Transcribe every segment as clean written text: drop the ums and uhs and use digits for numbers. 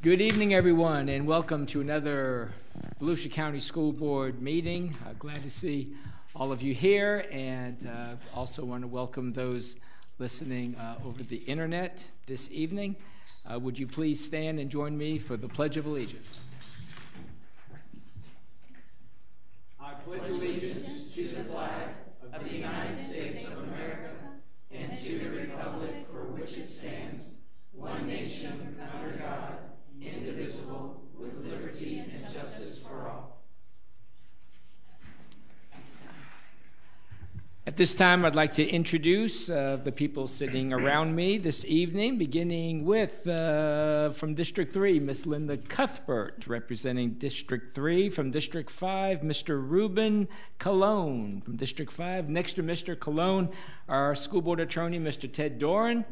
Good evening, everyone, and welcome to another Volusia County School Board meeting. Glad to see all of you here, and also want to welcome those listening over the internet this evening. Would you please stand and join me for the Pledge of Allegiance? I pledge allegiance to the flag of the United States of America and to the republic for which it stands, one nation under God, indivisible, with liberty and justice for all. At this time, I'd like to introduce the people sitting around me this evening, beginning with, from District 3, Ms. Linda Cuthbert, representing District 3. From District 5, Mr. Ruben Colon. From District 5, next to Mr. Colon, our school board attorney, Mr. Ted Doran.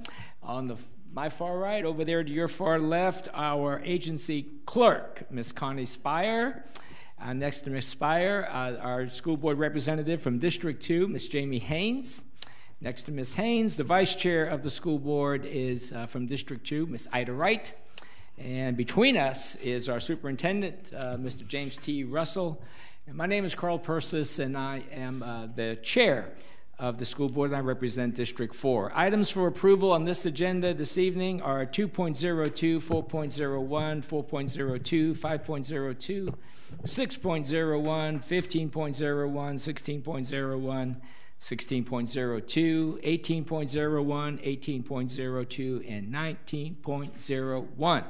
On my far right, over there to your far left, our agency clerk, Ms. Connie Spire. Next to Ms. Spire, our school board representative from District 2, Ms. Jamie Haynes. Next to Ms. Haynes, the vice chair of the school board is from District 2, Ms. Ida Wright. And between us is our superintendent, Mr. James T. Russell. And my name is Carl Persis, and I am the chair of the school board, and I represent District 4. Items for approval on this agenda this evening are 2.02, 4.01, 4.02, 5.02, 6.01, 15.01, 16.01, 16.02, 18.01, 18.02, and 19.01.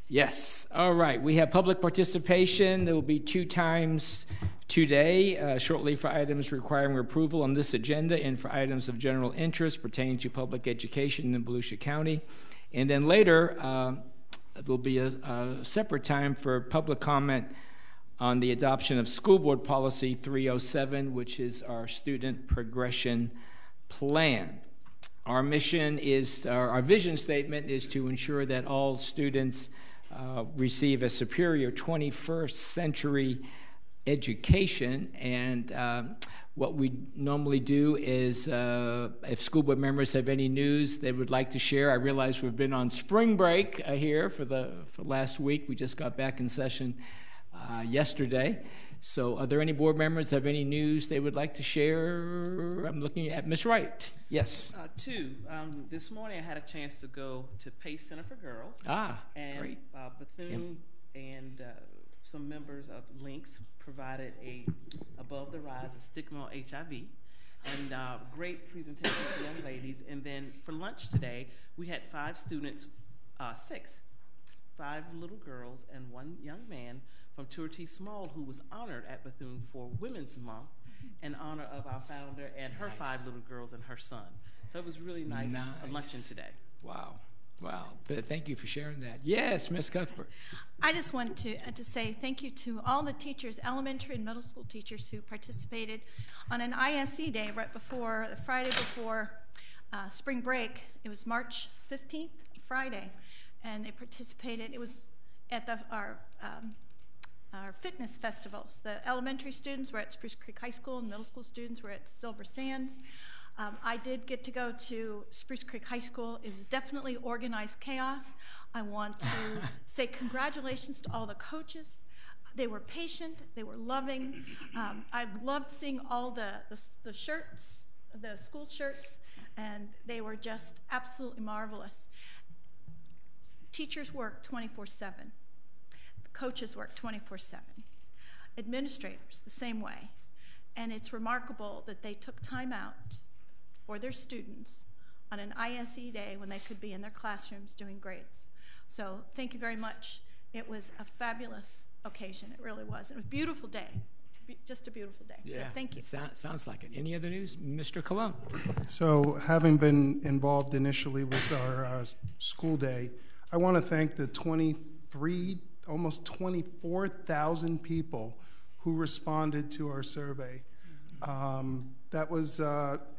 Yes, all right, we have public participation. There will be 2 times today, shortly for items requiring approval on this agenda and for items of general interest pertaining to public education in Volusia County. And then later, there'll be a separate time for public comment on the adoption of School Board Policy 307, which is our student progression plan. Our mission is, our vision statement is to ensure that all students receive a superior 21st century education, and what we normally do is if school board members have any news they would like to share. I realize we've been on spring break here for last week. We just got back in session yesterday. So are there any board members that have any news they would like to share? I'm looking at Ms. Wright. Yes. 2. This morning I had a chance to go to Pace Center for Girls. And great. Bethune and some members of Links provided a Above the Rise, a stigma on HIV, and great presentation for young ladies. And then for lunch today, we had 5 students, 5 little girls and 1 young man from T. Small, who was honored at Bethune for Women's Month in honor of our founder and her 5 little girls and her son. So it was really nice. Luncheon today. Wow. Wow. Thank you for sharing that. Yes, Ms. Cuthbert. I just want to say thank you to all the teachers, elementary and middle school teachers, who participated on an ISE day right before, the Friday before spring break. It was March 15th, Friday, and they participated. It was at our fitness festivals. The elementary students were at Spruce Creek High School, and middle school students were at Silver Sands. I did get to go to Spruce Creek High School. It was definitely organized chaos. I want to say congratulations to all the coaches. They were patient, they were loving. I loved seeing all the shirts, the school shirts, and they were just absolutely marvelous. Teachers work 24/7. Coaches work 24/7. Administrators, the same way. And it's remarkable that they took time out for their students on an ISE day when they could be in their classrooms doing grades. So thank you very much. It was a fabulous occasion. It really was. It was a beautiful day. Just a beautiful day. Yeah, so thank you. Sounds like it. Any other news? Mr. Colon. So having been involved initially with our school day, I want to thank the almost 24,000 people who responded to our survey. That was,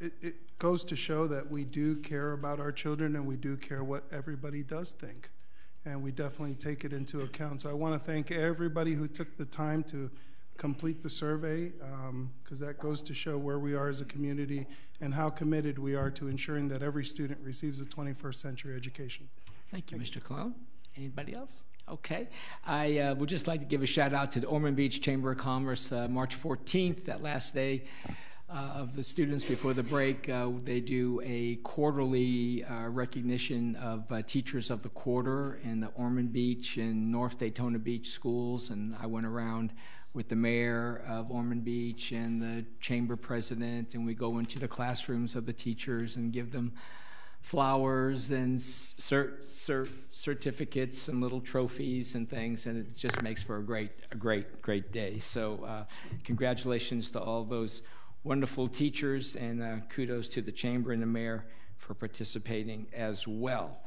it goes to show that we do care about our children, and we do care what everybody does think. And we definitely take it into account. So I want to thank everybody who took the time to complete the survey, because that goes to show where we are as a community and how committed we are to ensuring that every student receives a 21st century education. Thank you, Mr. Colon. Anybody else? Okay. I would just like to give a shout out to the Ormond Beach Chamber of Commerce, March 14th, that last day of the students before the break. They do a quarterly recognition of teachers of the quarter in the Ormond Beach and North Daytona Beach schools, and I went around with the mayor of Ormond Beach and the chamber president, and we go into the classrooms of the teachers and give them flowers and certificates and little trophies and things, and it just makes for a great day. So congratulations to all those wonderful teachers, and kudos to the chamber and the mayor for participating as well.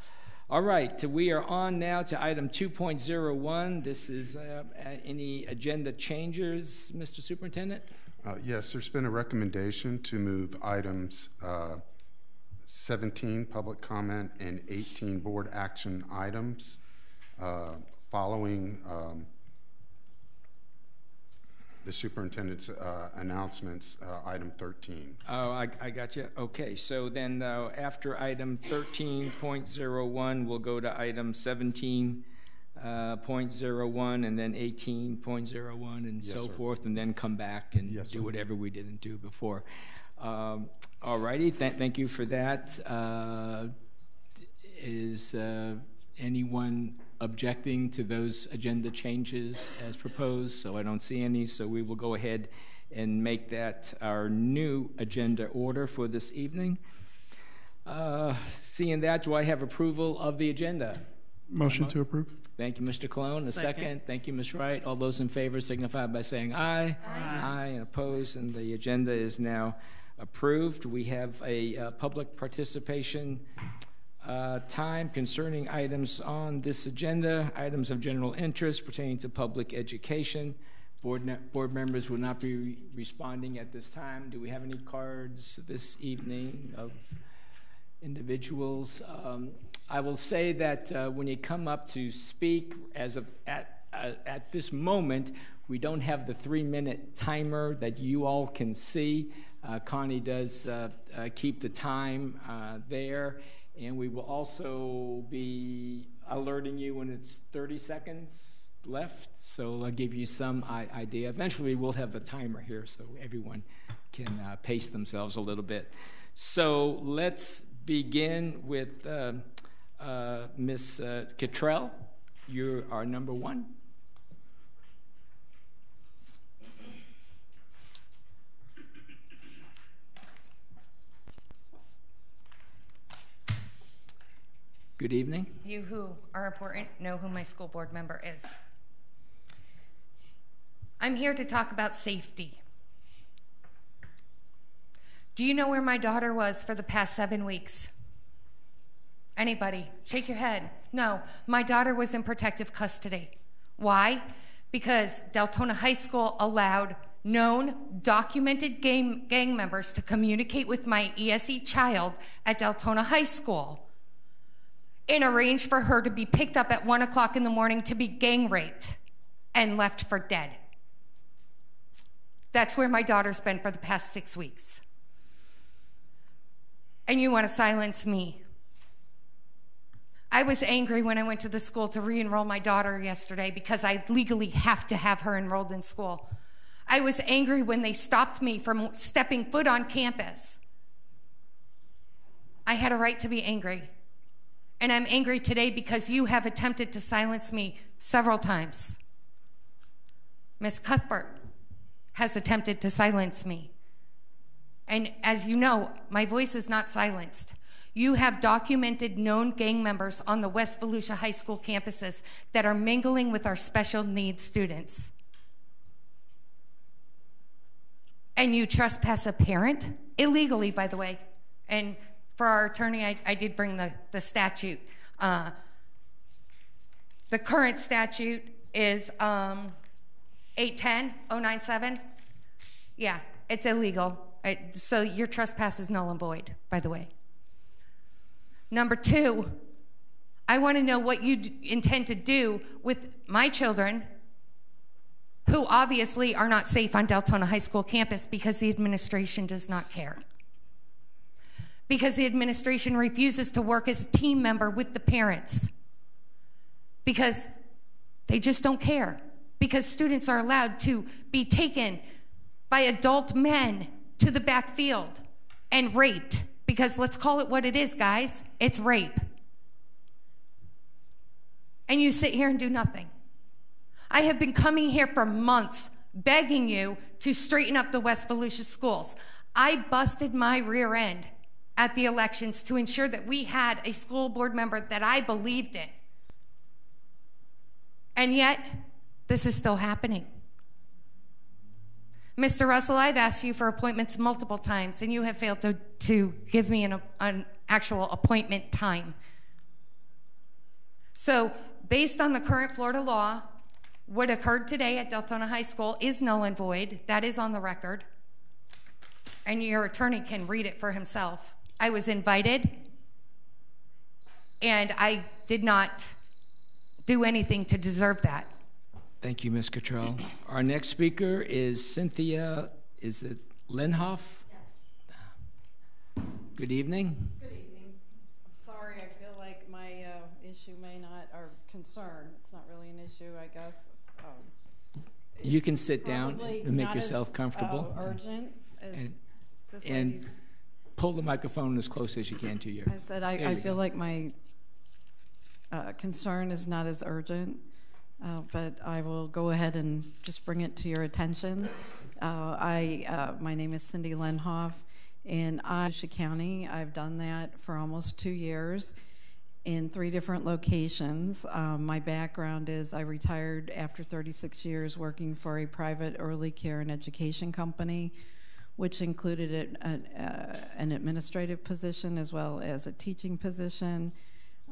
All right, we are on now to item 2.01. This is any agenda changes, Mr. Superintendent? Yes, there's been a recommendation to move items 17, public comment, and 18, board action items following the superintendent's announcements, item 13. Oh, I got you. Okay, so then after item 13.01, we'll go to item 17.01 and then 18.01 and yes, so sir. forth, and then come back and Yes, do sir. whatever we didn't do before. All righty, thank you for that. Is anyone objecting to those agenda changes as proposed? So I don't see any, so we will go ahead and make that our new agenda order for this evening. Seeing that, do I have approval of the agenda? Motion to approve. Thank you, Mr. Colon. A second. Thank you, Ms. Wright. All those in favor signify by saying aye. Aye. And opposed, and the agenda is now approved. We have a public participation time concerning items on this agenda, items of general interest pertaining to public education. Board members will not be responding at this time. Do we have any cards this evening of individuals? I will say that when you come up to speak, at this moment, we don't have the 3-minute timer that you all can see. Connie does keep the time there, and we will also be alerting you when it's 30 seconds left, so I'll give you some idea. Eventually, we'll have the timer here so everyone can pace themselves a little bit. So let's begin with Ms. Cottrell. You are number one. Good evening. You who are important know who my school board member is. I'm here to talk about safety. Do you know where my daughter was for the past 7 weeks? Anybody? Shake your head. No, my daughter was in protective custody. Why? Because Deltona High School allowed known, documented gang members to communicate with my ESE child at Deltona High School and arranged for her to be picked up at 1 o'clock in the morning to be gang raped and left for dead. That's where my daughter's been for the past 6 weeks. And you want to silence me. I was angry when I went to the school to re-enroll my daughter yesterday because I legally have to have her enrolled in school. I was angry when they stopped me from stepping foot on campus. I had a right to be angry. And I'm angry today because you have attempted to silence me several times. Ms. Cuthbert has attempted to silence me. And as you know, my voice is not silenced. You have documented known gang members on the West Volusia High School campuses that are mingling with our special needs students. And you trespass a parent, illegally, by the way. And for our attorney, I did bring the statute. The current statute is 810-097. Yeah, it's illegal. So your trespass is null and void, by the way. Number two, I want to know what you intend to do with my children who obviously are not safe on Deltona High School campus because the administration does not care. Because the administration refuses to work as a team member with the parents. because they just don't care. Because students are allowed to be taken by adult men to the backfield and raped. Because let's call it what it is, guys. It's rape. And you sit here and do nothing. I have been coming here for months begging you to straighten up the West Volusia schools. I busted my rear end at the elections to ensure that we had a school board member that I believed in. And yet, this is still happening. Mr. Russell, I've asked you for appointments multiple times, and you have failed to give me an actual appointment time. So, based on the current Florida law, what occurred today at Deltona High School is null and void. That is on the record. And your attorney can read it for himself. I was invited, and I did not do anything to deserve that. Thank you, Ms. Cottrell. Our next speaker is Cynthia, is it Lenhoff? Yes. Good evening. Good evening. I'm sorry, I feel like my issue may not, or concern, it's not really an issue, I guess. You can sit down and make yourself comfortable. Urgent as this and lady's. Pull the microphone as close as you can to your. I said I feel like my concern is not as urgent, but I will go ahead and just bring it to your attention. My name is Cindy Lenhoff, and I'm in Volusia County. I've done that for almost 2 years in 3 different locations. My background is I retired after 36 years working for a private early care and education company, which included an administrative position as well as a teaching position.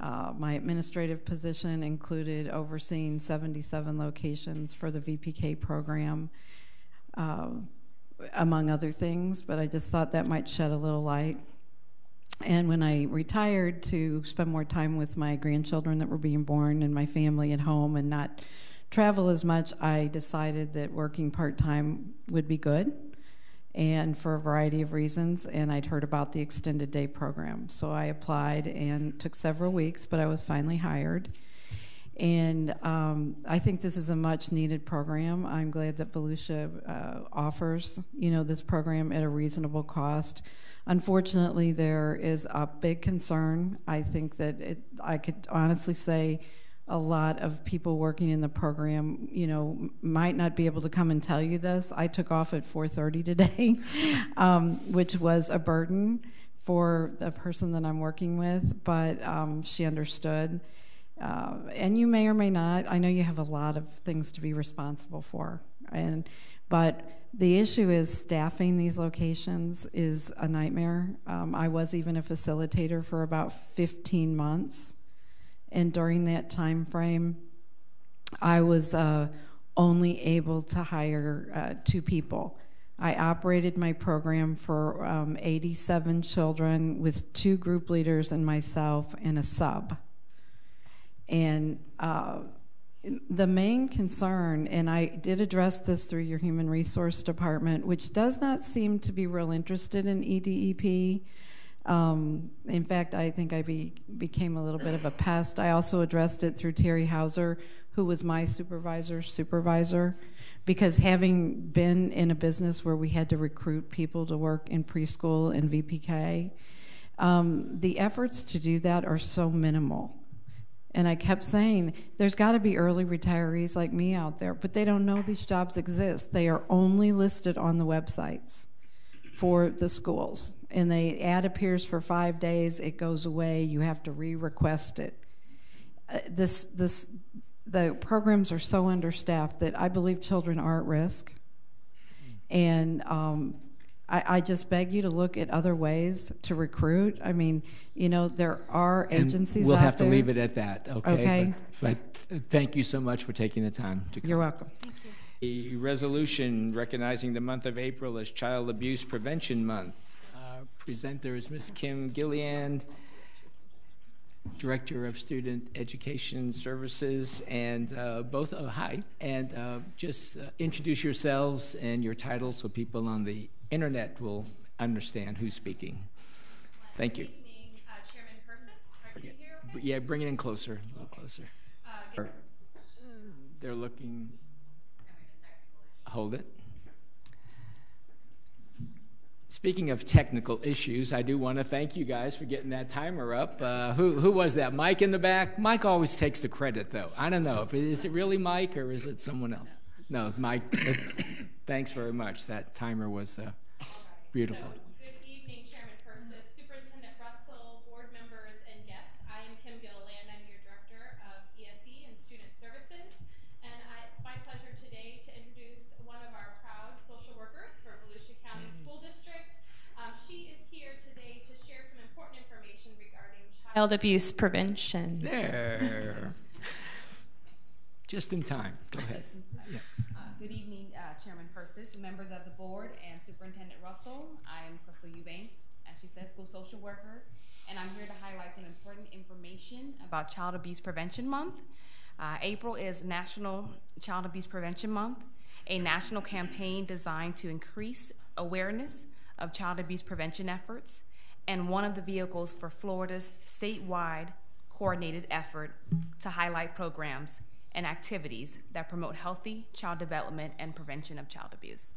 My administrative position included overseeing 77 locations for the VPK program, among other things, but I just thought that might shed a little light. And when I retired to spend more time with my grandchildren that were being born and my family at home and not travel as much, I decided that working part-time would be good, and for a variety of reasons, and I'd heard about the extended day program. So I applied and took several weeks, but I was finally hired. And I think this is a much needed program. I'm glad that Volusia offers, this program at a reasonable cost. Unfortunately, there is a big concern. I think that I could honestly say a lot of people working in the program, might not be able to come and tell you this. I took off at 4:30 today, which was a burden for the person that I'm working with, but she understood. And you may or may not. I know you have a lot of things to be responsible for, but the issue is staffing these locations is a nightmare. I was even a facilitator for about 15 months. And during that time frame, I was only able to hire 2 people. I operated my program for 87 children with 2 group leaders and myself and a sub. And the main concern, and I did address this through your Human Resource Department, which does not seem to be real interested in EDEP. In fact, I think I became a little bit of a pest. I also addressed it through Terry Hauser, who was my supervisor, because having been in a business where we had to recruit people to work in preschool and VPK, the efforts to do that are so minimal. And I kept saying, there's got to be early retirees like me out there, but they don't know these jobs exist. They are only listed on the websites for the schools. And the ad appears for 5 days, it goes away, you have to re-request it. The programs are so understaffed that I believe children are at risk. And I just beg you to look at other ways to recruit. I mean, there are agencies out there. We'll have to leave it at that, okay? Okay. But thank you so much for taking the time to come. You're welcome. A resolution recognizing the month of April as Child Abuse Prevention Month. Presenter is Ms. Kim Gilliand, Director of Student Education Services, and hi, and just introduce yourselves and your titles so people on the internet will understand who's speaking. Thank you. Good evening, Chairman Persis. Are you here? Okay. Yeah, bring it in closer, a little closer. They're looking. Hold it. Speaking of technical issues, I do want to thank you guys for getting that timer up. Who was that? Mike in the back? Mike always takes the credit, though. I don't know. Is it really Mike or is it someone else? No, Mike. Thanks very much. That timer was beautiful. So, good evening, Chairman Persis, Superintendent Russell, board members, and guests. I am Kim Gilliland. I'm your Director of ESE and Student Services. And it's my pleasure today to introduce one of our proud social workers for Volusia County School District. She is here today to share some important information regarding child abuse prevention. There. Just in time. Go ahead. Yeah. Good evening, Chairman Persis, members of the board, and Superintendent Russell. I'm Crystal Eubanks, as she said, school social worker, and I'm here to highlight some important information about Child Abuse Prevention Month. April is National Child Abuse Prevention Month, a national campaign designed to increase awareness of child abuse prevention efforts, and one of the vehicles for Florida's statewide coordinated effort to highlight programs and activities that promote healthy child development and prevention of child abuse.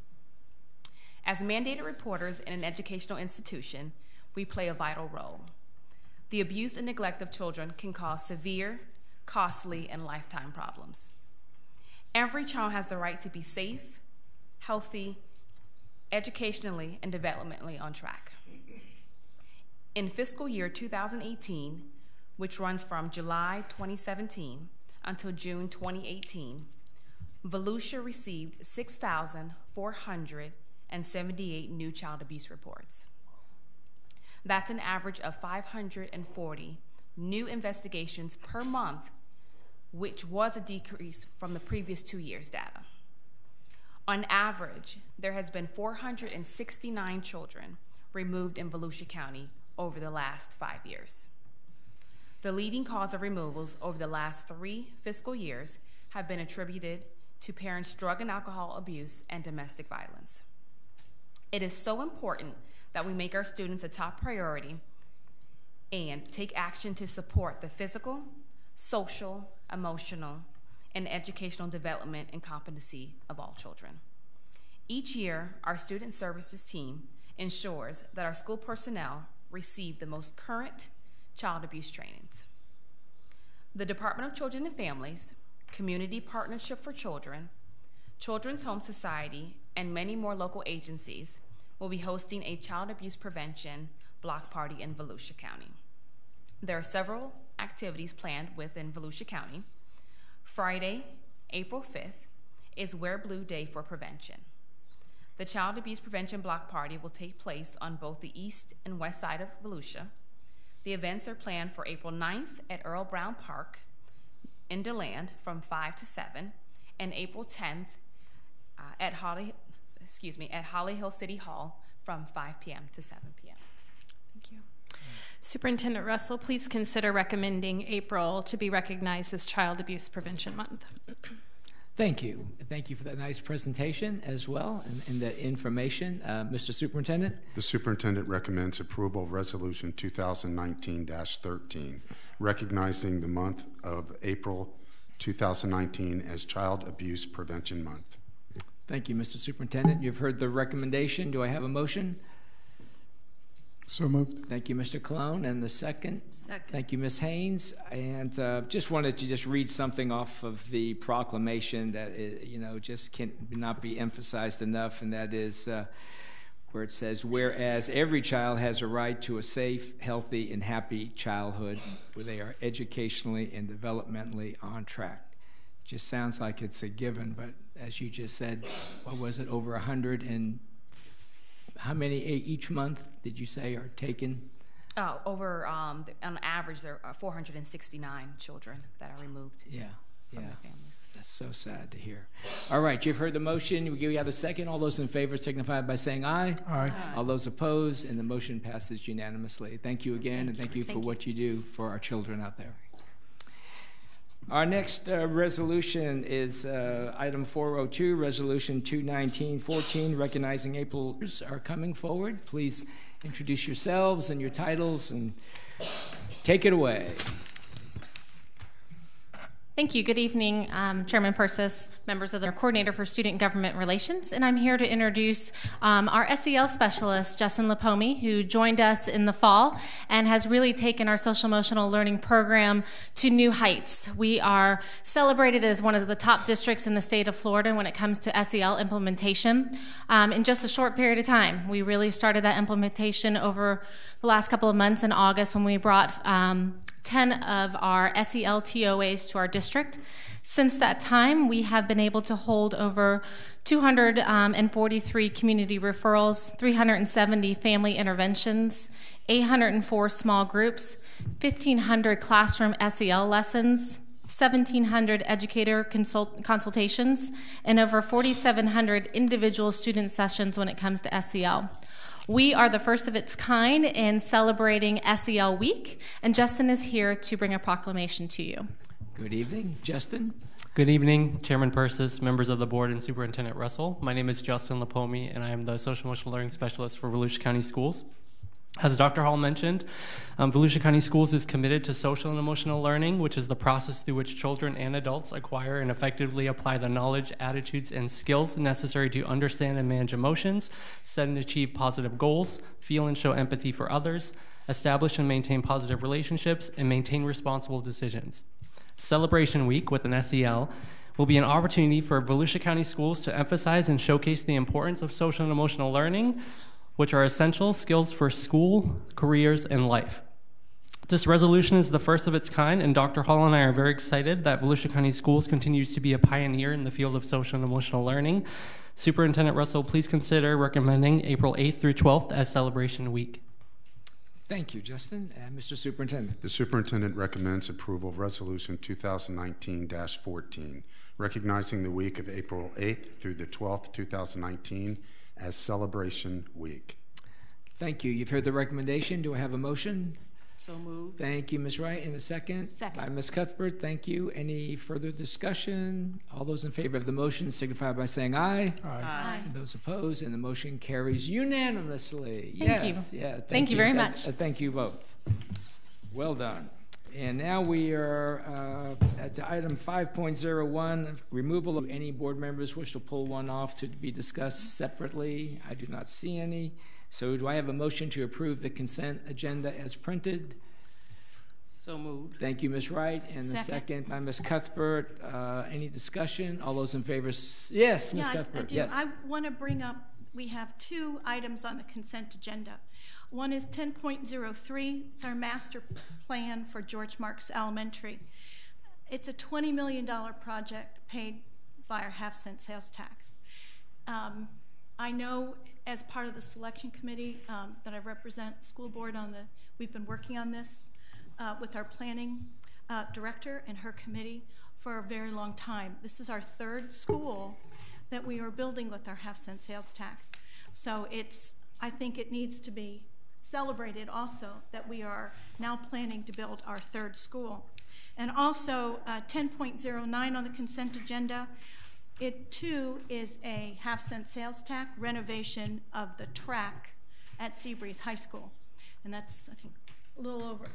As mandated reporters in an educational institution, we play a vital role. The abuse and neglect of children can cause severe, costly, and lifetime problems. Every child has the right to be safe, healthy, educationally, and developmentally on track. In fiscal year 2018, which runs from July 2017 until June 2018, Volusia received 6,478 new child abuse reports. That's an average of 540 new investigations per month, which was a decrease from the previous 2 years' data. On average, there has been 469 children removed in Volusia County over the last 5 years. The leading cause of removals over the last 3 fiscal years have been attributed to parents' drug and alcohol abuse and domestic violence. It is so important that we make our students a top priority and take action to support the physical, social, emotional, and educational development and competency of all children. Each year, our student services team ensures that our school personnel receive the most current child abuse trainings. The Department of Children and Families, Community Partnership for Children, Children's Home Society, and many more local agencies will be hosting a child abuse prevention block party in Volusia County. There are several activities planned within Volusia County. Friday, April 5th, is Wear Blue Day for Prevention. The Child Abuse Prevention Block Party will take place on both the east and west side of Volusia. The events are planned for April 9th at Earl Brown Park in DeLand from 5 to 7, and April 10th at Holly Hill City Hall from 5 p.m. to 7 p.m. Thank you. Superintendent Russell, please consider recommending April to be recognized as Child Abuse Prevention Month. Thank you. Thank you for that nice presentation as well and that information. Mr. Superintendent? The superintendent recommends approval of Resolution 2019-13, recognizing the month of April 2019 as Child Abuse Prevention Month. Thank you, Mr. Superintendent. You've heard the recommendation. Do I have a motion? So moved. Thank you, Mr. Colon. And the second? Second. Thank you, Ms. Haynes. And just wanted to just read something off of the proclamation that, just cannot be emphasized enough, and that is where it says, whereas every child has a right to a safe, healthy, and happy childhood where they are educationally and developmentally on track. Just sounds like it's a given, but as you just said, what was it, over 100 and how many each month did you say are taken? Over, on average, there are 469 children that are removed from their families. That's so sad to hear. All right, you've heard the motion. We have a second. All those in favor signify by saying aye. Aye. All those opposed, and the motion passes unanimously. Thank you again, and thank you for what you do for our children out there. Our next resolution is item 402, Resolution 219-14, recognizing April are coming forward. Please introduce yourselves and your titles and take it away. Thank you. Good evening, Chairman Persis, members of the Coordinator for Student Government Relations, and I'm here to introduce our SEL specialist, Justin Lapomi, who joined us in the fall and has really taken our social emotional learning program to new heights. We are celebrated as one of the top districts in the state of Florida when it comes to SEL implementation in just a short period of time. We really started that implementation over the last couple of months in August when we brought 10 of our SEL TOAs to our district. Since that time, we have been able to hold over 243 community referrals, 370 family interventions, 804 small groups, 1,500 classroom SEL lessons, 1,700 educator consultations, and over 4,700 individual student sessions when it comes to SEL. We are the first of its kind in celebrating SEL Week, and Justin is here to bring a proclamation to you. Good evening, Justin. Good evening, Chairman Persis, members of the board, and Superintendent Russell. My name is Justin Lapomi, and I am the Social Emotional Learning Specialist for Volusia County Schools. As Dr. Hall mentioned, Volusia County Schools is committed to social and emotional learning, which is the process through which children and adults acquire and effectively apply the knowledge, attitudes, and skills necessary to understand and manage emotions, set and achieve positive goals, feel and show empathy for others, establish and maintain positive relationships, and maintain responsible decisions. Celebration Week with an SEL will be an opportunity for Volusia County Schools to emphasize and showcase the importance of social and emotional learning, which are essential skills for school, careers, and life. This resolution is the first of its kind, and Dr. Hall and I are very excited that Volusia County Schools continues to be a pioneer in the field of social and emotional learning. Superintendent Russell, please consider recommending April 8th through 12th as Celebration Week. Thank you, Justin. Mr. Superintendent. The superintendent recommends approval of Resolution 2019-14, recognizing the week of April 8th through the 12th, 2019, as Celebration Week. Thank you. You've heard the recommendation. Do I have a motion? So moved. Thank you, Ms. Wright. And a second? Second. By Ms. Cuthbert. Thank you. Any further discussion? All those in favor of the motion signify by saying aye. Aye. And those opposed, and the motion carries unanimously. Thank yes. you. Yeah. Thank you very much. Thank you both. Well done. And now we are at item 5.01, removal of any board members wish to pull one off to be discussed separately. I do not see any. So do I have a motion to approve the consent agenda as printed? So moved. Thank you, Ms. Wright. And the second by Ms. Cuthbert. Any discussion? All those in favor? Yes, Ms. Cuthbert. I do. Yes. I want to bring up, we have two items on the consent agenda. One is 10.03. It's our master plan for George Marks Elementary. It's a $20 million project paid by our half-cent sales tax. I know as part of the selection committee that I represent school board we've been working on this with our planning director and her committee for a very long time. This is our third school that we are building with our half-cent sales tax. So I think it needs to be celebrated also that we are now planning to build our third school. And also 10.09 on the consent agenda, it too is a half-cent sales tax renovation of the track at Seabreeze High School. And that's, I think, a little over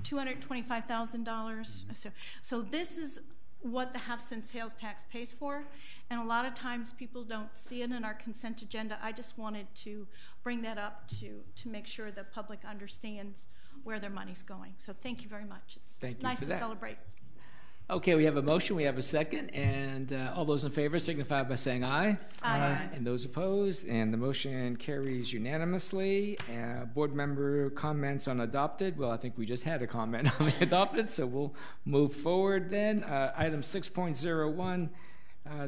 $225,000. So this is what the half-cent sales tax pays for, and a lot of times people don't see it in our consent agenda. I just wanted to bring that up to make sure the public understands where their money's going. So thank you very much. It's nice to celebrate. Okay, we have a motion, we have a second, and all those in favor signify by saying aye. Aye. And those opposed, and the motion carries unanimously. Board member comments on adopted. Well, I think we just had a comment on the adopted, so we'll move forward then. Item 6.01,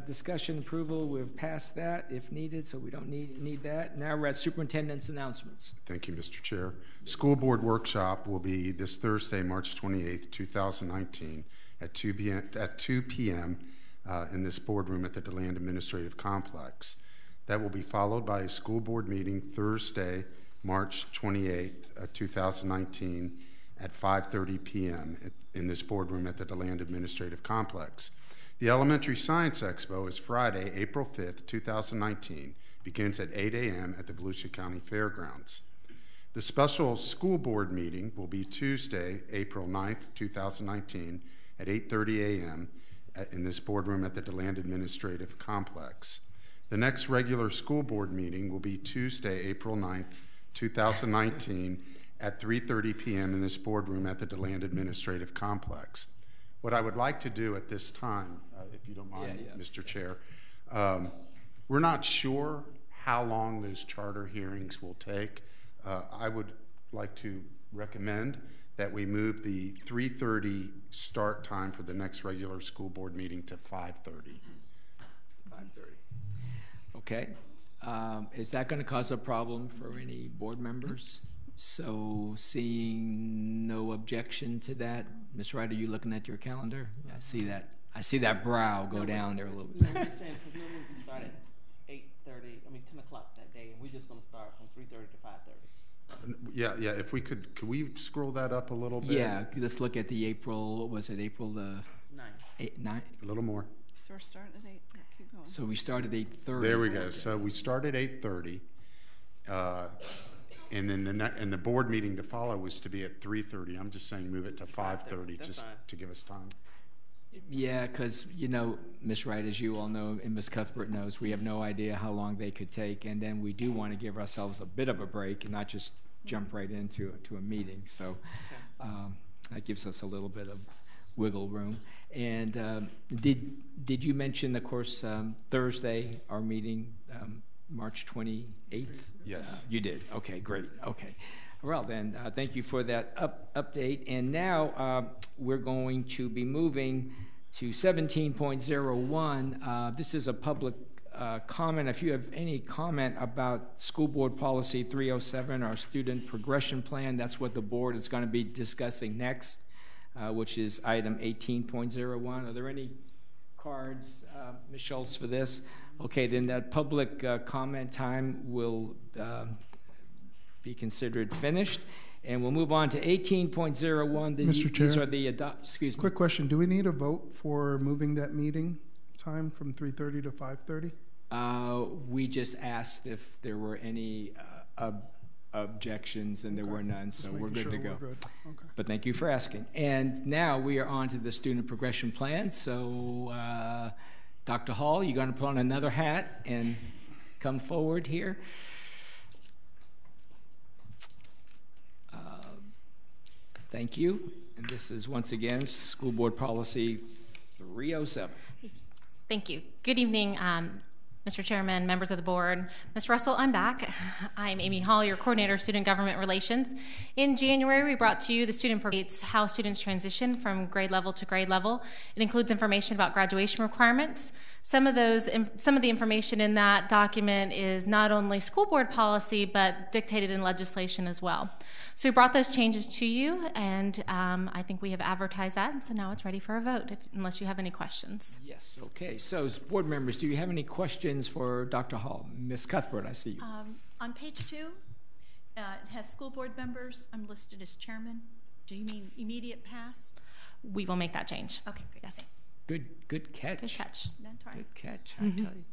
discussion approval. We've passed that if needed, so we don't need that. Now we're at superintendent's announcements. Thank you, Mr. Chair. School board workshop will be this Thursday, March 28th, 2019. At 2 p.m. In this boardroom at the DeLand Administrative Complex. That will be followed by a school board meeting Thursday, March 28th, 2019 at 5:30 p.m. in this boardroom at the DeLand Administrative Complex. The Elementary Science Expo is Friday, April 5th, 2019, begins at 8 a.m. at the Volusia County Fairgrounds. The special school board meeting will be Tuesday, April 9th, 2019, at 8:30 a.m. In this boardroom at the DeLand Administrative Complex. The next regular school board meeting will be Tuesday, April 9th, 2019 at 3:30 p.m. in this boardroom at the DeLand Administrative Complex. What I would like to do at this time, if you don't mind, Mr. Chair, we're not sure how long those charter hearings will take. I would like to recommend that we move the 3:30 start time for the next regular school board meeting to 5:30. 5:30. Okay. Is that going to cause a problem for any board members? So seeing no objection to that, Ms. Wright, are you looking at your calendar? I see that. I see that brow go down there a little bit. No, we're saying because normally we start at 10 o'clock that day, and we're just going to start from 3:30 to 5:30. Yeah, if we could we scroll that up a little bit? Yeah, let's look at the April, what was it, April the 9th? A little more. So we're starting at 8. Keep going. So we start at 8:30. There we go. So we start at 8:30, and then the board meeting to follow was to be at 3:30. I'm just saying move it to 5:30 just fine. To give us time. Yeah, because, Ms. Wright, as you all know, and Ms. Cuthbert knows, we have no idea how long they could take, and then we do want to give ourselves a bit of a break and not just jump right into a meeting. So that gives us a little bit of wiggle room. And did you mention, of course, Thursday, our meeting, March 28th? Yes. You did. Okay, great. Okay. Well, then, thank you for that update. And now we're going to be moving to 17.01. This is a public comment. If you have any comment about School Board Policy 307, our student progression plan, that's what the board is going to be discussing next, which is item 18.01. Are there any cards, Ms. Schultz, for this? Okay, then that public comment time will be considered finished, and we'll move on to 18.01. Mr. Chair, these are the excuse me. Quick question: do we need a vote for moving that meeting time from 3:30 to 5:30? We just asked if there were any objections, and there were none, so we're good to go. We're good. Okay. But thank you for asking. And now we are on to the student progression plan. So, Dr. Hall, you're going to put on another hat and come forward here. Thank you. And this is once again School Board Policy 307. Thank you. Good evening, Mr. Chairman, members of the board. Ms. Russell, I'm back. I'm Amy Hall, your coordinator of student government relations. In January, we brought to you the student programs, how students transition from grade level to grade level. It includes information about graduation requirements. Some of the information in that document is not only school board policy, but dictated in legislation as well. So we brought those changes to you, and I think we have advertised that, and so now it's ready for a vote, unless you have any questions. Yes, okay. So, as board members, do you have any questions for Dr. Hall? Ms. Cuthbert, I see you. On page 2, it has school board members. I'm listed as chairman. Do you mean immediate past? We will make that change. Okay, great. Yes. Thanks. Good catch. Good catch. Good catch, I tell you.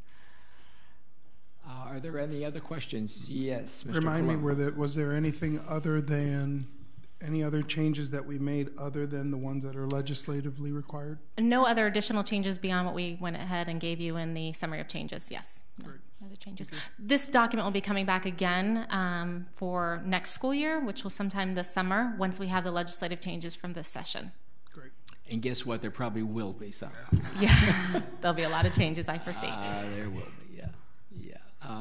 Are there any other questions? Yes, Mr. Remind me, Colon. was there anything other than any other changes that we made other than the ones that are legislatively required? No other additional changes beyond what we went ahead and gave you in the summary of changes. Yes. No other changes. Okay. This document will be coming back again for next school year, which will sometime this summer once we have the legislative changes from this session. Great. And guess what? There probably will be some. Yeah. There'll be a lot of changes, I foresee. There will be, yeah.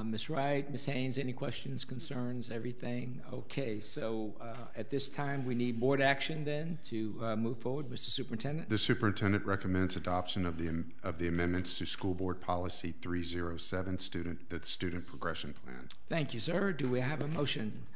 Ms. Wright, Ms. Haynes, any questions, concerns, everything? Okay, so at this time, we need board action then to move forward. Mr. Superintendent? The superintendent recommends adoption of the amendments to School Board Policy 307, the student progression plan. Thank you, sir. Do we have a motion?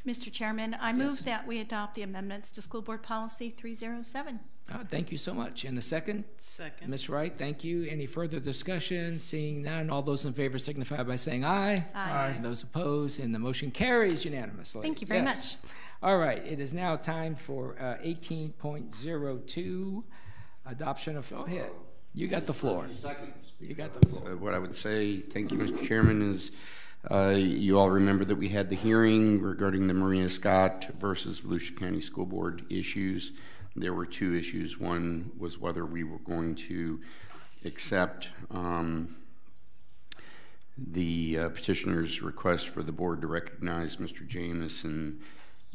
Mr. Chairman, I move that we adopt the amendments to School Board Policy 307. Thank you so much. And a second? Second. Ms. Wright, thank you. Any further discussion? Seeing none, all those in favor signify by saying aye. Aye. And those opposed, and the motion carries unanimously. Thank you very much. All right, it is now time for 18.02, adoption of, go ahead. You got the floor. Seconds. You got the floor. What I would say, thank you, Mr. Chairman, is you all remember that we had the hearing regarding the Marina Scott versus Volusia County School Board issues. there were two issues. One was whether we were going to accept the petitioner's request for the board to recognize Mr. Jamison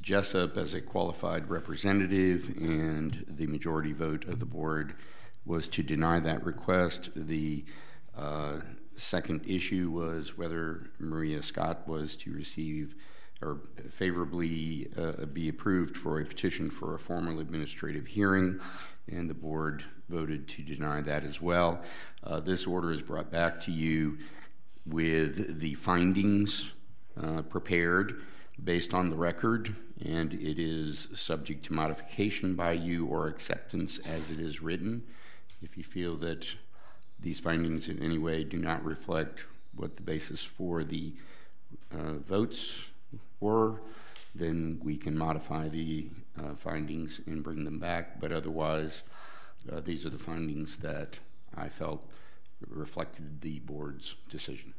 Jessup as a qualified representative, and the majority vote of the board was to deny that request. The second issue was whether Maria Scott was to receive or favorably be approved for a petition for a formal administrative hearing, and the board voted to deny that as well. This order is brought back to you with the findings prepared based on the record, and it is subject to modification by you or acceptance as it is written. If you feel that these findings in any way do not reflect what the basis for the votes were, then we can modify the findings and bring them back. But otherwise, these are the findings that I felt reflected the board's decision.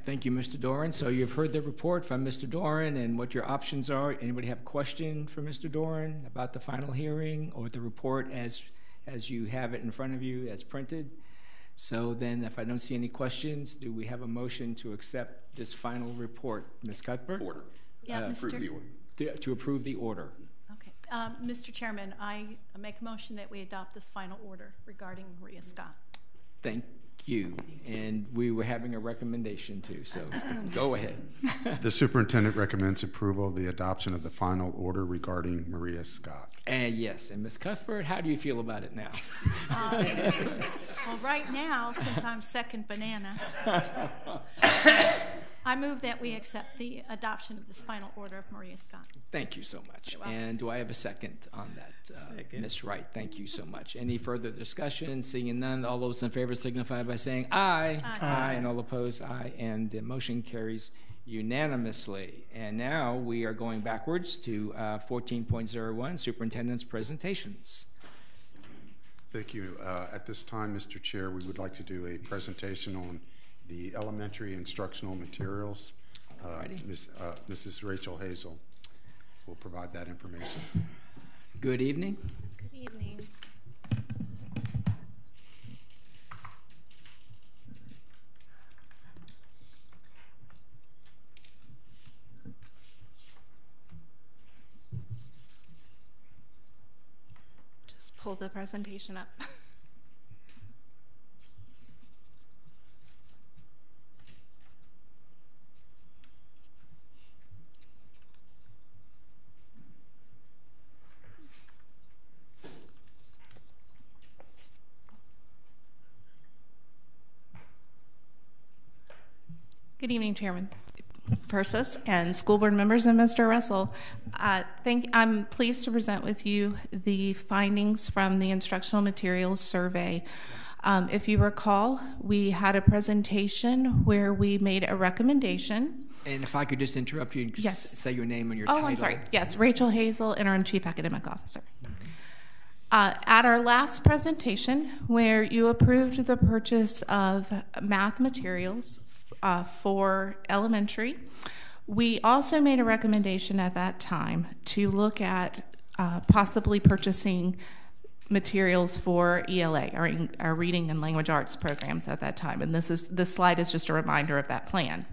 Thank you, Mr. Doran. So you've heard the report from Mr. Doran and what your options are. Anybody have a question for Mr. Doran about the final hearing or the report as you have it in front of you as printed? So then if I don't see any questions, do we have a motion to accept this final report? Ms. Cuthbert? Order. Yeah, Approve the order. To approve the order. Okay. Mr. Chairman, I make a motion that we adopt this final order regarding Maria Scott. Thank you. And we were having a recommendation too, so go ahead. The superintendent recommends approval of the adoption of the final order regarding Maria Scott. And yes, and Ms. Cuthbert, how do you feel about it now? Well, right now, since I'm second banana, I move that we accept the adoption of this final order of Maria Scott. Thank you so much. And do I have a second on that? Second. Ms. Wright, thank you so much. Any further discussion? Seeing none, all those in favor signify by saying aye. Aye. And all opposed, aye. And the motion carries unanimously. And now we are going backwards to 14.01, Superintendent's presentations. Thank you. At this time, Mr. Chair, we would like to do a presentation on the elementary instructional materials. Mrs. Rachel Hazel will provide that information. Good evening. Good evening. Just pull the presentation up. Good evening, Chairman Persis and school board members and Mr. Russell. I'm pleased to present with you the findings from the instructional materials survey. If you recall, we had a presentation where we made a recommendation. And if I could just interrupt you and yes. say your name and your title. Oh, I'm sorry. Yes, Rachel Hazel, Interim Chief Academic Officer. At our last presentation, where you approved the purchase of math materials for elementary, we also made a recommendation at that time to look at possibly purchasing materials for ELA, our reading and language arts programs at that time. And this slide is just a reminder of that plan.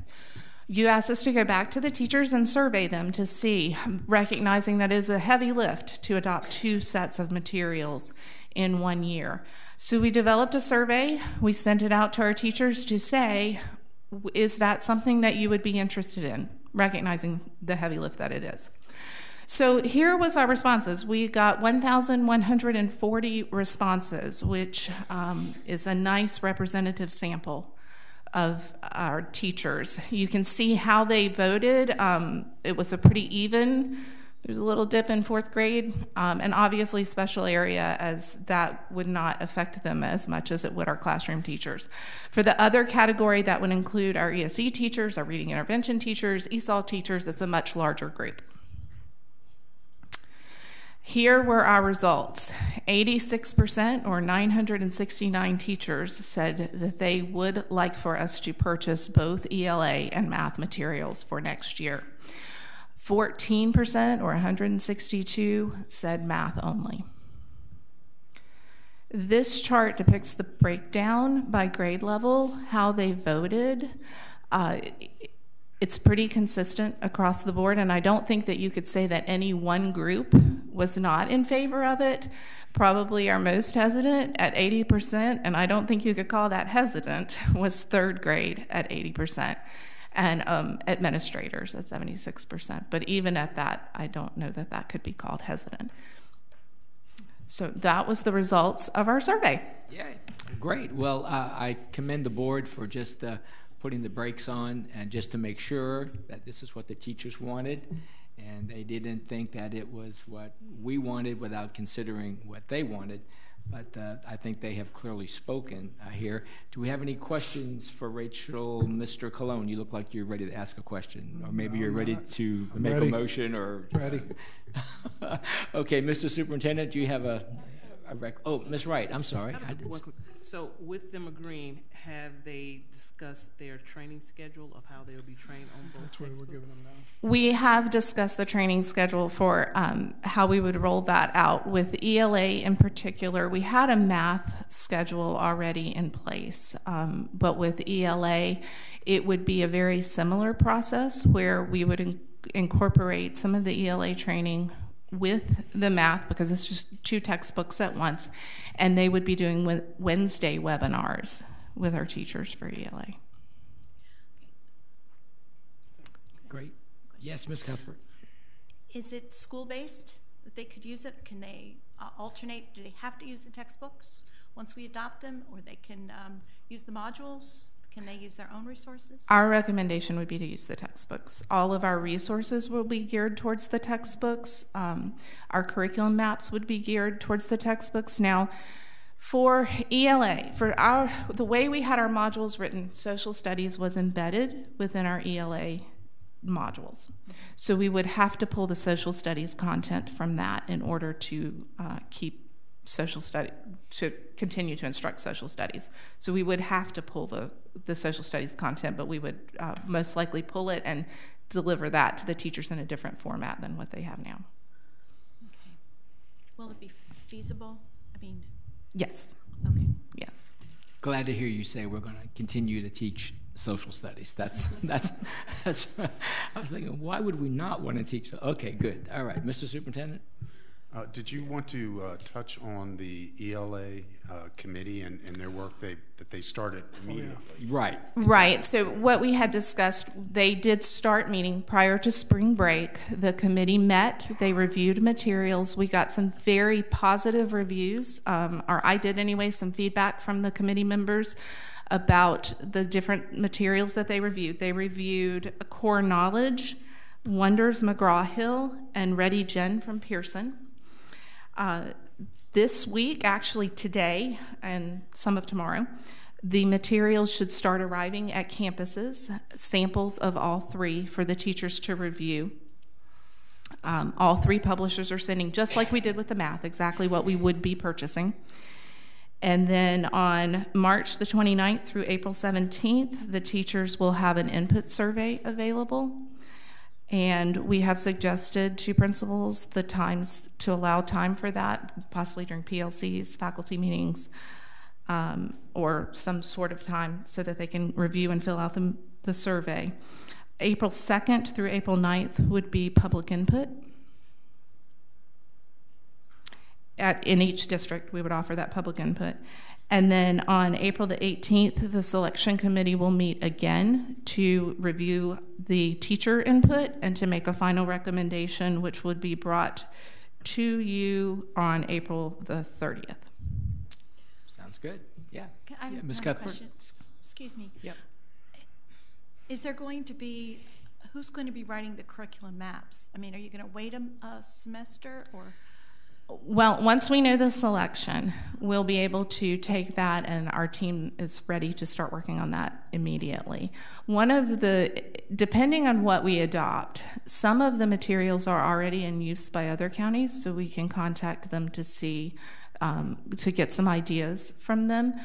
You asked us to go back to the teachers and survey them to see, recognizing that it is a heavy lift to adopt 2 sets of materials in 1 year. So we developed a survey. We sent it out to our teachers to say, is that something that you would be interested in, recognizing the heavy lift that it is? So here was our responses. We got 1,140 responses, which is a nice representative sample of our teachers. You can see how they voted. It was a pretty even. There's a little dip in 4th grade, and obviously special area, as that would not affect them as much as it would our classroom teachers. For the other category, that would include our ESE teachers, our reading intervention teachers, ESOL teachers. It's a much larger group. Here were our results. 86%, or 969 teachers, said that they would like for us to purchase both ELA and math materials for next year. 14%, or 162, said math only. This chart depicts the breakdown by grade level, how they voted. It's pretty consistent across the board, and I don't think that you could say that any one group was not in favor of it. Probably our most hesitant at 80%, and I don't think you could call that hesitant, was third grade at 80%, and administrators at 76%. But even at that, I don't know that that could be called hesitant. So that was the results of our survey. Yay, great. Well, I commend the board for just putting the brakes on and just to make sure that this is what the teachers wanted, and they didn't think that it was what we wanted without considering what they wanted. But I think they have clearly spoken here. Do we have any questions for Rachel? Mr. Colon, you look like you're ready to ask a question, or maybe you're ready to make a motion, or ready. Okay, Mr. Superintendent, do you have a oh, Ms. Wright, I'm sorry. So with them agreeing, have they discussed their training schedule of how they'll be trained on both textbooks? We're giving them now. We have discussed the training schedule for how we would roll that out. With ELA in particular, we had a math schedule already in place, but with ELA, it would be a very similar process where we would incorporate some of the ELA training with the math, because it's just 2 textbooks at once, and they would be doing Wednesday webinars with our teachers for ELA. Great. Yes, Ms. Cuthbert. Is it school-based that they could use it? Or can they alternate? Do they have to use the textbooks once we adopt them, or they can use the modules? Can they use their own resources? Our recommendation would be to use the textbooks. All of our resources will be geared towards the textbooks. Our curriculum maps would be geared towards the textbooks. Now, for ELA, the way we had our modules written, social studies was embedded within our ELA modules. So we would have to pull the social studies content from that in order to keep social study, to continue to instruct social studies. So we would have to pull the social studies content, but we would most likely pull it and deliver that to the teachers in a different format than what they have now. Okay. Will it be feasible? I mean, yes. Okay. Yes. Glad to hear you say we're going to continue to teach social studies. That's I was thinking, why would we not want to teach? Okay, good. All right, Mr. Superintendent. Did you want to touch on the ELA committee and their work that they started immediately? Right. Right. So what we had discussed, they did start meeting prior to spring break. The committee met. They reviewed materials. We got some very positive reviews, or I did anyway, some feedback from the committee members about the different materials that they reviewed. They reviewed Core Knowledge, Wonders McGraw-Hill, and Ready Gen from Pearson. This week, actually today and some of tomorrow, the materials should start arriving at campuses, samples of all 3 for the teachers to review. All 3 publishers are sending, just like we did with the math, exactly what we would be purchasing. And then on March the 29th through April 17th, the teachers will have an input survey available. And we have suggested to principals the times to allow time for that, possibly during PLCs, faculty meetings, or some sort of time so that they can review and fill out the survey. April 2nd through April 9th would be public input. In each district, we would offer that public input. And then on April the 18th, the selection committee will meet again to review the teacher input and to make a final recommendation, which would be brought to you on April the 30th. Sounds good. Yeah. Ms. Cuthbert. Excuse me. Yep. Is there going to be, who's going to be writing the curriculum maps? I mean, are you going to wait a semester or? Well, once we know the selection, we'll be able to take that, and our team is ready to start working on that immediately. Depending on what we adopt, some of the materials are already in use by other counties, so we can contact them to see, to get some ideas from them.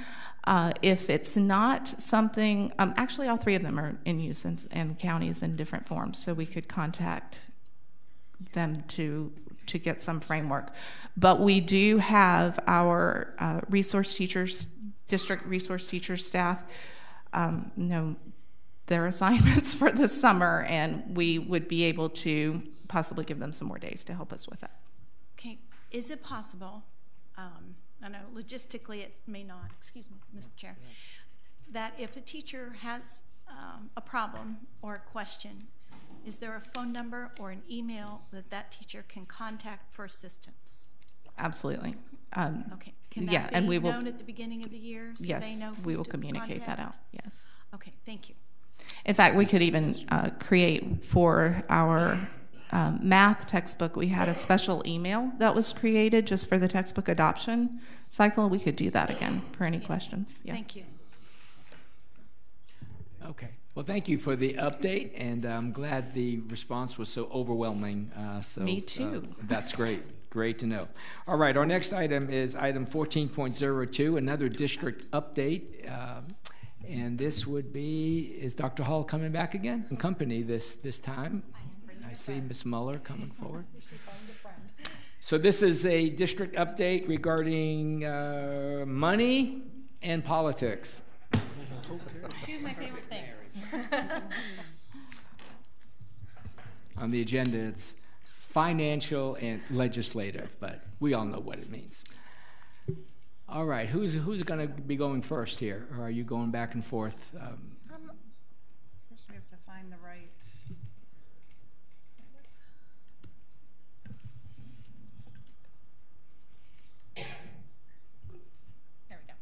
If it's not something, actually all 3 of them are in use in counties in different forms, so we could contact them to to get some framework. But we do have our resource teachers, district resource teachers staff, know their assignments for the summer, and we would be able to possibly give them some more days to help us with that. Okay, is it possible, I know logistically it may not, excuse me, Mr. Chair, that if a teacher has a problem or a question, is there a phone number or an email that that teacher can contact for assistance? Absolutely. Okay, can that yeah, be and we will, known at the beginning of the year so yes, they know we who will to communicate that contact? out, yes. Okay, thank you. In fact, we could even create for our math textbook, we had a special email that was created just for the textbook adoption cycle. We could do that again for any questions. Yeah. Thank you. Okay. Well, thank you for the update, and I'm glad the response was so overwhelming. Me too. That's great. Great to know. All right, our next item is item 14.02, another district update. And this would be, is Dr. Hall coming back again? In company this time. I see Ms. Muller coming forward. So this is a district update regarding money and politics. Two of my favorite things. On the agenda, it's financial and legislative, but we all know what it means. All right, who's going to be going first here, or are you going back and forth? First, we have to find the right. There we go.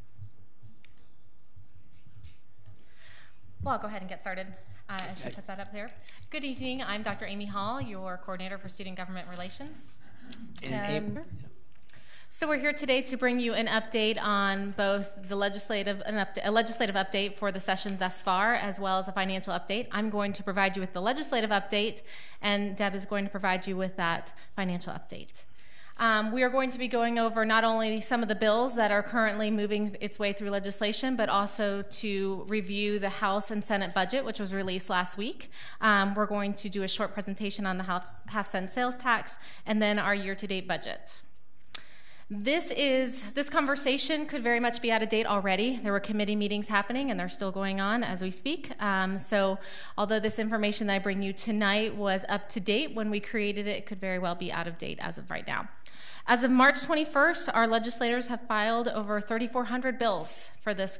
Well, I'll go ahead and get started as she puts that up there. Good evening. I'm Dr. Amy Hall, your coordinator for Student Government Relations. So we're here today to bring you an update on both the a legislative update for the session thus far, as well as a financial update. I'm going to provide you with the legislative update, and Deb is going to provide you with that financial update. We are going to be going over not only some of the bills that are currently moving its way through legislation, but also to review the House and Senate budget, which was released last week. We're going to do a short presentation on the half-cent sales tax, and then our year-to-date budget. This conversation could very much be out of date already. There were committee meetings happening, and they're still going on as we speak. So although this information that I bring you tonight was up to date when we created it, it could very well be out of date as of right now. As of March 21st, our legislators have filed over 3,400 bills for this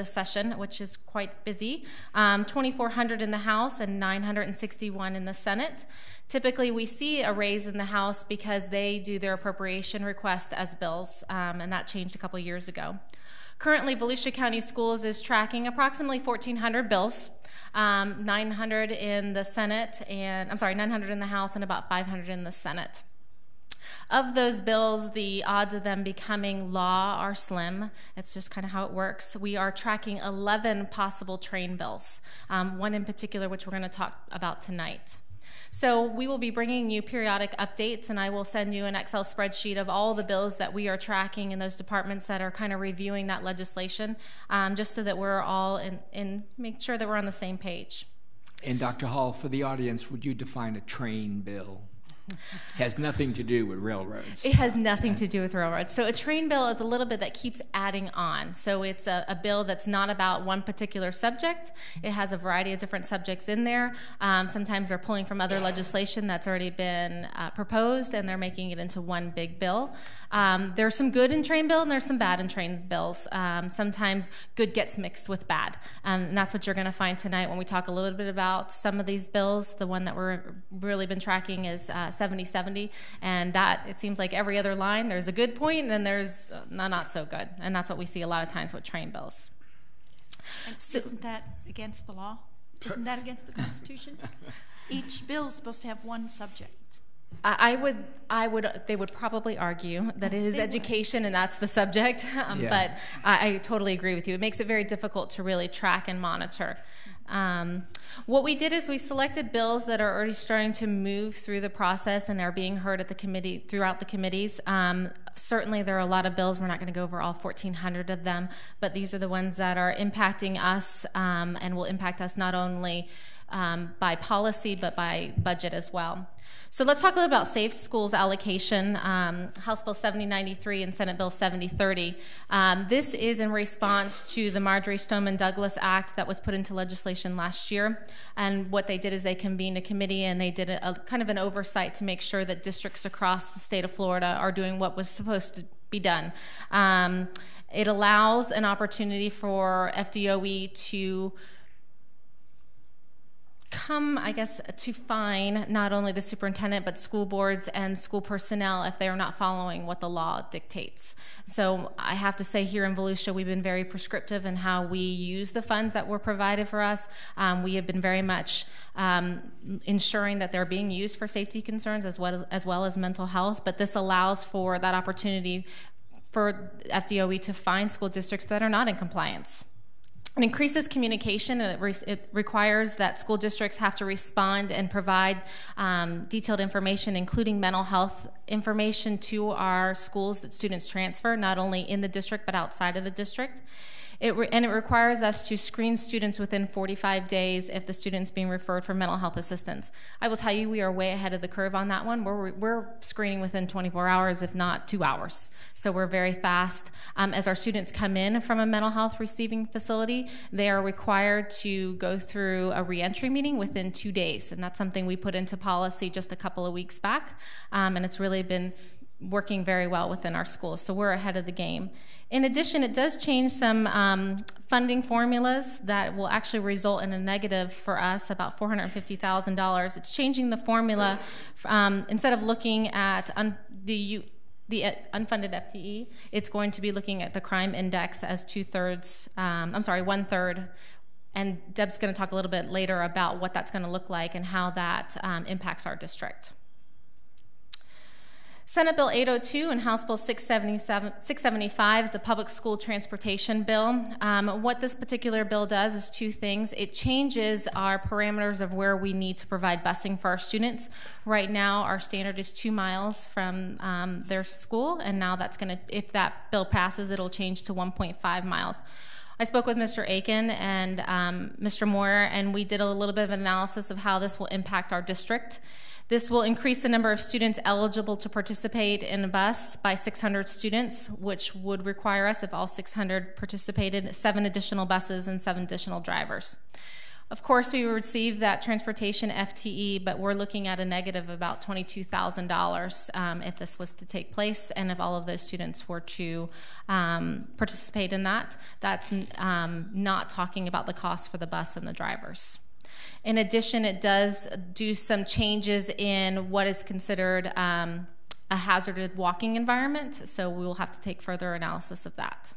session, which is quite busy. 2,400 in the House and 961 in the Senate. Typically, we see a raise in the House because they do their appropriation request as bills, and that changed a couple years ago. Currently, Volusia County Schools is tracking approximately 1,400 bills, 900 in the Senate, 900 in the House and about 500 in the Senate. Of those bills, the odds of them becoming law are slim. It's just kind of how it works. We are tracking 11 possible train bills, one in particular which we're going to talk about tonight. So we will be bringing you periodic updates, and I will send you an Excel spreadsheet of all the bills that we are tracking in those departments that are kind of reviewing that legislation, just so that we're all make sure that we're on the same page. And Dr. Hall, for the audience, would you define a train bill? Has nothing to do with railroads. It has nothing to do with railroads. So a train bill is a little bit that keeps adding on. So it's a bill that's not about one particular subject. It has a variety of different subjects in there. Sometimes they're pulling from other legislation that's already been proposed, and they're making it into one big bill. There's some good in train bill, and there's some bad in train bills. Sometimes good gets mixed with bad. And that's what you're going to find tonight when we talk a little bit about some of these bills. The one that we're really been tracking is 7070, and that, it seems like every other line there's a good point and then there's not so good, and that's what we see a lot of times with train bills. And isn't that against the law? Isn't that against the Constitution? Each bill is supposed to have one subject. They would probably argue that it is education and that's the subject, but I totally agree with you. It makes it very difficult to really track and monitor. What we did is we selected bills that are already starting to move through the process and are being heard at the committee, throughout the committees. Certainly there are a lot of bills. We're not going to go over all 1,400 of them, but these are the ones that are impacting us and will impact us not only by policy, but by budget as well. So let's talk a little about Safe Schools allocation, House Bill 7093 and Senate Bill 7030. This is in response to the Marjorie Stoneman Douglas Act that was put into legislation last year. And what they did is they convened a committee and they did a kind of an oversight to make sure that districts across the state of Florida are doing what was supposed to be done. It allows an opportunity for FDOE to come, I guess, to fine not only the superintendent but school boards and school personnel if they are not following what the law dictates. So I have to say here in Volusia we've been very prescriptive in how we use the funds that were provided for us. We have been very much ensuring that they're being used for safety concerns as well as mental health, but this allows for that opportunity for FDOE to fine school districts that are not in compliance. It increases communication, and it requires that school districts have to respond and provide detailed information, including mental health information, to our schools that students transfer, not only in the district but outside of the district. And it requires us to screen students within 45 days if the student's being referred for mental health assistance. I will tell you, we are way ahead of the curve on that one. We're screening within 24 hours, if not 2 hours. So we're very fast. As our students come in from a mental health receiving facility, they are required to go through a reentry meeting within 2 days. And that's something we put into policy just a couple of weeks back. And it's really been working very well within our schools. So we're ahead of the game. In addition, it does change some funding formulas that will actually result in a negative for us, about $450,000. It's changing the formula. Instead of looking at the unfunded FTE, it's going to be looking at the crime index as 1/3. And Deb's going to talk a little bit later about what that's going to look like and how that impacts our district. Senate Bill 802 and House Bill 675 is the public school transportation bill. What this particular bill does is two things. It changes our parameters of where we need to provide busing for our students. Right now, our standard is 2 miles from their school, and now that's going to, if that bill passes, it'll change to 1.5 miles. I spoke with Mr. Aiken and Mr. Moyer, and we did a little bit of an analysis of how this will impact our district. This will increase the number of students eligible to participate in a bus by 600 students, which would require us, if all 600 participated, 7 additional buses and 7 additional drivers. Of course, we would receive that transportation FTE, but we're looking at a negative of about $22,000 if this was to take place, and if all of those students were to participate in that. That's not talking about the cost for the bus and the drivers. In addition, it does do some changes in what is considered a hazardous walking environment, so we will have to take further analysis of that.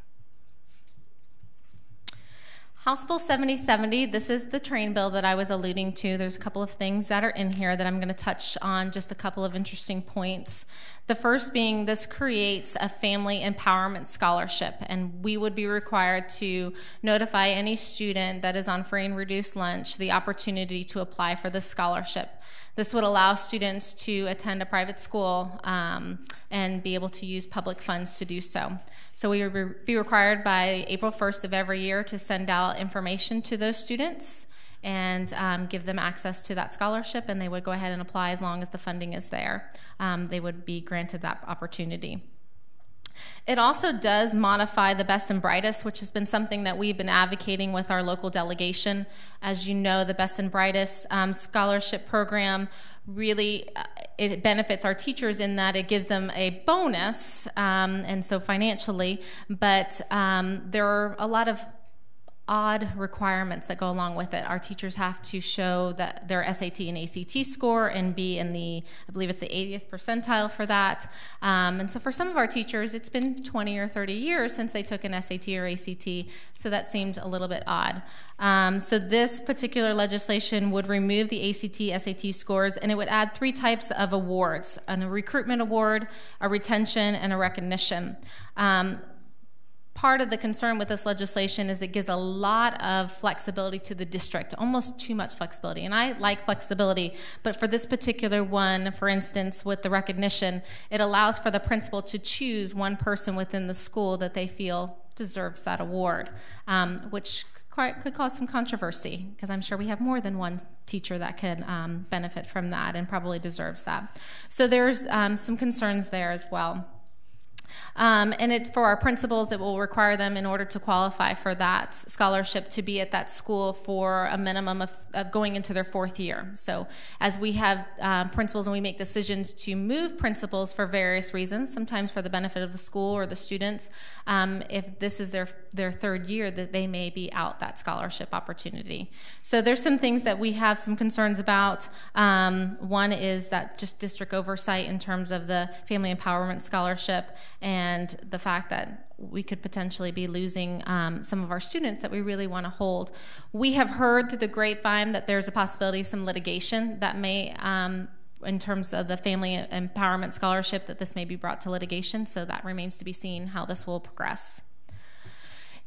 House Bill 7070, this is the train bill that I was alluding to. There's a couple of things that are in here that I'm going to touch on, just a couple of interesting points. The first being this creates a family empowerment scholarship, and we would be required to notify any student that is on free and reduced lunch the opportunity to apply for this scholarship. This would allow students to attend a private school and be able to use public funds to do so. So we would be required by April 1st of every year to send out information to those students and give them access to that scholarship, and they would go ahead and apply as long as the funding is there. They would be granted that opportunity. It also does modify the Best and Brightest, which has been something that we've been advocating with our local delegation. As you know, the Best and Brightest scholarship program really it benefits our teachers in that it gives them a bonus, and so financially, but there are a lot of odd requirements that go along with it. Our teachers have to show that their SAT and ACT score and be in the, I believe it's the 80th percentile for that. And so for some of our teachers, it's been 20 or 30 years since they took an SAT or ACT, so that seems a little bit odd. So this particular legislation would remove the ACT, SAT scores, and it would add 3 types of awards: a recruitment award, a retention, and a recognition. Part of the concern with this legislation is it gives a lot of flexibility to the district, almost too much flexibility. And I like flexibility, but for this particular one, for instance, with the recognition, it allows for the principal to choose one person within the school that they feel deserves that award, which could cause some controversy, because I'm sure we have more than one teacher that could benefit from that and probably deserves that. So there's some concerns there as well. And for our principals, it will require them, in order to qualify for that scholarship, to be at that school for a minimum of going into their 4th year. So as we have principals and we make decisions to move principals for various reasons, sometimes for the benefit of the school or the students, if this is their 3rd year, that they may be out that scholarship opportunity. So there's some things that we have some concerns about. One is that just district oversight in terms of the Family Empowerment Scholarship, and the fact that we could potentially be losing some of our students that we really want to hold. We have heard through the grapevine that there's a possibility of some litigation that may, in terms of the Family Empowerment Scholarship, that this may be brought to litigation, so that remains to be seen how this will progress.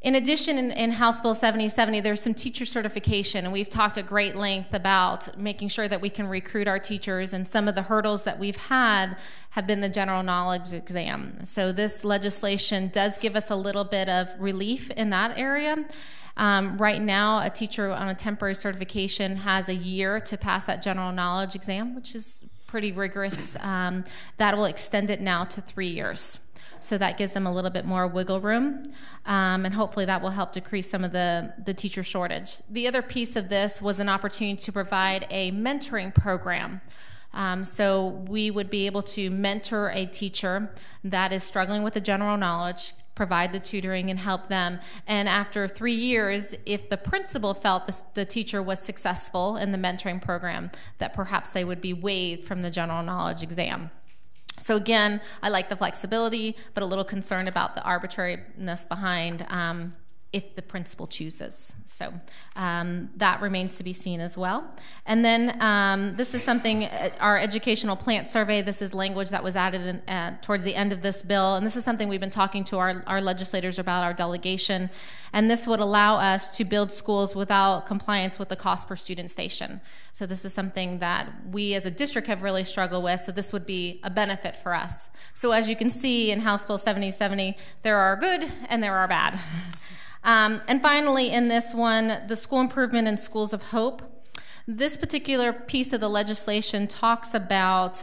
In addition, in House Bill 7070, there's some teacher certification, and we've talked at great length about making sure that we can recruit our teachers, and some of the hurdles that we've had have been the general knowledge exam. So this legislation does give us a little bit of relief in that area. Right now, a teacher on a temporary certification has a year to pass that general knowledge exam, which is pretty rigorous. That will extend it now to 3 years. So that gives them a little bit more wiggle room, and hopefully that will help decrease some of the teacher shortage. The other piece of this was an opportunity to provide a mentoring program. So we would be able to mentor a teacher that is struggling with the general knowledge, provide the tutoring and help them. And after 3 years, if the principal felt the teacher was successful in the mentoring program, that perhaps they would be waived from the general knowledge exam. So again, I like the flexibility, but a little concerned about the arbitrariness behind if the principal chooses. So that remains to be seen as well. And then this is something, our educational plant survey, this is language that was added towards the end of this bill, and this is something we've been talking to our legislators about, our delegation, and this would allow us to build schools without compliance with the cost per student station. So this is something that we as a district have really struggled with, so this would be a benefit for us. So as you can see in House Bill 7070, there are good and there are bad. And finally, in this one, the school improvement in schools of hope. This particular piece of the legislation talks about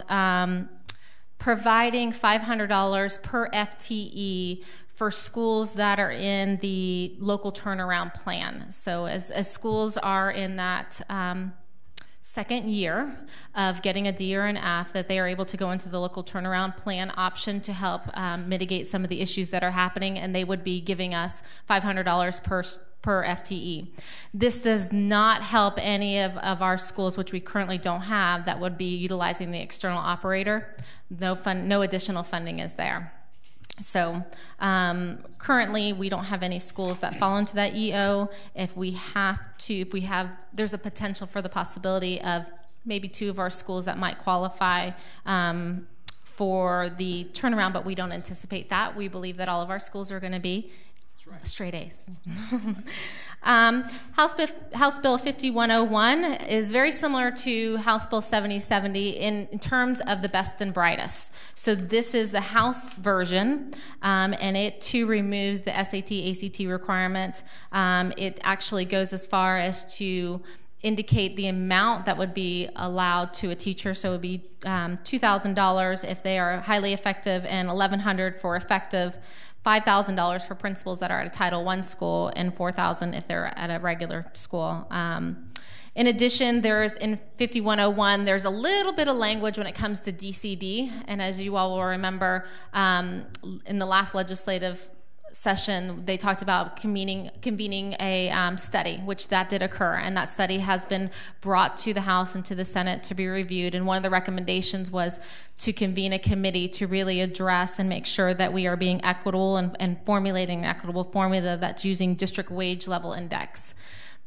providing $500 per FTE for schools that are in the local turnaround plan. So as schools are in that second year of getting a D or an F, that they are able to go into the local turnaround plan option to help mitigate some of the issues that are happening, and they would be giving us $500 per FTE. This does not help any of our schools, which we currently don't have, that would be utilizing the external operator. No additional funding is there. So currently we don't have any schools that fall into that EO. There's a potential for the possibility of maybe 2 of our schools that might qualify for the turnaround, but we don't anticipate that. We believe that all of our schools are going to be straight A's. House Bill 5101 is very similar to House Bill 7070 in terms of the best and brightest. So this is the House version, and it too removes the SAT, ACT requirement. It actually goes as far as to indicate the amount that would be allowed to a teacher. So it would be $2,000 if they are highly effective and $1,100 for effective. $5,000 for principals that are at a Title I school, and $4,000 if they're at a regular school. In addition, in 5101, there's a little bit of language when it comes to DCD, and as you all will remember, in the last legislative session, they talked about convening a study, which that did occur, and that study has been brought to the House and to the Senate to be reviewed, and one of the recommendations was to convene a committee to really address and make sure that we are being equitable and formulating an equitable formula that's using district wage level index.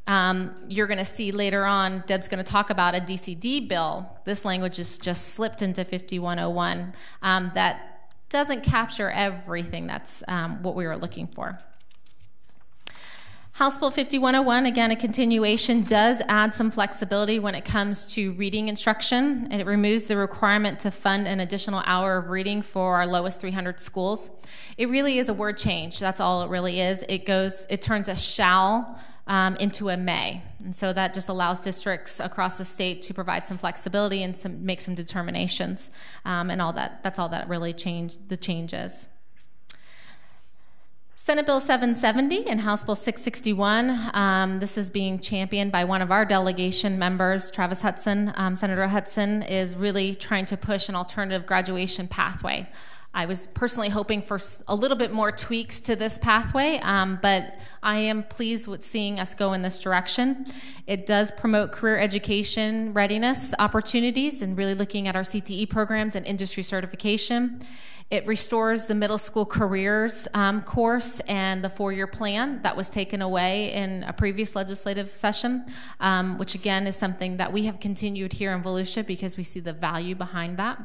You're going to see later on, Deb's going to talk about a DCD bill. This language is just slipped into 5101 that doesn't capture everything. That's what we were looking for. House Bill 5101, again, a continuation, does add some flexibility when it comes to reading instruction, and it removes the requirement to fund an additional hour of reading for our lowest 300 schools. It really is a word change. That's all it really is. It turns a shall into a may. And so that just allows districts across the state to provide some flexibility and make some determinations. And all that, that's all that really the change is. Senate Bill 770 and House Bill 661. This is being championed by one of our delegation members, Travis Hudson. Senator Hudson is really trying to push an alternative graduation pathway. I was personally hoping for a little bit more tweaks to this pathway, but I am pleased with seeing us go in this direction. It does promote career education readiness opportunities and really looking at our CTE programs and industry certification. It restores the middle school careers course and the 4-year plan that was taken away in a previous legislative session, which again is something that we have continued here in Volusia because we see the value behind that.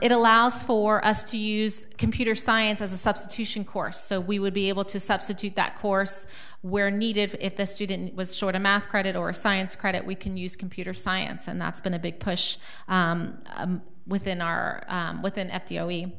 It allows for us to use computer science as a substitution course. So we would be able to substitute that course where needed. If the student was short a math credit or a science credit, we can use computer science, and that's been a big push within FDOE.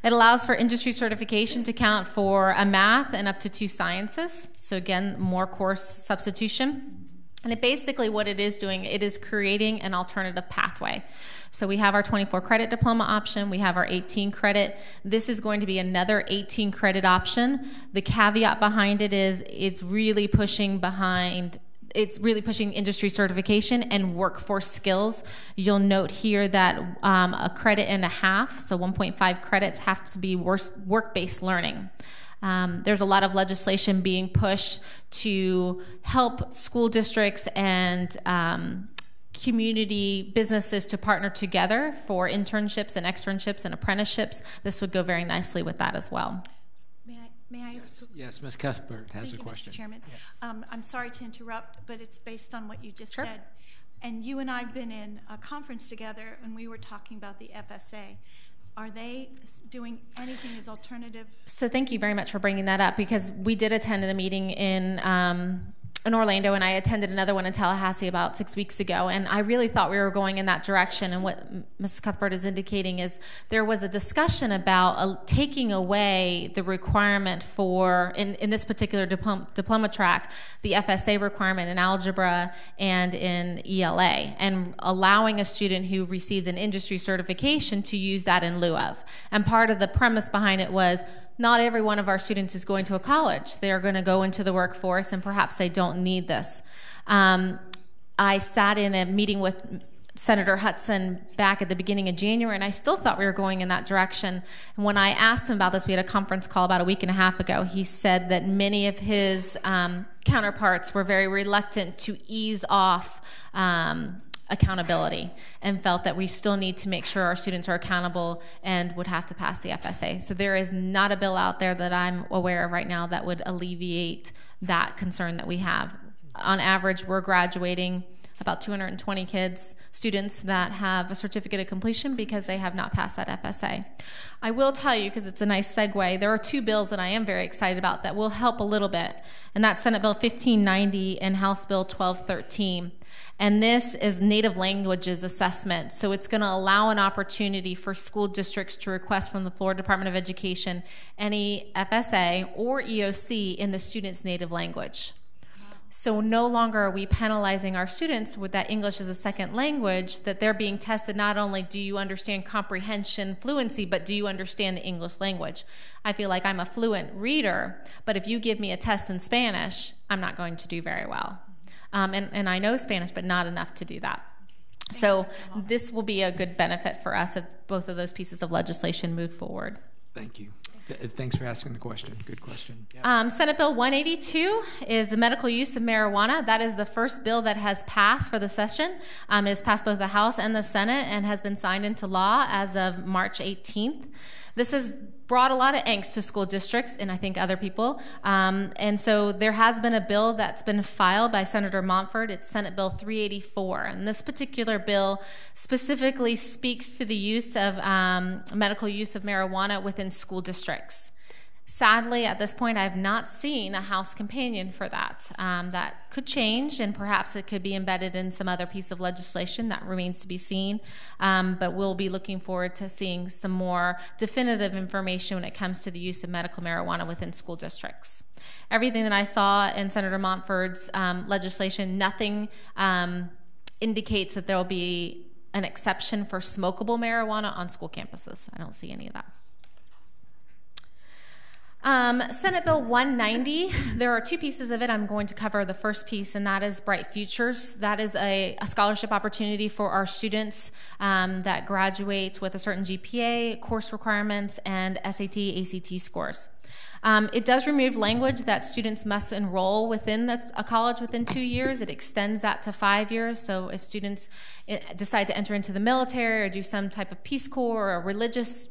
It allows for industry certification to count for a math and up to 2 sciences. So again, more course substitution. And basically what it is doing, it is creating an alternative pathway. So we have our 24 credit diploma option, we have our 18 credit. This is going to be another 18 credit option. The caveat behind it is it's really pushing industry certification and workforce skills. You'll note here that a credit and a half, so 1.5 credits, have to be work-based learning. There's a lot of legislation being pushed to help school districts and community businesses to partner together for internships and externships and apprenticeships. This would go very nicely with that as well. May I? Yes, Ms. Cuthbert has a question. Mr. Chairman. Yeah. I'm sorry to interrupt, but it's based on what you just said. And you and I have been in a conference together, and we were talking about the FSA. Are they doing anything as alternative? So thank you very much for bringing that up, because we did attend a meeting in Orlando, and I attended another one in Tallahassee about 6 weeks ago, and I really thought we were going in that direction. And what Mrs. Cuthbert is indicating is there was a discussion about taking away the requirement for, in this particular diploma track, the FSA requirement in algebra and in ELA, and allowing a student who receives an industry certification to use that in lieu of. And part of the premise behind it was, not every one of our students is going to a college. They're going to go into the workforce, and perhaps they don't need this. I sat in a meeting with Senator Hudson back at the beginning of January, and I still thought we were going in that direction. And when I asked him about this, we had a conference call about a week and a half ago, he said that many of his counterparts were very reluctant to ease off accountability and felt that we still need to make sure our students are accountable and would have to pass the FSA. So there is not a bill out there that I'm aware of right now that would alleviate that concern that we have. On average, we're graduating about 220 students that have a certificate of completion because they have not passed that FSA. I will tell you, because it's a nice segue, there are 2 bills that I am very excited about that will help a little bit, and that's Senate Bill 1590 and House Bill 1213. And this is native languages assessment. So it's going to allow an opportunity for school districts to request from the Florida Department of Education any FSA or EOC in the student's native language. So no longer are we penalizing our students with that English as a second language, that they're being tested not only do you understand comprehension, fluency, but do you understand the English language? I feel like I'm a fluent reader, but if you give me a test in Spanish, I'm not going to do very well. And I know Spanish, but not enough to do that. So this will be a good benefit for us if both of those pieces of legislation move forward. Thank you. Thanks for asking the question. Good question. Yeah. Senate Bill 182 is the medical use of marijuana. That is the first bill that has passed for the session. It has passed both the House and the Senate and has been signed into law as of March 18th. This has brought a lot of angst to school districts and I think other people. And so there has been a bill that's been filed by Senator Montford. It's Senate Bill 384. And this particular bill specifically speaks to the use of medical use of marijuana within school districts. Sadly, at this point, I have not seen a House companion for that. That could change, and perhaps it could be embedded in some other piece of legislation. That remains to be seen. But we'll be looking forward to seeing some more definitive information when it comes to the use of medical marijuana within school districts. Everything that I saw in Senator Montford's legislation, nothing indicates that there will be an exception for smokable marijuana on school campuses. I don't see any of that. Senate Bill 190, there are two pieces of it. I'm going to cover the first piece, and that is Bright Futures. That is a scholarship opportunity for our students that graduate with a certain GPA, course requirements, and SAT, ACT scores. It does remove language that students must enroll within a college within 2 years. It extends that to 5 years. So if students decide to enter into the military or do some type of Peace Corps or a religious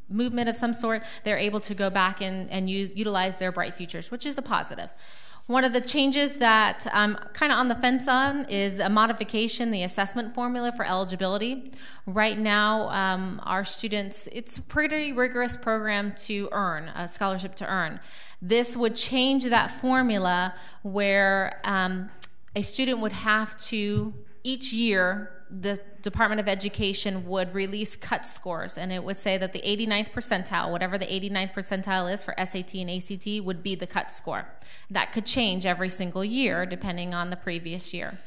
movement of some sort, they're able to go back and utilize their Bright Futures, which is a positive. One of the changes that I'm kind of on the fence on is a modification, the assessment formula for eligibility. Right now, our students, it's a pretty rigorous program to earn, a scholarship to earn. This would change that formula where a student would have to, each year, the Department of Education would release cut scores, and it would say that the 89th percentile, whatever the 89th percentile is for SAT and ACT, would be the cut score. That could change every single year depending on the previous year.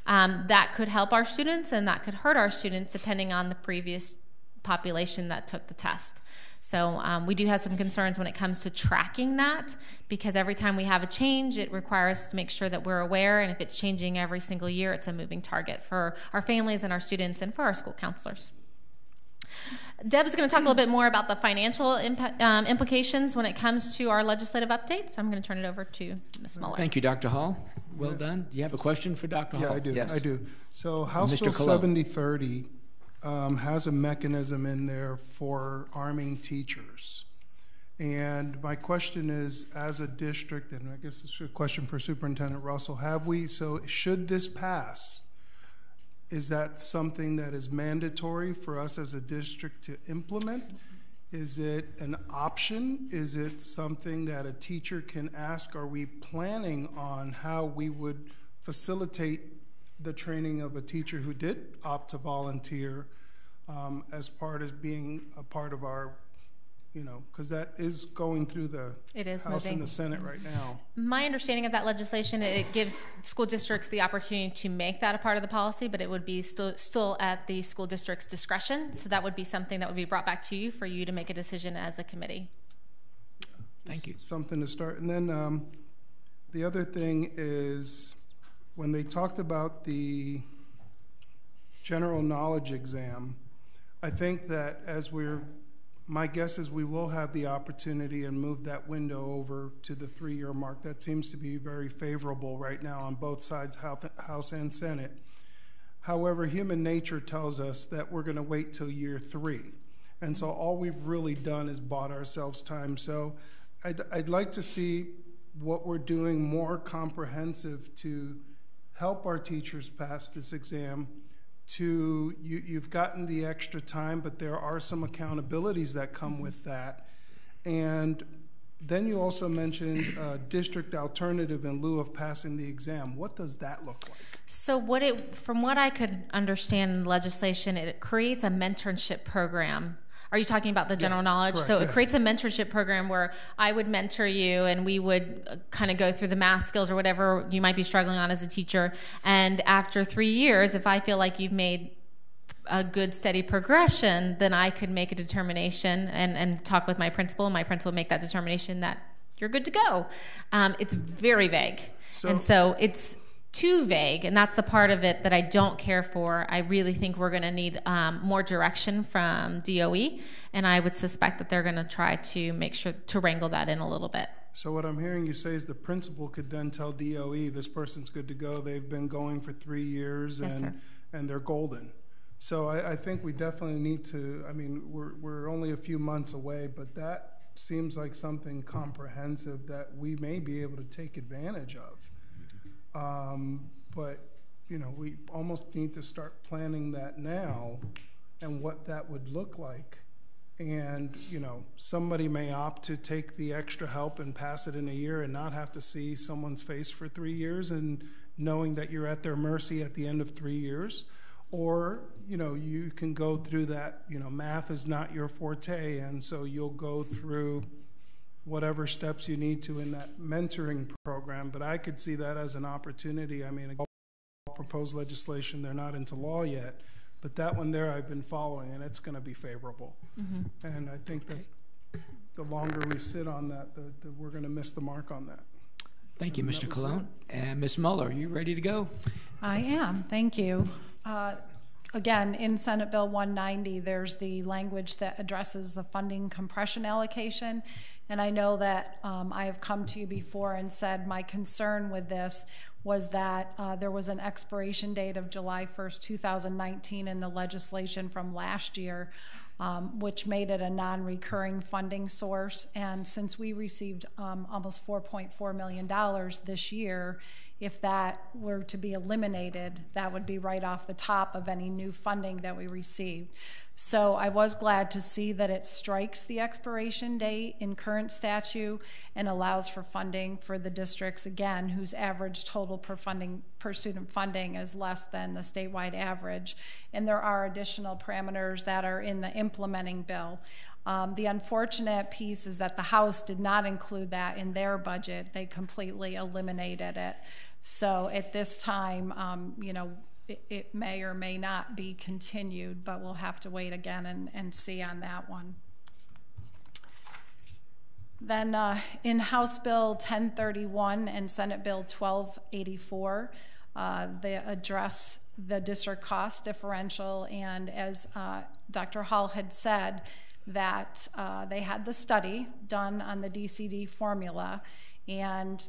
That could help our students, and that could hurt our students depending on the previous population that took the test. So we do have some concerns when it comes to tracking that, because every time we have a change, it requires us to make sure that we're aware, and if it's changing every single year, it's a moving target for our families and our students and for our school counselors. Deb is going to talk a little bit more about the financial implications when it comes to our legislative update, so I'm going to turn it over to Ms. Muller. Thank you, Dr. Hall. Well done. Do you have a question for Dr. Hall? Yeah, I do. Yes. I do. So House Mr. Bill Colon. 7030 has a mechanism in there for arming teachers. And my question is, as a district, and I guess this is a question for Superintendent Russell, so should this pass, is that something that is mandatory for us as a district to implement? Is it an option? Is it something that a teacher can ask? Are we planning on how we would facilitate the training of a teacher who did opt to volunteer as part of being a part of our, because that is going through the House and the Senate right now. My understanding of that legislation, it gives school districts the opportunity to make that a part of the policy, but it would be still at the school district's discretion. So that would be something that would be brought back to you for you to make a decision as a committee. Thank you. Something to start. And then the other thing is, when they talked about the general knowledge exam, I think that my guess is we will have the opportunity and move that window over to the 3-year mark. That seems to be very favorable right now on both sides, House and Senate. However, human nature tells us that we're going to wait till year 3. And so all we've really done is bought ourselves time. So I'd like to see what we're doing more comprehensive to help our teachers pass this exam. You've gotten the extra time, but there are some accountabilities that come with that. And then you also mentioned district alternative in lieu of passing the exam. What does that look like? So from what I could understand in legislation, it creates a mentorship program. Are you talking about the general knowledge? Correct, so it yes. creates a mentorship program where I would mentor you, and we would kind of go through the math skills or whatever you might be struggling on as a teacher. And after 3 years, if I feel like you've made a good steady progression, then I could make a determination and talk with my principal, and my principal would make that determination that you're good to go. It's very vague. And so it's too vague, and that's the part of it that I don't care for. I really think we're going to need more direction from DOE, and I would suspect that they're going to try to make sure to wrangle that in a little bit. So what I'm hearing you say is the principal could then tell DOE this person's good to go. They've been going for 3 years, Yes, sir. and they're golden. So I think we definitely need to. I mean, we're only a few months away, but that seems like something comprehensive that we may be able to take advantage of. But we almost need to start planning that now and what that would look like. And somebody may opt to take the extra help and pass it in a year and not have to see someone's face for 3 years, and knowing that you're at their mercy at the end of 3 years. Or you can go through that. Math is not your forte, and so you'll go through whatever steps you need to in that mentoring program. But I could see that as an opportunity. I mean, proposed legislation, they're not into law yet, but that one there I've been following, and it's going to be favorable. And I think that the longer we sit on that, we're going to miss the mark on that. Thank you, Mr. Colon. And Ms. Muller, are you ready to go? I am. Thank you. Again, in Senate Bill 190, there's the language that addresses the funding compression allocation. And I know that I have come to you before and said my concern with this was that there was an expiration date of July 1st, 2019 in the legislation from last year, which made it a non-recurring funding source. And since we received almost $4.4 million this year, if that were to be eliminated, that would be right off the top of any new funding that we received. So I was glad to see that it strikes the expiration date in current statute and allows for funding for the districts, again, whose average total per student funding is less than the statewide average. And there are additional parameters that are in the implementing bill. The unfortunate piece is that the House did not include that in their budget. They completely eliminated it. So at this time, it may or may not be continued, but we'll have to wait again and see on that one. Then in House Bill 1031 and Senate Bill 1284, they address the district cost differential, and as Dr. Hall had said, that they had the study done on the DCD formula and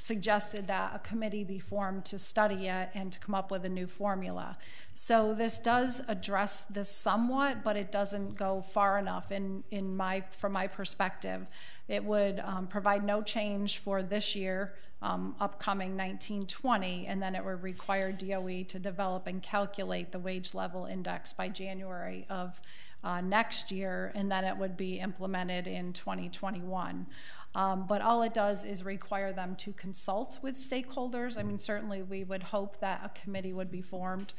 suggested that a committee be formed to study it and to come up with a new formula. So this does address this somewhat, but it doesn't go far enough from my perspective. It would provide no change for this year, upcoming 1920, and then it would require DOE to develop and calculate the wage level index by January of next year, and then it would be implemented in 2021. But all it does is require them to consult with stakeholders. I mean, certainly we would hope that a committee would be formed,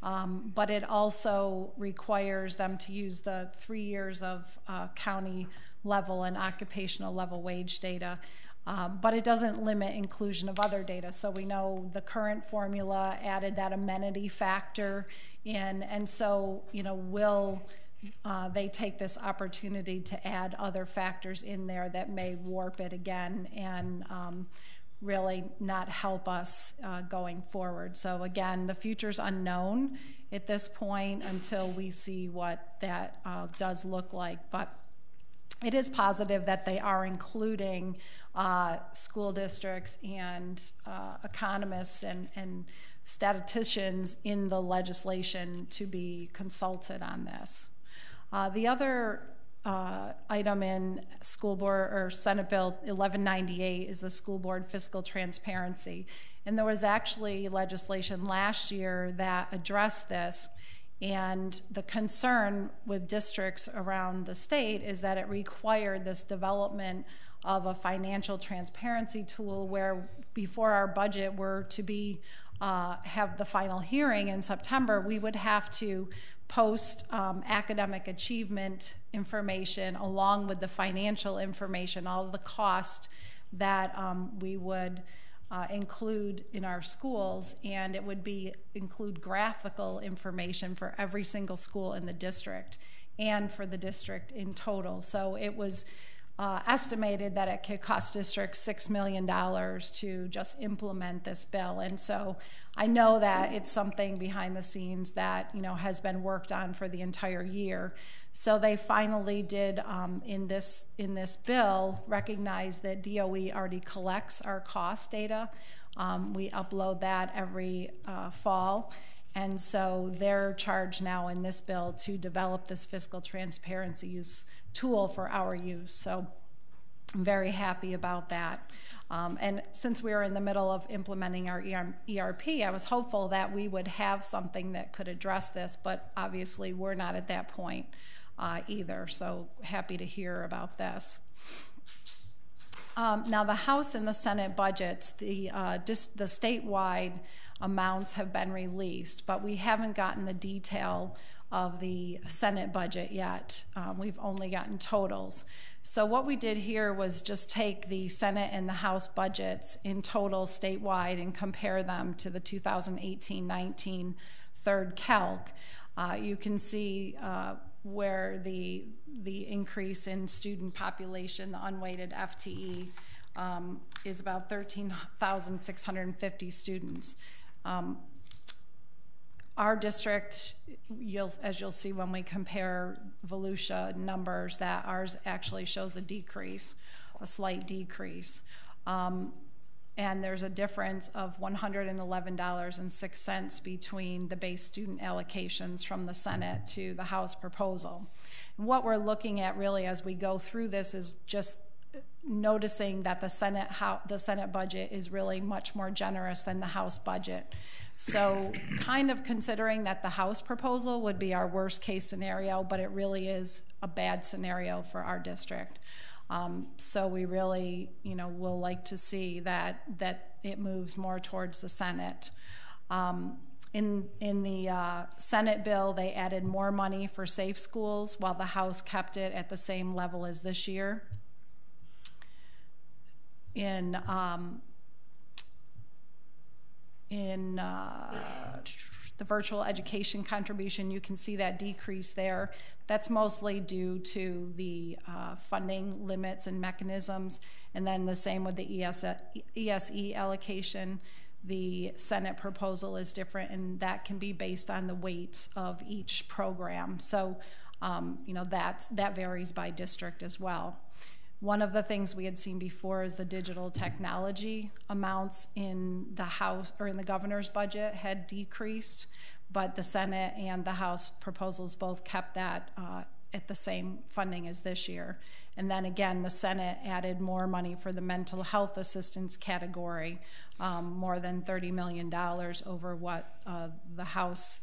but it also requires them to use the 3 years of county level and occupational level wage data. But it doesn't limit inclusion of other data. So we know the current formula added that amenity factor in, and so, will they take this opportunity to add other factors in there that may warp it again and really not help us going forward. So again, the future's unknown at this point until we see what that does look like. But it is positive that they are including school districts and economists and statisticians in the legislation to be consulted on this. The other item in School Board or Senate Bill 1198 is the School Board Fiscal Transparency. And there was actually legislation last year that addressed this. And the concern with districts around the state is that it required this development of a financial transparency tool where before our budget were to be have the final hearing in September, we would have to post academic achievement information along with the financial information, all of the cost that we would include in our schools, and it would include graphical information for every single school in the district and for the district in total. So it was estimated that it could cost districts $6 million to just implement this bill. And so I know that it's something behind the scenes that has been worked on for the entire year. So they finally did in this bill recognize that DOE already collects our cost data. We upload that every fall. And so they're charged now in this bill to develop this fiscal transparency use tool for our use. So I'm very happy about that. And since we were in the middle of implementing our ERP, I was hopeful that we would have something that could address this, but obviously we're not at that point either. So happy to hear about this. Now the House and the Senate budgets, the statewide amounts have been released, but we haven't gotten the detail of the Senate budget yet. We've only gotten totals. So what we did here was just take the Senate and the House budgets in total statewide and compare them to the 2018-19 third calc. You can see where the increase in student population, the unweighted FTE, is about 13,650 students. Our district, as you'll see when we compare Volusia numbers, that ours actually shows a decrease, a slight decrease. And there's a difference of $111.06 between the base student allocations from the Senate to the House proposal. And what we're looking at really as we go through this is just noticing that the Senate budget is really much more generous than the House budget. So kind of considering that the House proposal would be our worst case scenario, but it really is a bad scenario for our district. So we really, will like to see that it moves more towards the Senate. In the Senate bill, they added more money for safe schools, while the House kept it at the same level as this year. In the virtual education contribution, you can see that decrease there. That's mostly due to the funding limits and mechanisms, and then the same with the ESE allocation. The Senate proposal is different, and that can be based on the weights of each program. So, that varies by district as well. One of the things we had seen before is the digital technology amounts in the House or in the governor's budget had decreased, but the Senate and the House proposals both kept that at the same funding as this year. And then again, the Senate added more money for the mental health assistance category, more than $30 million over what the House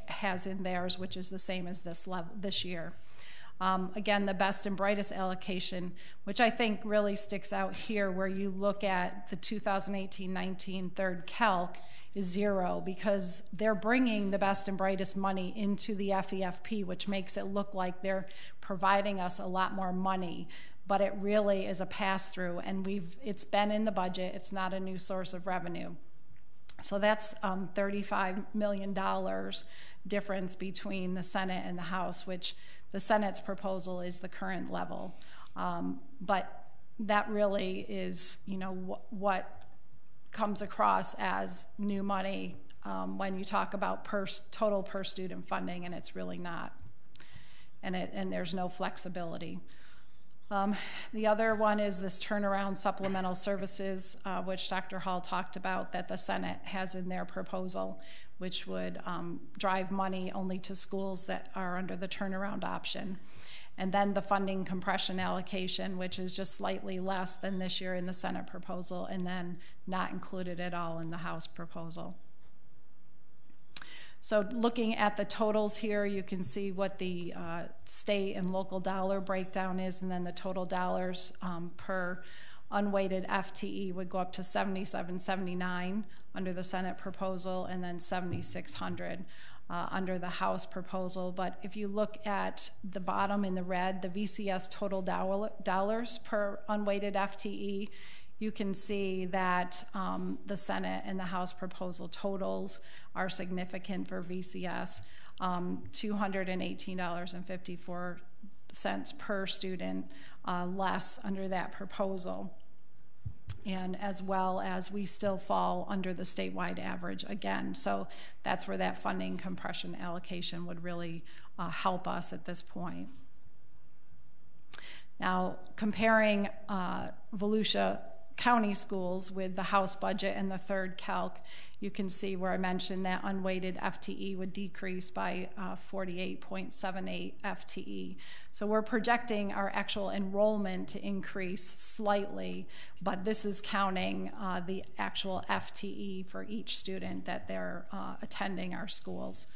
has in theirs, which is the same as this year. Again, the best and brightest allocation, which I think really sticks out here, where you look at the 2018-19 third calc, is zero, because they're bringing the best and brightest money into the FEFP, which makes it look like they're providing us a lot more money, but it really is a pass-through, and it's been in the budget. It's not a new source of revenue. So that's $35 million difference between the Senate and the House, which the Senate's proposal is the current level. But that really is, what comes across as new money when you talk about total per student funding, and it's really not. And there's no flexibility. The other one is this turnaround supplemental services, which Dr. Hall talked about, that the Senate has in their proposal, which would drive money only to schools that are under the turnaround option. And then the funding compression allocation, which is just slightly less than this year in the Senate proposal, and then not included at all in the House proposal. So looking at the totals here, you can see what the state and local dollar breakdown is, and then the total dollars per unweighted FTE would go up to $7,779 under the Senate proposal, and then $7,600 under the House proposal. But if you look at the bottom in the red, the VCS total dollars per unweighted FTE, you can see that the Senate and the House proposal totals are significant for VCS, $218.54 per student less under that proposal. And as well as we still fall under the statewide average again. So that's where that funding compression allocation would really help us at this point. Now, comparing Volusia County schools with the House budget and the third calc, you can see where I mentioned that unweighted FTE would decrease by 48.78 FTE. So we're projecting our actual enrollment to increase slightly, but this is counting the actual FTE for each student that they're attending our schools.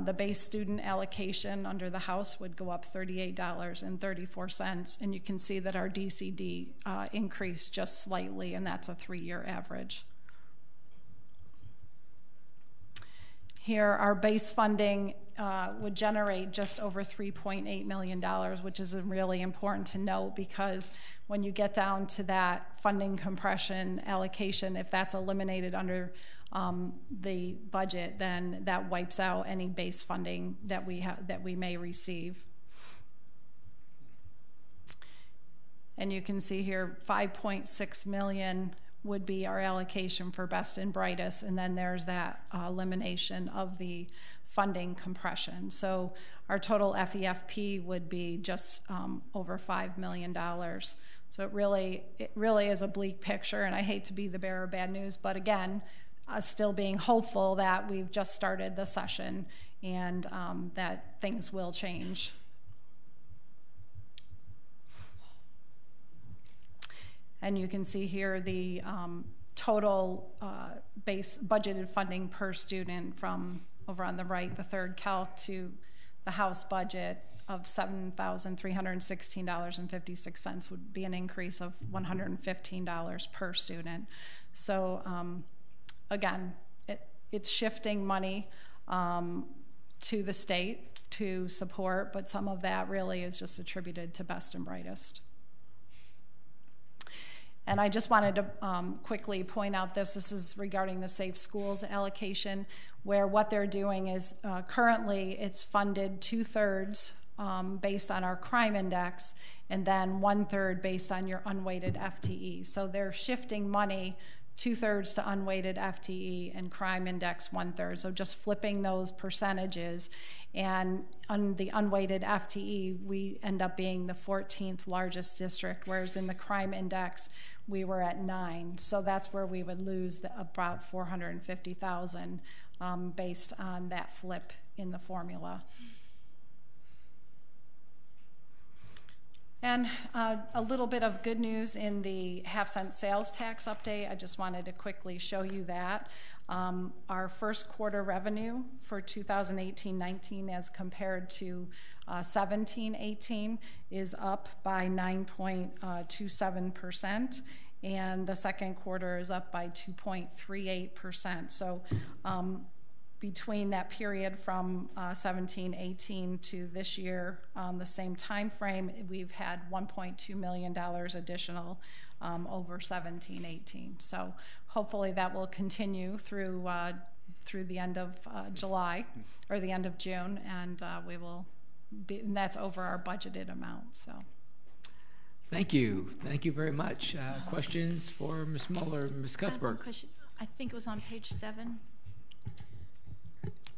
The base student allocation under the House would go up $38.34, and you can see that our DCD increased just slightly, and that's a 3-year average. Here, our base funding would generate just over $3.8 million, which is really important to note, because when you get down to that funding compression allocation, if that's eliminated under the budget, then that wipes out any base funding that we may receive. And you can see here, 5.6 million would be our allocation for best and brightest, and then there's that elimination of the funding compression. So our total FEFP would be just over $5 million. So it really is a bleak picture, and I hate to be the bearer of bad news, but again, still being hopeful that we've just started the session and that things will change. And you can see here the total base budgeted funding per student from over on the right, the third calc, to the House budget of $7,316.56 would be an increase of $115 per student. So again, it's shifting money to the state to support, but some of that really is just attributed to best and brightest. And I just wanted to quickly point out this is regarding the Safe Schools allocation, where what they're doing is currently it's funded 2/3 based on our crime index, and then 1/3 based on your unweighted FTE. So they're shifting money 2/3 to unweighted FTE and crime index 1/3. So just flipping those percentages, and on the unweighted FTE, we end up being the 14th largest district, whereas in the crime index, we were at 9. So that's where we would lose about $450,000 based on that flip in the formula. And a little bit of good news in the half-cent sales tax update. I just wanted to quickly show you that. Our first quarter revenue for 2018-19 as compared to 17-18 is up by 9.27%, and the second quarter is up by 2.38%. So between that period from 17-18 to this year, the same time frame, we've had $1.2 million additional over 17-18. So hopefully that will continue through the end of July or the end of June, and we will be, and that's over our budgeted amount. So. Thank you very much. Questions for Ms. Muller, Ms. Cuthbert? I have one question. I think it was on page 7.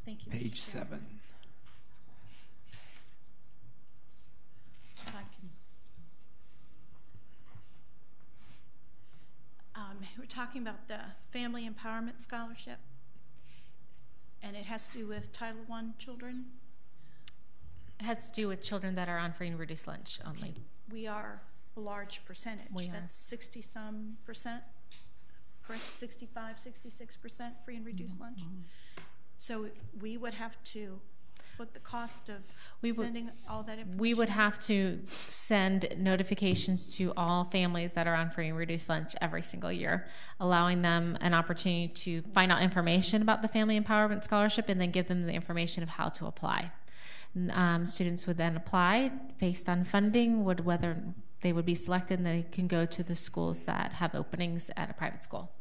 Thank you. Page 7. We're talking about the Family Empowerment Scholarship, and it has to do with Title I children. It has to do with children that are on free and reduced lunch only. We are a large percentage. That's 60-some%, correct? 65, 66% free and reduced lunch. So we would have to put the cost of sending all that information. We would have to send notifications to all families that are on free and reduced lunch every single year, allowing them an opportunity to find out information about the Family Empowerment Scholarship and then give them the information of how to apply. Students would then apply based on funding, whether they would be selected, and they can go to the schools that have openings at a private school.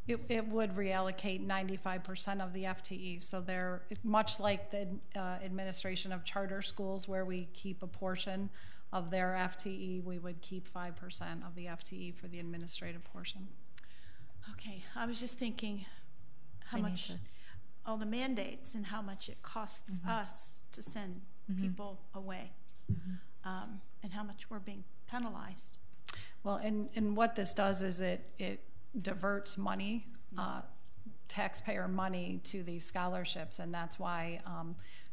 It would reallocate 95% of the FTE. So they're much like the administration of charter schools, where we keep a portion of their FTE. We would keep 5% of the FTE for the administrative portion. Okay, I was just thinking how much, all the mandates and how much it costs us to send people away, and how much we're being penalized. Well, and what this does is it diverts money, taxpayer money, to these scholarships, and that's why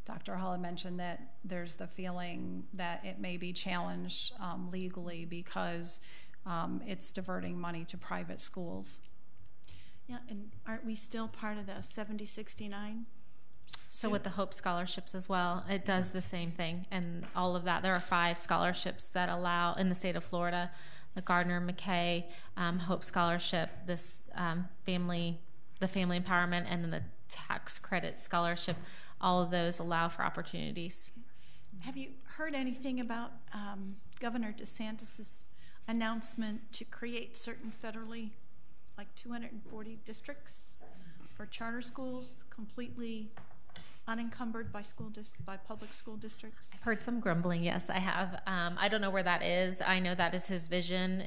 Dr. Hall mentioned that there's the feeling that it may be challenged legally because it's diverting money to private schools. Yeah, and aren't we still part of the 70-69? So with the Hope scholarships as well, it does the same thing, and all of that. There are 5 scholarships that allow in the state of Florida: the Gardner McKay Hope Scholarship, this family empowerment, and then the tax credit, scholarship, all of those allow for opportunities. Have you heard anything about Governor DeSantis' announcement to create certain federally, like 240 districts for charter schools, completely unencumbered by public school districts? I've heard some grumbling. Yes, I have. I don't know where that is. I know that is his vision.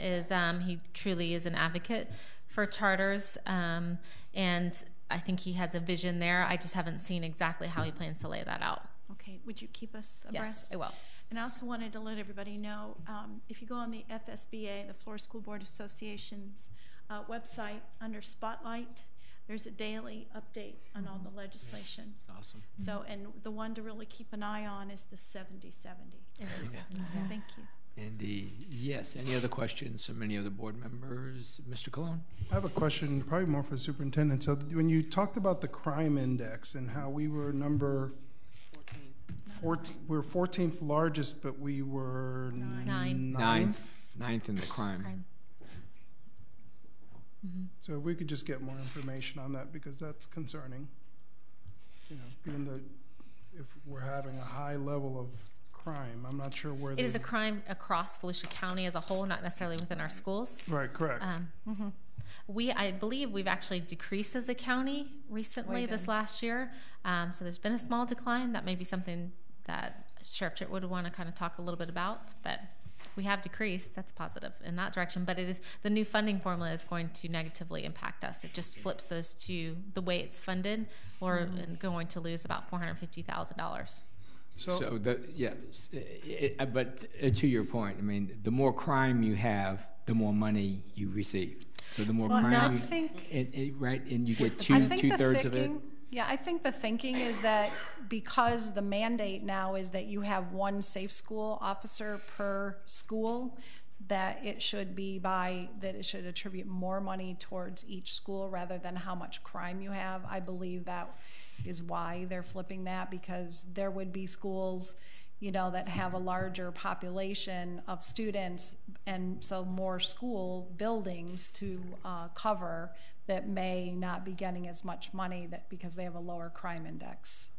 He truly is an advocate for charters, and I think he has a vision there. I just haven't seen exactly how he plans to lay that out. Okay, would you keep us abreast? Yes, I will. And I also wanted to let everybody know, if you go on the FSBA, the Florida School Board Association's website, under Spotlight, there's a daily update on all the legislation. That's awesome. So, and the one to really keep an eye on is the 7070. Thank you. Indeed. Yes. Any other questions from any of the board members? Mr. Colon? I have a question, probably more for the superintendent. So when you talked about the crime index and how we were number 14, we were 14th largest, but we were ninth in the crime. Mm-hmm. So if we could just get more information on that, because that's concerning. You know, given if we're having a high level of crime, I'm not sure where it is a crime across Volusia County as a whole, not necessarily within our schools. Right, correct. I believe we've actually decreased as a county recently this last year. So there's been a small decline. That may be something that Sheriff Chit would want to kind of talk a little bit about, but we have decreased. That's positive in that direction. But it is the new funding formula is going to negatively impact us. It just flips those two, the way it's funded. We're going to lose about $450,000. But to your point, I mean, the more crime you have, the more money you receive. So the more crime, right, and you get two-thirds of it. Yeah, I think the thinking is that because the mandate now is that you have one safe school officer per school, that it should attribute more money towards each school rather than how much crime you have. I believe that is why they're flipping that, because there would be schools, you know, that have a larger population of students, and so more school buildings to cover that may not be getting as much money because they have a lower crime index.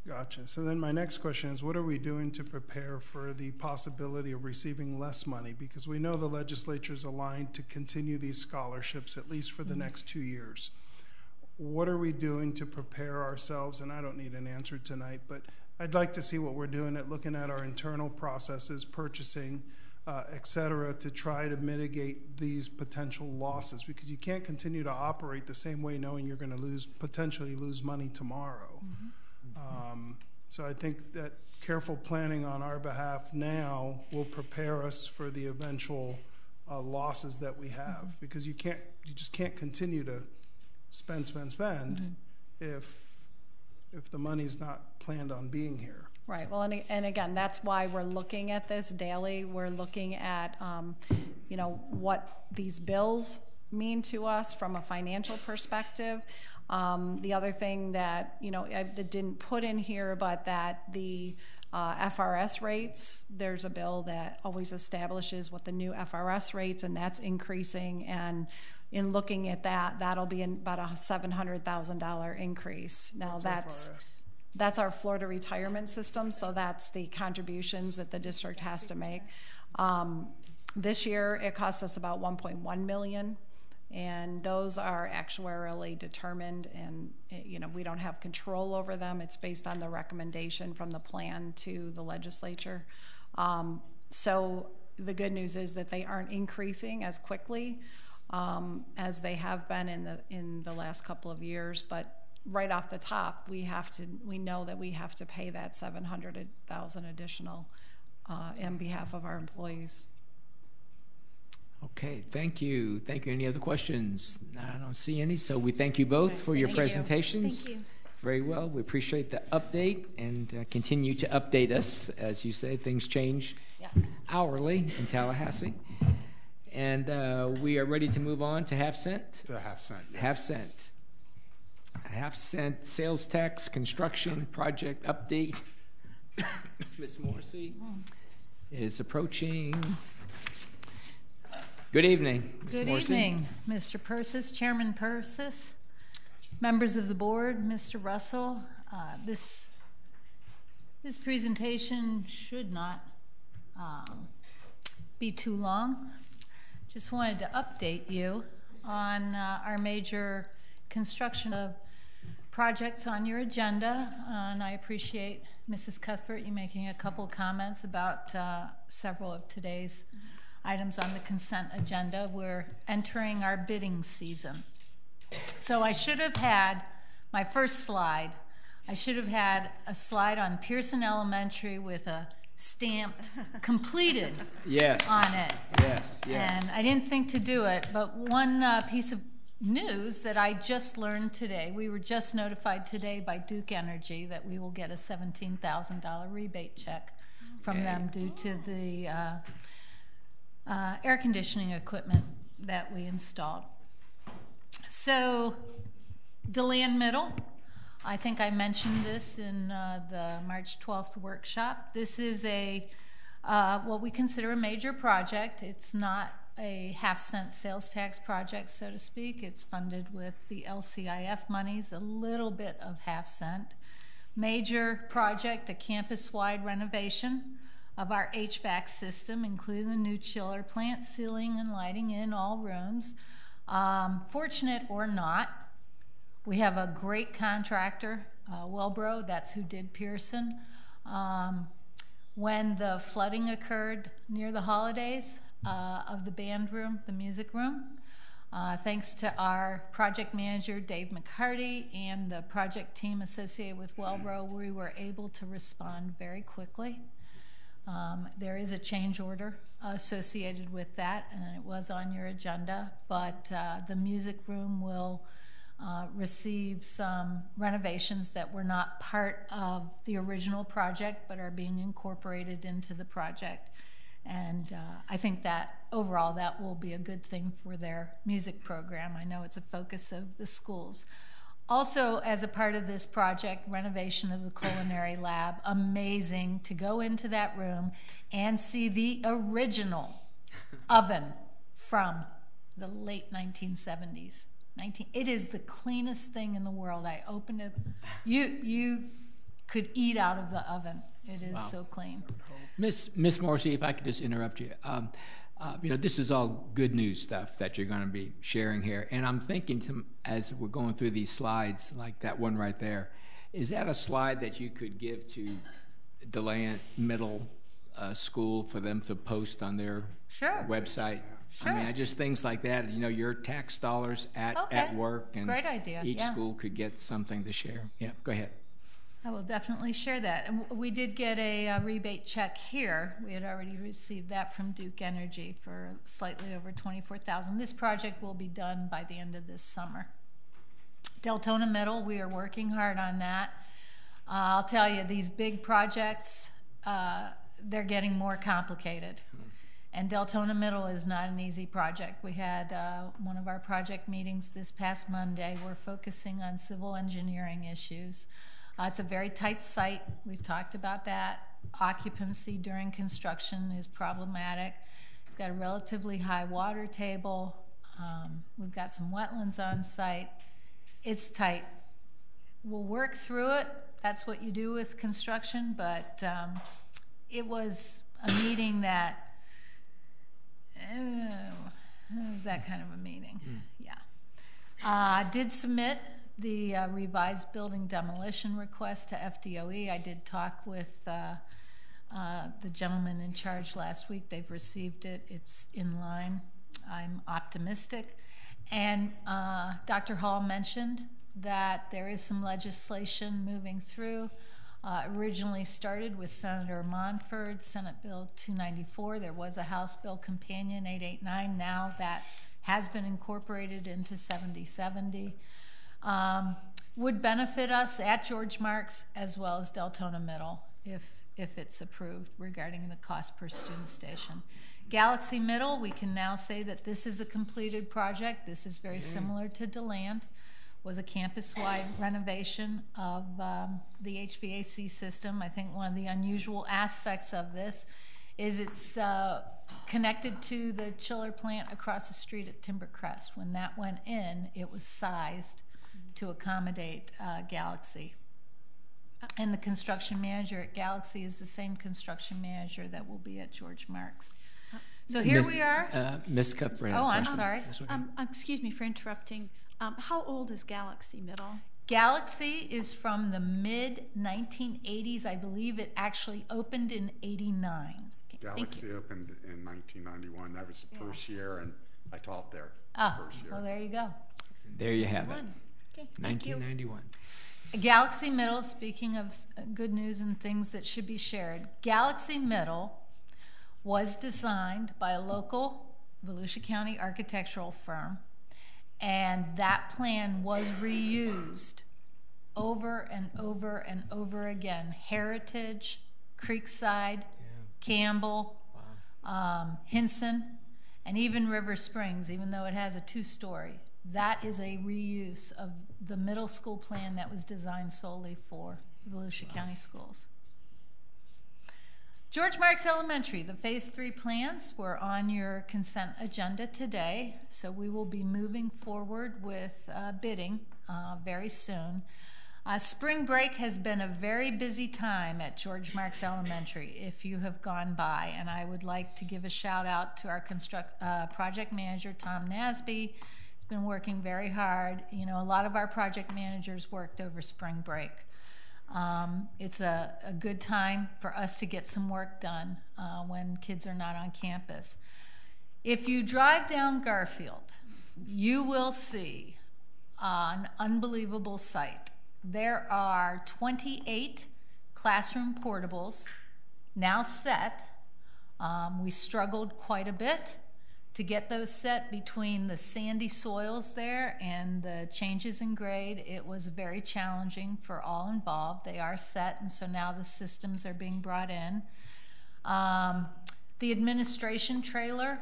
Gotcha. So then my next question is, what are we doing to prepare for the possibility of receiving less money? Because we know the legislature is aligned to continue these scholarships at least for the next 2 years. What are we doing to prepare ourselves? And I don't need an answer tonight, but I'd like to see what we're doing at looking at our internal processes, purchasing, et cetera, to try to mitigate these potential losses, because you can't continue to operate the same way knowing you're going to potentially lose money tomorrow. So I think that careful planning on our behalf now will prepare us for the eventual losses that we have, because you just can't continue to spend if the money's not planned on being here. Right. Well, and again, that's why we're looking at this daily. We're looking at, you know, what these bills mean to us from a financial perspective. The other thing that, you know, I didn't put in here, but that the FRS rates, there's a bill that always establishes what the new FRS rates, and that's increasing. And in looking at that, that'll be about a $700,000 increase. Now that's our Florida retirement system, so that's the contributions that the district has to make. This year, it cost us about $1.1 million, and those are actuarially determined, and you know, we don't have control over them. It's based on the recommendation from the plan to the legislature. So the good news is that they aren't increasing as quickly as they have been in the last couple of years, but right off the top, we know that we have to pay that $700,000 additional on behalf of our employees. Okay, thank you. Thank you. Any other questions? I don't see any, so we thank you both for your presentations. Thank you. Very well. We appreciate the update, and continue to update us. As you say, things change hourly in Tallahassee. And we are ready to move on to half cent. The half cent. Yes. Half cent. Half cent sales tax construction project update. Ms. Morrissey is approaching. Good evening, Ms. Morrissey. Good evening, Mr. Persis, Chairman Persis, Members of the board, Mr. Russell, this presentation should not be too long. Just wanted to update you on our major construction of projects on your agenda, and I appreciate Mrs. Cuthbert you making a couple comments about several of today's items on the consent agenda. We're entering our bidding season. So I should have had my first slide. I should have had a slide on Pearson Elementary with a stamped completed yes. on it. Yes, yes. And I didn't think to do it, but one piece of news that I just learned today, we were just notified today by Duke Energy that we will get a $17,000 rebate check from them due to the air conditioning equipment that we installed. So, DeLand Middle, I think I mentioned this in the March 12th workshop. This is a what we consider a major project. It's not a half-cent sales tax project, so to speak. It's funded with the LCIF monies, a little bit of half-cent. Major project, a campus-wide renovation of our HVAC system, including the new chiller plant, ceiling and lighting in all rooms. Fortunate or not, we have a great contractor, Wellbro, that's who did Pearson. When the flooding occurred near the holidays of the band room, the music room, thanks to our project manager, Dave McCarty, and the project team associated with Wellbro, we were able to respond very quickly. There is a change order associated with that, and it was on your agenda, but the music room will receive some renovations that were not part of the original project but are being incorporated into the project. And I think that overall that will be a good thing for their music program. I know it's a focus of the schools. Also, as a part of this project, renovation of the culinary lab. Amazing to go into that room and see the original oven from the late 1970s. It is the cleanest thing in the world. I opened it. You could eat out of the oven. It is so clean. Miss Morrissey, if I could just interrupt you. This is all good news stuff that you're going to be sharing here. And I'm thinking, as we're going through these slides, like that one right there, is that a slide that you could give to DeLand Middle School for them to post on their website? Sure. I mean, just things like that. Your tax dollars at work, and great idea. Each school could get something to share. Yeah, go ahead. I will definitely share that. And we did get a rebate check here. We had already received that from Duke Energy for slightly over $24,000. This project will be done by the end of this summer. Deltona Middle, we are working hard on that. I'll tell you, these big projects, they're getting more complicated. And Deltona Middle is not an easy project. We had one of our project meetings this past Monday. We're focusing on civil engineering issues. It's a very tight site. We've talked about that. Occupancy during construction is problematic. It's got a relatively high water table. We've got some wetlands on site. It's tight. We'll work through it. That's what you do with construction, but it was a meeting that, it was that kind of a meeting, yeah. I did submit the revised building demolition request to FDOE. I did talk with the gentleman in charge last week. They've received it. It's in line. I'm optimistic. And Dr. Hall mentioned that there is some legislation moving through. Originally started with Senator Monford, Senate Bill 294. There was a House Bill Companion 889. Now that has been incorporated into 7070. Would benefit us at George Marks as well as Deltona Middle if it's approved regarding the cost per student station. Galaxy Middle, we can now say that this is a completed project. This is very similar to DeLand. Was a campus-wide renovation of the HVAC system. I think one of the unusual aspects of this is it's connected to the chiller plant across the street at Timbercrest. When that went in, it was sized to accommodate Galaxy. And the construction manager at Galaxy is the same construction manager that will be at George Marks. So here we are. Ms. Cuthbert. Oh, I'm sorry. Excuse me for interrupting. How old is Galaxy Middle? Galaxy is from the mid-1980s. I believe it actually opened in '89. Galaxy opened in 1991. That was the first year, and I taught there. First year. Well, there you go. There you have it. Okay, 1991. Galaxy Middle, speaking of good news and things that should be shared, Galaxy Middle was designed by a local Volusia County architectural firm, and that plan was reused over and over and over again. Heritage, Creekside, Campbell, Hinson, and even River Springs, even though it has a 2-story. That is a reuse of the middle school plan that was designed solely for Volusia County schools. George Marks Elementary, the Phase 3 plans were on your consent agenda today, so we will be moving forward with bidding very soon. Spring break has been a very busy time at George Marks Elementary, if you have gone by, and I would like to give a shout out to our project manager, Tom Nasby. He's been working very hard. You know, a lot of our project managers worked over spring break. It's a good time for us to get some work done when kids are not on campus. If you drive down Garfield, you will see an unbelievable sight. There are 28 classroom portables now set. We struggled quite a bit to get those set between the sandy soils there and the changes in grade. It was very challenging for all involved. They are set, and so now the systems are being brought in. The administration trailer,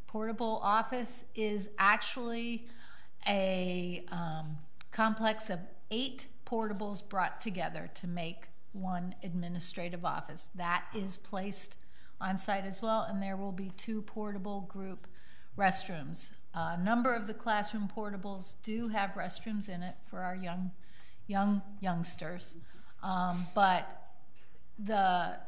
portable office, is actually a complex of 8 portables brought together to make one administrative office. That is placed on site as well, and there will be 2 portable group restrooms. A number of the classroom portables do have restrooms in it for our youngsters, but the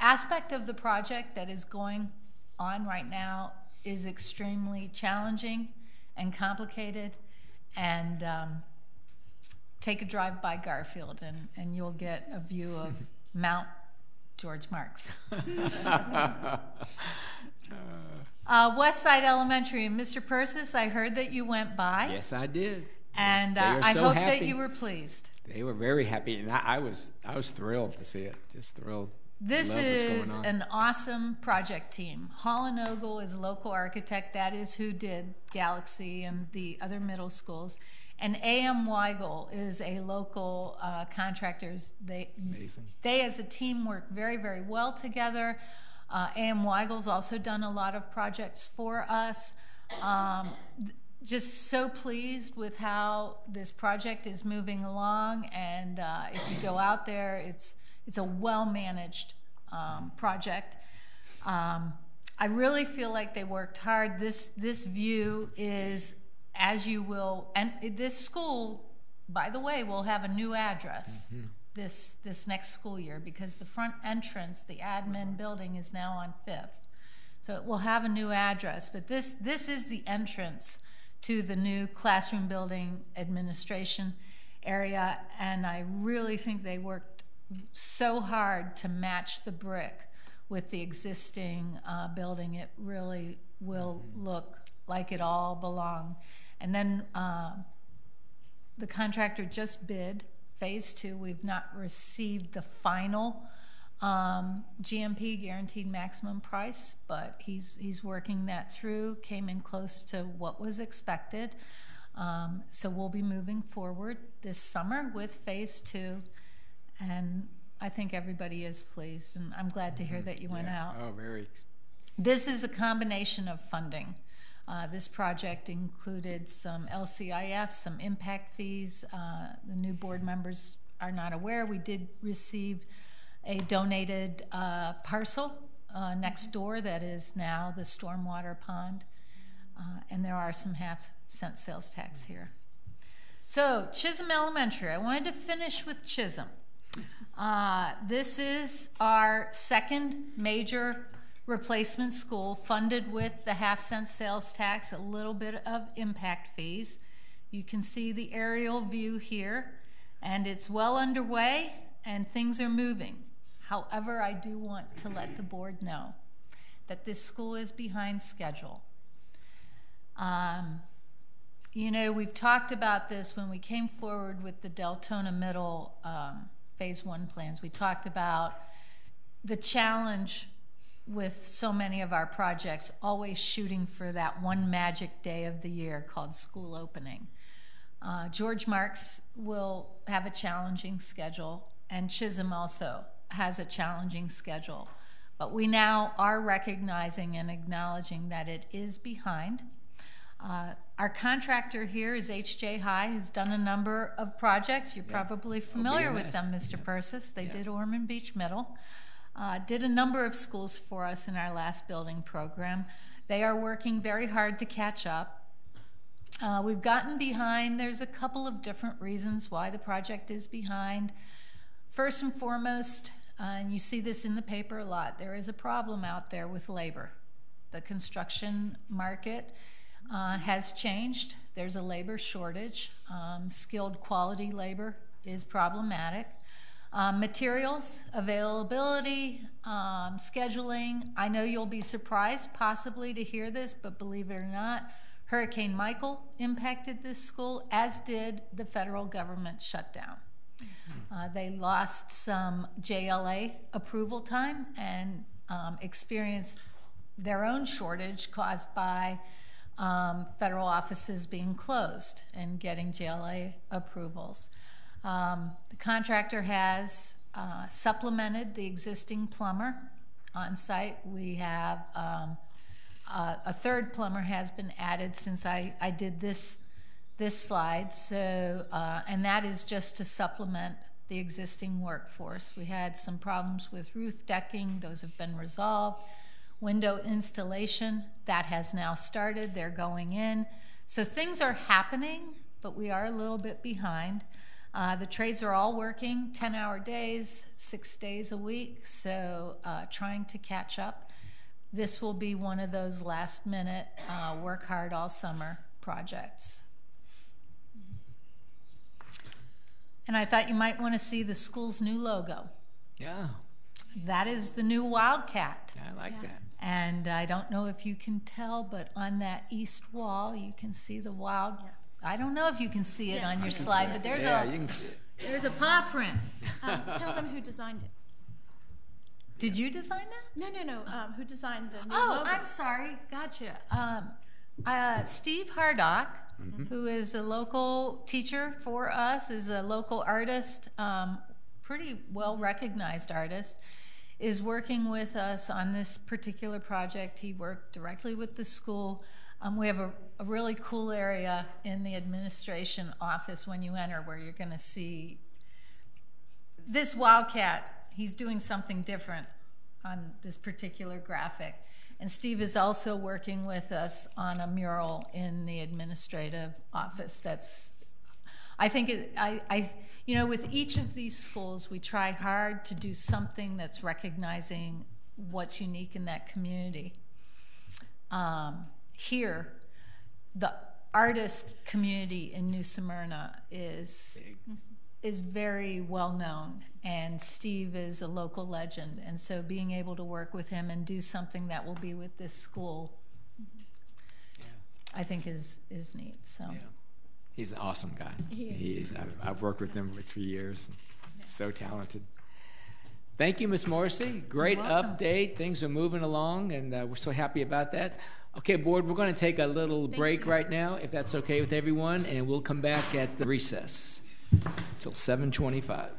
aspect of the project that is going on right now is extremely challenging and complicated. And take a drive by Garfield, and you'll get a view of Mount George Marks. West Side Elementary, and Mr. Persis, I heard that you went by. Yes, I did. And yes, I hope happy. that you were pleased. They were very happy, and I was thrilled to see it. Just thrilled. This is an awesome project team. Hall & Ogle is a local architect. That is who did Galaxy and the other middle schools. And A.M. Weigel is a local contractor. They as a team work very, very well together. A.M. Weigel's also done a lot of projects for us. Just so pleased with how this project is moving along. And if you go out there, it's a well-managed project. I really feel like they worked hard. This view is, as you will, and this school, by the way, will have a new address this next school year, because the front entrance, the admin building, is now on 5th. So it will have a new address, but this is the entrance to the new classroom building administration area, and I really think they worked so hard to match the brick with the existing building. It really will look like it all belonged. And then the contractor just bid Phase 2. We've not received the final GMP, guaranteed maximum price, but he's working that through, came in close to what was expected. So we'll be moving forward this summer with Phase 2, and I think everybody is pleased, and I'm glad to hear that you went out. Oh, very. This is a combination of funding. This project included some LCIF, some impact fees. The new board members are not aware. We did receive a donated parcel next door that is now the stormwater pond. And there are some half-cent sales tax here. So Chisholm Elementary, I wanted to finish with Chisholm. This is our second major replacement school funded with the half-cent sales tax, a little bit of impact fees. You can see the aerial view here, and it's well underway and things are moving. However, I do want to let the board know that this school is behind schedule. You know, we've talked about this when we came forward with the Deltona Middle Phase 1 plans. We talked about the challenge with so many of our projects, always shooting for that one magic day of the year called school opening. George Marks will have a challenging schedule, and Chisholm also has a challenging schedule. But we now are recognizing and acknowledging that it is behind. Our contractor here is HJ High, has done a number of projects. You're probably familiar with them, Mr. Persis. They did Ormond Beach Middle. Did a number of schools for us in our last building program. They are working very hard to catch up. We've gotten behind. There's a couple of different reasons why the project is behind. First and foremost, and you see this in the paper a lot, there is a problem out there with labor. The construction market has changed. There's a labor shortage. Skilled quality labor is problematic. Materials, availability, scheduling. I know you'll be surprised possibly to hear this, but believe it or not, Hurricane Michael impacted this school, as did the federal government shutdown. They lost some JLA approval time and experienced their own shortage caused by federal offices being closed and getting JLA approvals. The contractor has supplemented the existing plumber on site. We have a third plumber has been added since I did this slide. So, and that is just to supplement the existing workforce. We had some problems with roof decking. Those have been resolved. Window installation, that has now started. They're going in. So things are happening, but we are a little bit behind. The trades are all working 10-hour days, 6 days a week, so trying to catch up. This will be one of those last-minute, work hard all summer projects. And I thought you might want to see the school's new logo. Yeah. That is the new Wildcat. I like that. And I don't know if you can tell, but on that east wall, you can see the wild. Yeah. I don't know if you can see it on your slide, but there's there's a paw print. Tell them who designed it. Did you design that? No. Who designed the new logo? logo? I'm sorry. Gotcha. Steve Hardock, who is a local teacher for us, is a local artist, pretty well-recognized artist, is working with us on this particular project. He worked directly with the school. We have a really cool area in the administration office when you enter where you're going to see this Wildcat. He's doing something different on this particular graphic. And Steve is also working with us on a mural in the administrative office. That's, I think, you know, with each of these schools, we try hard to do something that's recognizing what's unique in that community. Here, the artist community in New Smyrna is very well known, and Steve is a local legend, and so being able to work with him and do something that will be with this school, I think is neat. So. Yeah. He's an awesome guy. He is. I've worked with him for 3 years. So talented. Thank you, Ms. Morrissey. Great update. Things are moving along, and we're so happy about that. Okay, board, we're going to take a little break right now, if that's okay with everyone, and we'll come back at the recess till 7:25.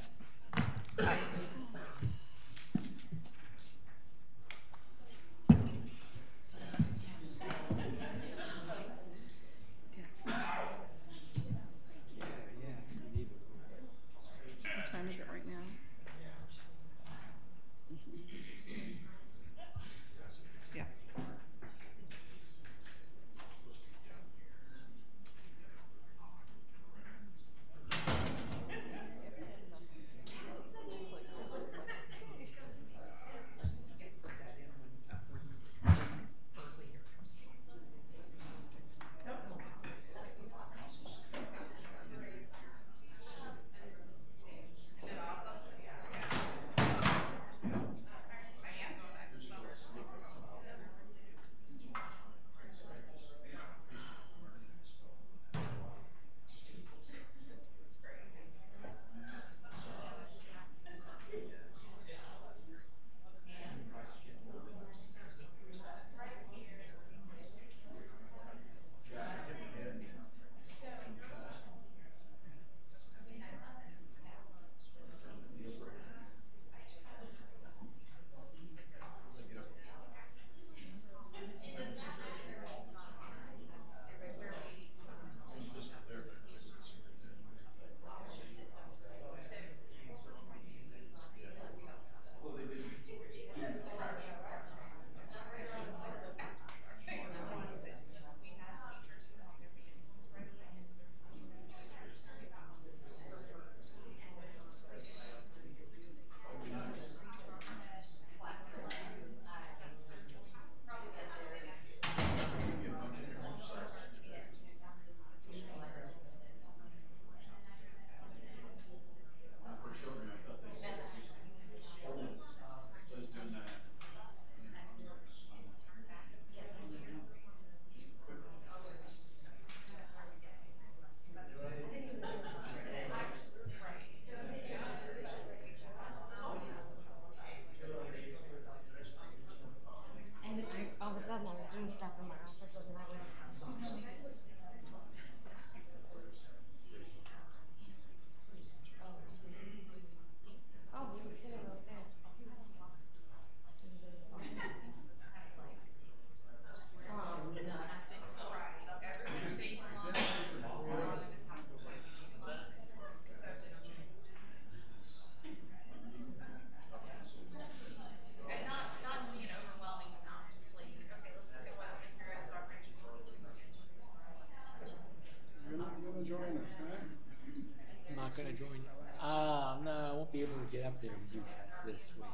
not going to join you? No, I won't be able to get up there with you guys this week.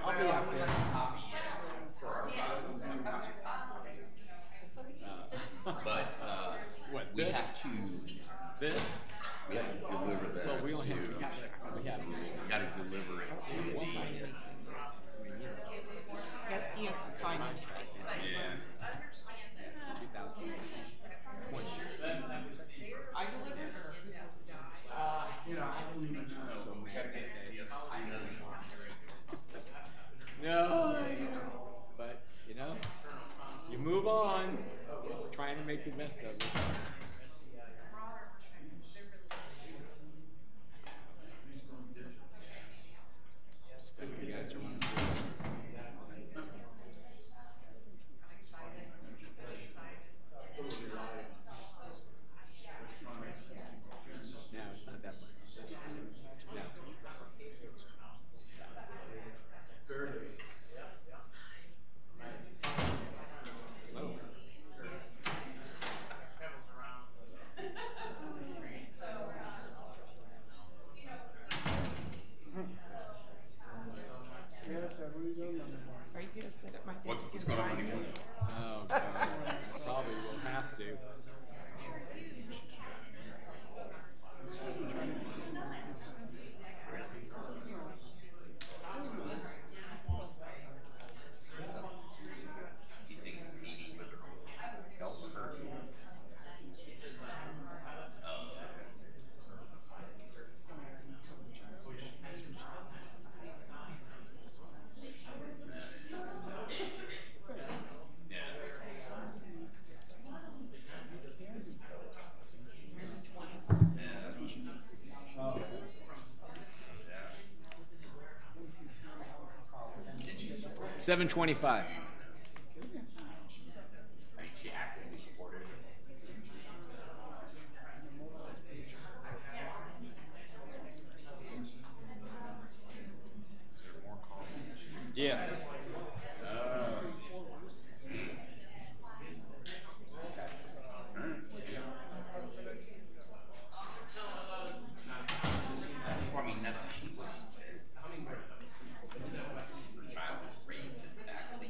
I'll be up there. What, we this? have to This? we have to deliver that Well, we don't to have we got to deliver it to the Yes, sign it. yeah. 2020. I delivered. So no, but you know, you move on, trying to make the best of it. You guys are running through. No, it's not that much. No. Oh. 725. Yes. I mean, that's what she was. Her child was raped and actually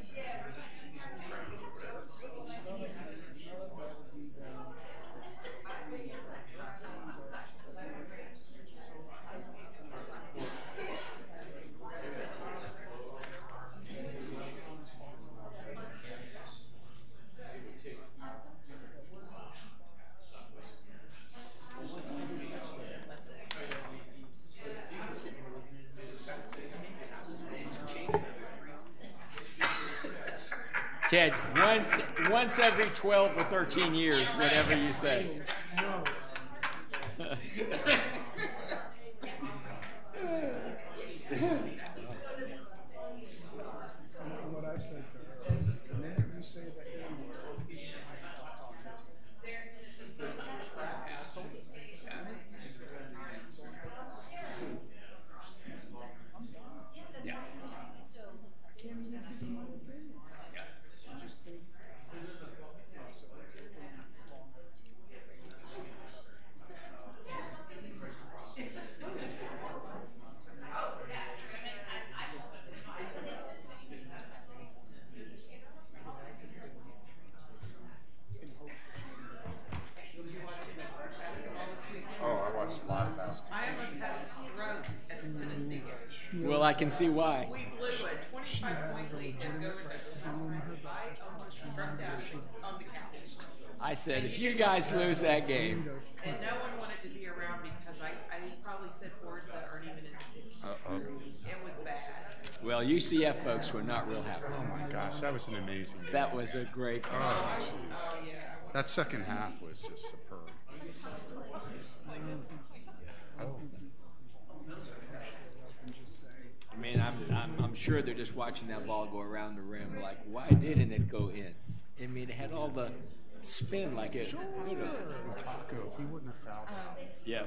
Ted, once every 12 or 13 years, whatever you say. What I've said to her is, the minute you say the N word, I stop talking to you. Yeah. I can't even give you my opinion. I just think, Oh, I watched a lot of basketball. I almost had a stroke at the Tennessee game. Well, I can see why. We blew a 25-point lead and go into overtime. I almost struck out on the couch. I said, if you guys lose that game. And no one wanted to be around because I probably said words that aren't even in the dictionary. It was bad. Well, UCF folks were not real happy. Oh my gosh, that was an amazing game. That was a great game. Oh, jeez. That second half was just superb. Oh. I mean, I'm sure they're just watching that ball go around the rim like, why didn't it go in? I mean, it had all the spin like it would have. Taco, if he wouldn't have fouled out. Yeah.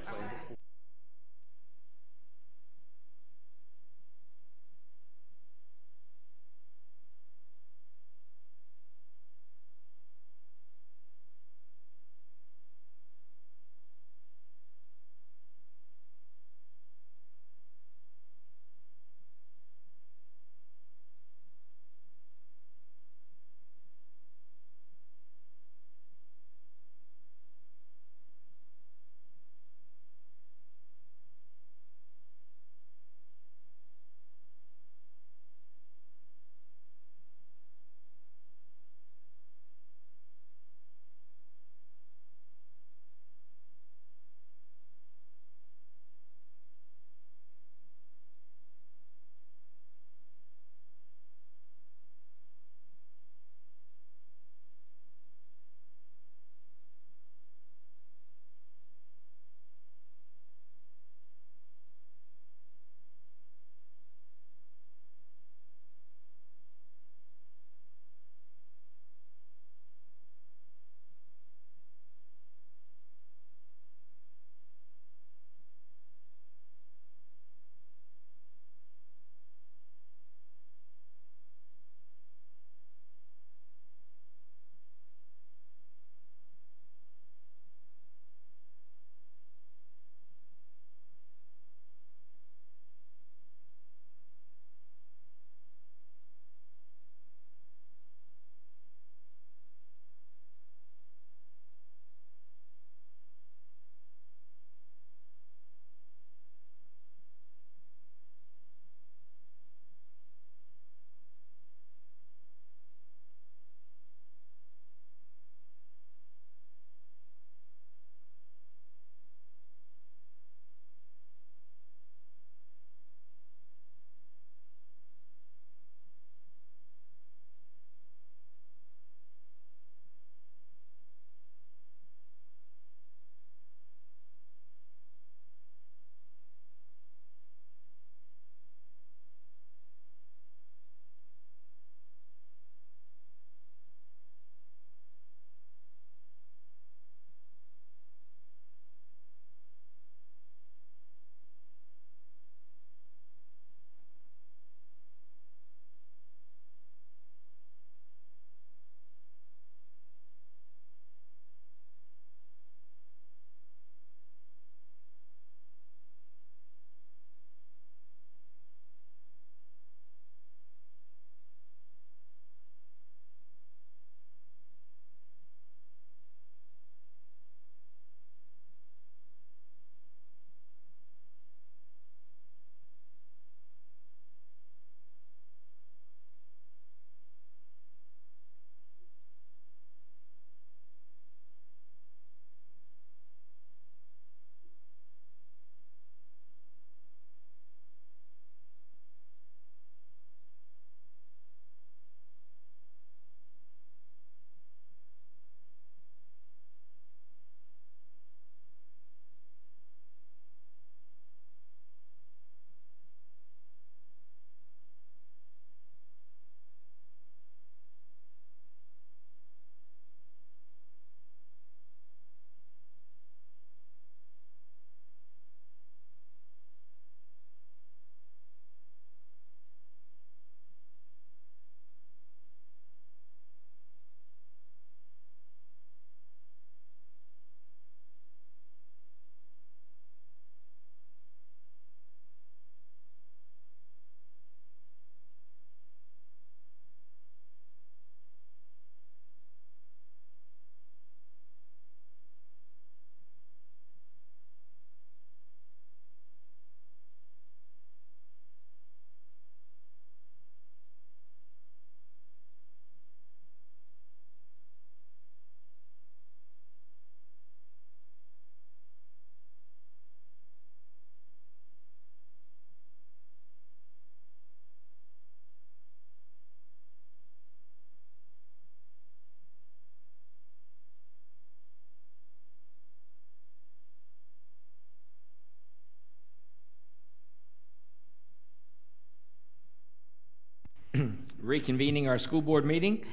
reconvening our school board meeting.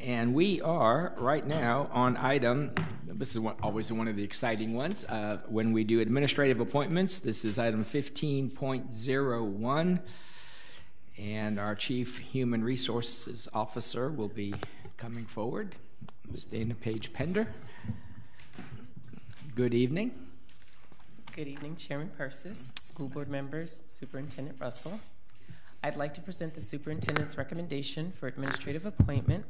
And we are right now on item, this is always one of the exciting ones, when we do administrative appointments. This is item 15.01. And our Chief Human Resources Officer will be coming forward, Ms. Dana Page Pender. Good evening. Good evening, Chairman Persis, school board members, Superintendent Russell. I'd like to present the superintendent's recommendation for administrative appointment.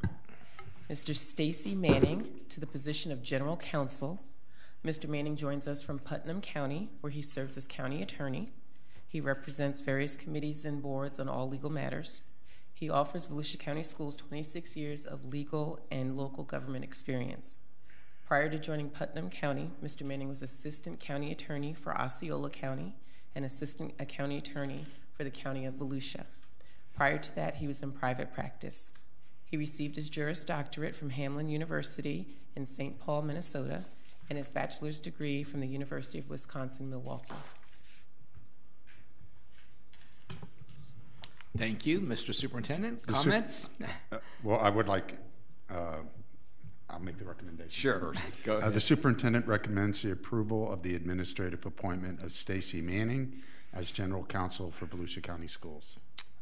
Mr. Stacy Manning to the position of General Counsel. Mr. Manning joins us from Putnam County, where he serves as county attorney. He represents various committees and boards on all legal matters. He offers Volusia County Schools 26 years of legal and local government experience. Prior to joining Putnam County, Mr. Manning was Assistant County Attorney for Osceola County and Assistant County Attorney for the County of Volusia. Prior to that, he was in private practice. He received his Juris Doctorate from Hamline University in St. Paul, Minnesota, and his bachelor's degree from the University of Wisconsin-Milwaukee. Thank you, Mr. Superintendent. Comments? Well, I would like, I'll make the recommendation Sure. first. Go ahead. The superintendent recommends the approval of the administrative appointment of Stacy Manning as General Counsel for Volusia County Schools.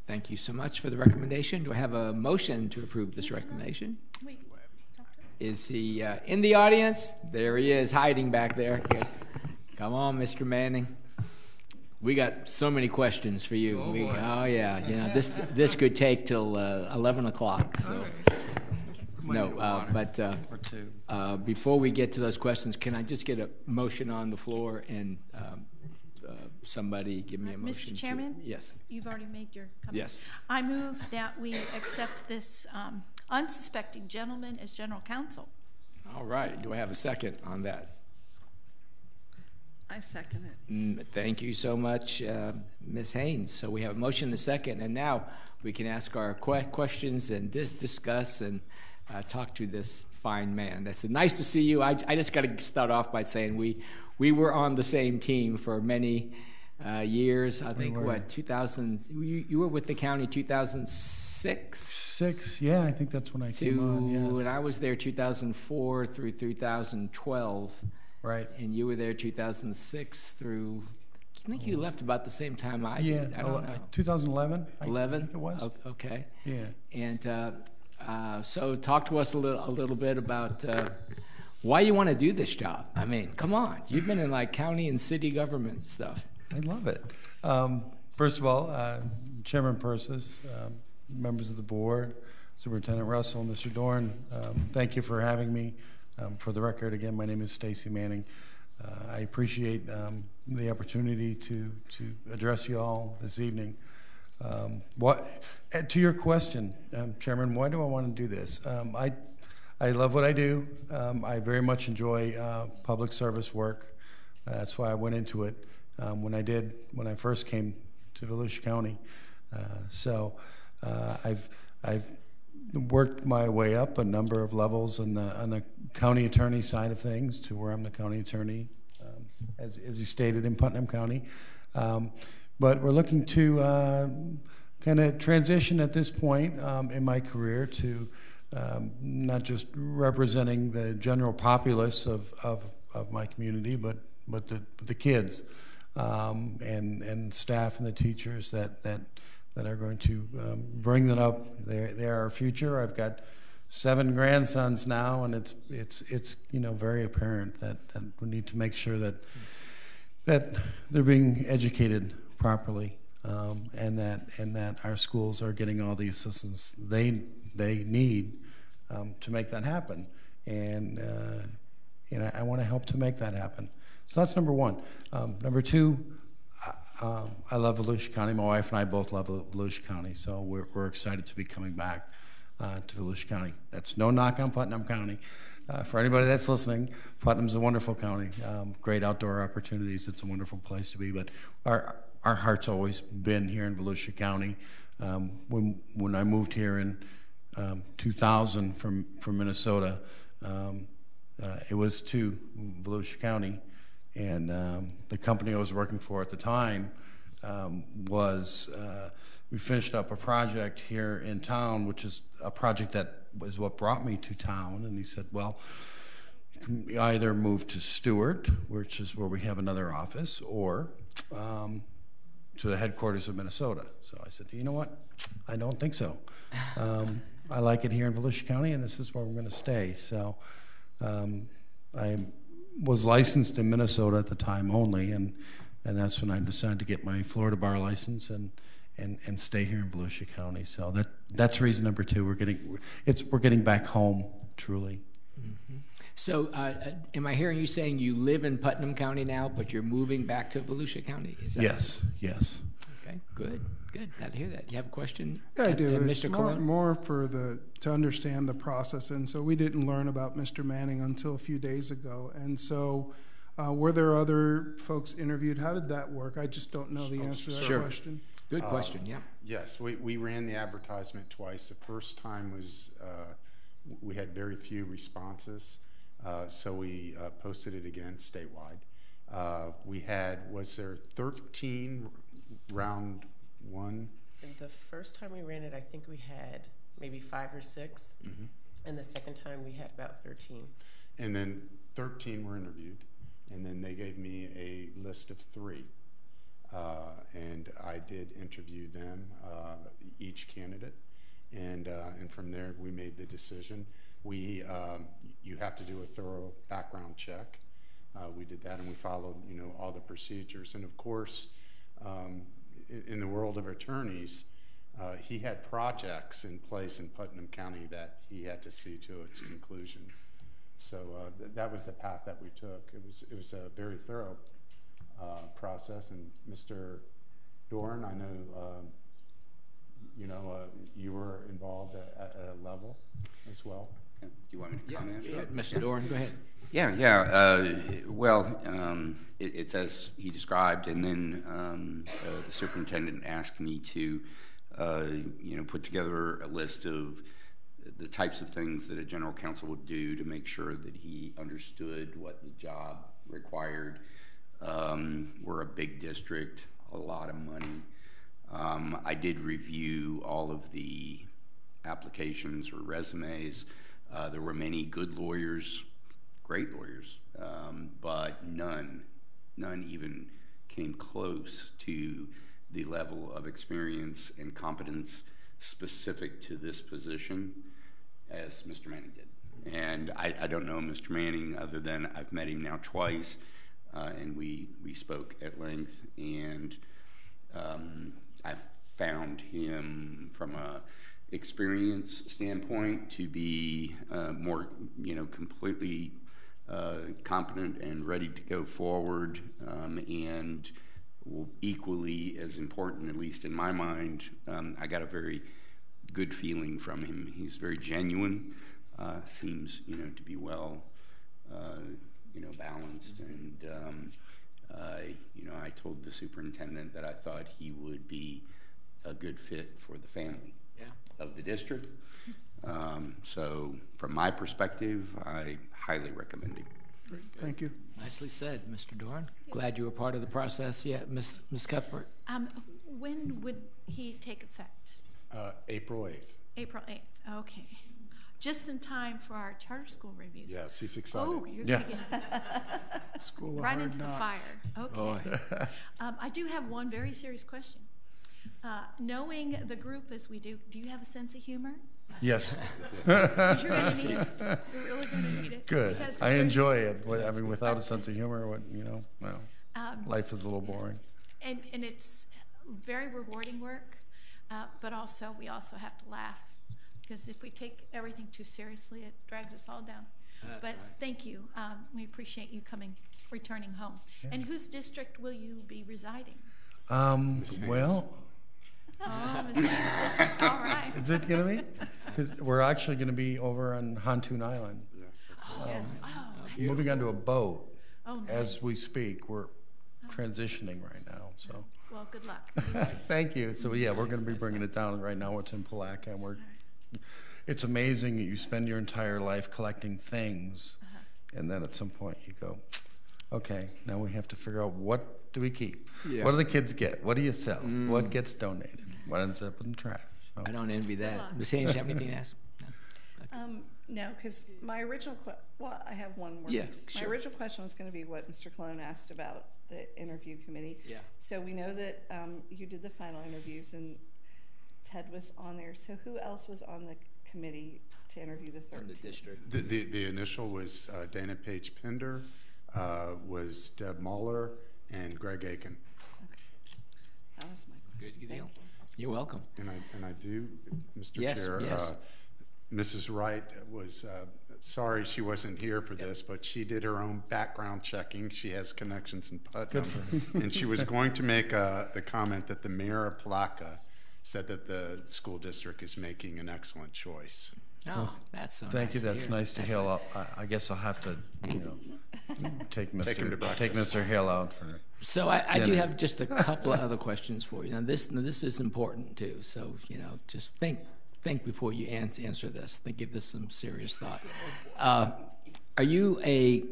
Thank you so much for the recommendation. Do I have a motion to approve this recommendation? Is he in the audience? There he is, hiding back there. Okay. Come on, Mr. Manning. We got so many questions for you. Oh yeah, you know this could take till 11 o'clock. So no, but before we get to those questions, can I just get a motion on the floor and somebody give me a motion? Mr. Chairman? Yes. You've already made your comment. Yes. I move that we accept this unsuspecting gentleman as general counsel. All right. Do I have a second on that? I second it. Thank you so much, Ms. Haynes. So we have a motion and a second, and now we can ask our questions and discuss and talk to this fine man. That's nice to see you. I just got to start off by saying we were on the same team for many years. I think, 2000, you were with the county 2006? Yeah, I think that's when I came on, yes. And I was there 2004 through 2012. Right. And you were there 2006 through, I think you left about the same time I did. I don't know. 2011. 11? It was. Okay. Yeah. And so talk to us a little bit about why you want to do this job. I mean, come on. You've been in like county and city government stuff. I love it. First of all, Chairman Persis, members of the board, Superintendent Russell, Mr. Dorn, thank you for having me. For the record, again, my name is Stacy Manning. I appreciate the opportunity to address you all this evening. To your question, Chairman, why do I want to do this? I love what I do. I very much enjoy public service work. That's why I went into it when I first came to Volusia County. I've worked my way up a number of levels on the county attorney side of things to where I'm the county attorney, as you stated, in Putnam County. But we're looking to kind of transition at this point in my career to not just representing the general populace of my community, but the kids and staff and the teachers that are going to bring that up. They are our future. I've got 7 grandsons now, and it's very apparent that we need to make sure that they're being educated properly, and that our schools are getting all the assistance they need to make that happen. And I want to help to make that happen. So that's number one. Number two, I love Volusia County. My wife and I both love Volusia County, so we're excited to be coming back to Volusia County. That's no knock on Putnam County. For anybody that's listening, Putnam's a wonderful county. Great outdoor opportunities. It's a wonderful place to be. But our heart's always been here in Volusia County. When I moved here in 2000 from Minnesota, it was to Volusia County. And the company I was working for at the time was we finished up a project here in town, which is a project that was what brought me to town. And he said, well, you can either move to Stewart, which is where we have another office, or to the headquarters of Minnesota. So I said, you know what? I don't think so. I like it here in Volusia County, and this is where we're going to stay. So I was licensed in Minnesota at the time only, and that's when I decided to get my Florida bar license and stay here in Volusia County. So that's reason number two. We're getting back home, truly. Mm-hmm. So am I hearing you saying you live in Putnam County now, but you're moving back to Volusia County? Is that Yes, right? yes. Okay, good. Glad to hear that. You have a question? Yeah, I do. Mr. It's Cologne? more to understand the process. And so we didn't learn about Mr. Manning until a few days ago. And so were there other folks interviewed? How did that work? I just don't know the answer to that question. Good question, yeah. Yes, we ran the advertisement twice. The first time was we had very few responses, so we posted it again statewide. Was there 13 round one? And the first time we ran it, I think we had maybe 5 or 6, and the second time we had about 13. And then 13 were interviewed, and then they gave me a list of 3. And I did interview them, each candidate, and from there we made the decision. You have to do a thorough background check. We did that, and we followed, all the procedures. And of course, in the world of attorneys, he had projects in place in Putnam County that he had to see to its conclusion. So that was the path that we took. It was a very thorough process. And Mr. Doran, I know you were involved at a level as well. Do you want me to comment? Yeah, Mr. Doran, go ahead. It's as he described, and then the superintendent asked me to, put together a list of the types of things that a general counsel would do to make sure that he understood what the job required. We're a big district, a lot of money. I did review all of the applications or resumes. There were many good lawyers, great lawyers, but none even came close to the level of experience and competence specific to this position as Mr. Manning did. And I don't know Mr. Manning other than I've met him now twice, and we spoke at length, and I've found him from a experience standpoint to be more, completely competent and ready to go forward, and equally as important, at least in my mind, I got a very good feeling from him. He's very genuine, seems, to be well, balanced, and I told the superintendent that I thought he would be a good fit for the family of the district. So from my perspective, I highly recommend him. Great. Thank you. Nicely said, Mr. Doran. Glad you were part of the process. Yeah, Ms. Cuthbert. When would he take effect? April 8th. April 8th, okay. Just in time for our charter school reviews. Yes, he's excited. Oh, you're taking School of right Hard into Knocks. the fire. Okay. I do have one very serious question. Knowing the group as we do you have a sense of humor? Yes. Because you're going to need it. You're really going to need it. Good. I enjoy it. I mean, without a sense of humor, life is a little boring. And it's very rewarding work, but also we also have to laugh, because if we take everything too seriously, it drags us all down. That's but right. Thank you. We appreciate you returning home. Yeah. And whose district will you be residing? Well. Oh, Ms. District. All right. Is it going to be? Because we're actually going to be over on Hantoon Island. Yes, moving onto a boat nice. As we speak. We're transitioning right now. So. Well, good luck. Thank you. So we're going to be bringing it down right now. It's in Palatka, and it's amazing that you spend your entire life collecting things, and then at some point you go, okay, now we have to figure out what do we keep? Yeah. What do the kids get? What do you sell? What gets donated? what ends up in the trash. So. I don't envy that. Ms. Haynes, you have anything to ask? No, because my original well, I have one more. Yes, My original question was going to be what Mr. Colon asked about the interview committee. Yeah. So we know that you did the final interviews and Ted was on there. So who else was on the committee to interview the 13? From the district. The initial was Dana Page Pender, was Deb Muller, and Greg Aiken. Okay. That was my question. Good Thank deal. you. You're welcome. And I do, Mr. Yes, Chair. yes. Mrs. Wright was sorry she wasn't here for this, but she did her own background checking. She has connections in Putnam. And she was going to make the comment that the mayor of Placa said that the school district is making an excellent choice. Oh, that's so Thank nice you. to That's hear. nice to Hill. I guess I'll have to, take him to Mr. breakfast. Hill out for. So I do dinner. have just a couple of other questions for you. Now this is important too. So just think before you answer this. Give this some serious thought. Are you a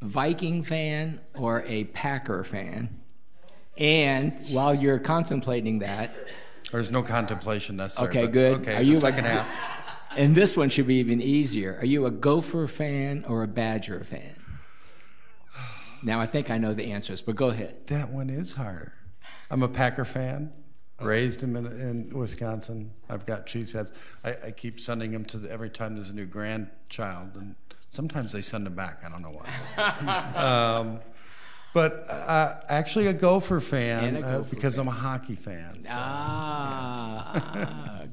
Viking fan or a Packer fan? And while you're contemplating that, there's no contemplation necessary. Okay, good. Okay, Are you second half? And this one should be even easier. Are you a Gopher fan or a Badger fan? Now I think I know the answers, but go ahead. That one is harder. I'm a Packer fan, raised in Wisconsin. I've got cheeseheads. I keep sending them every time there's a new grandchild, and sometimes they send them back. I don't know why. But actually a Gopher fan because I'm a hockey fan. So,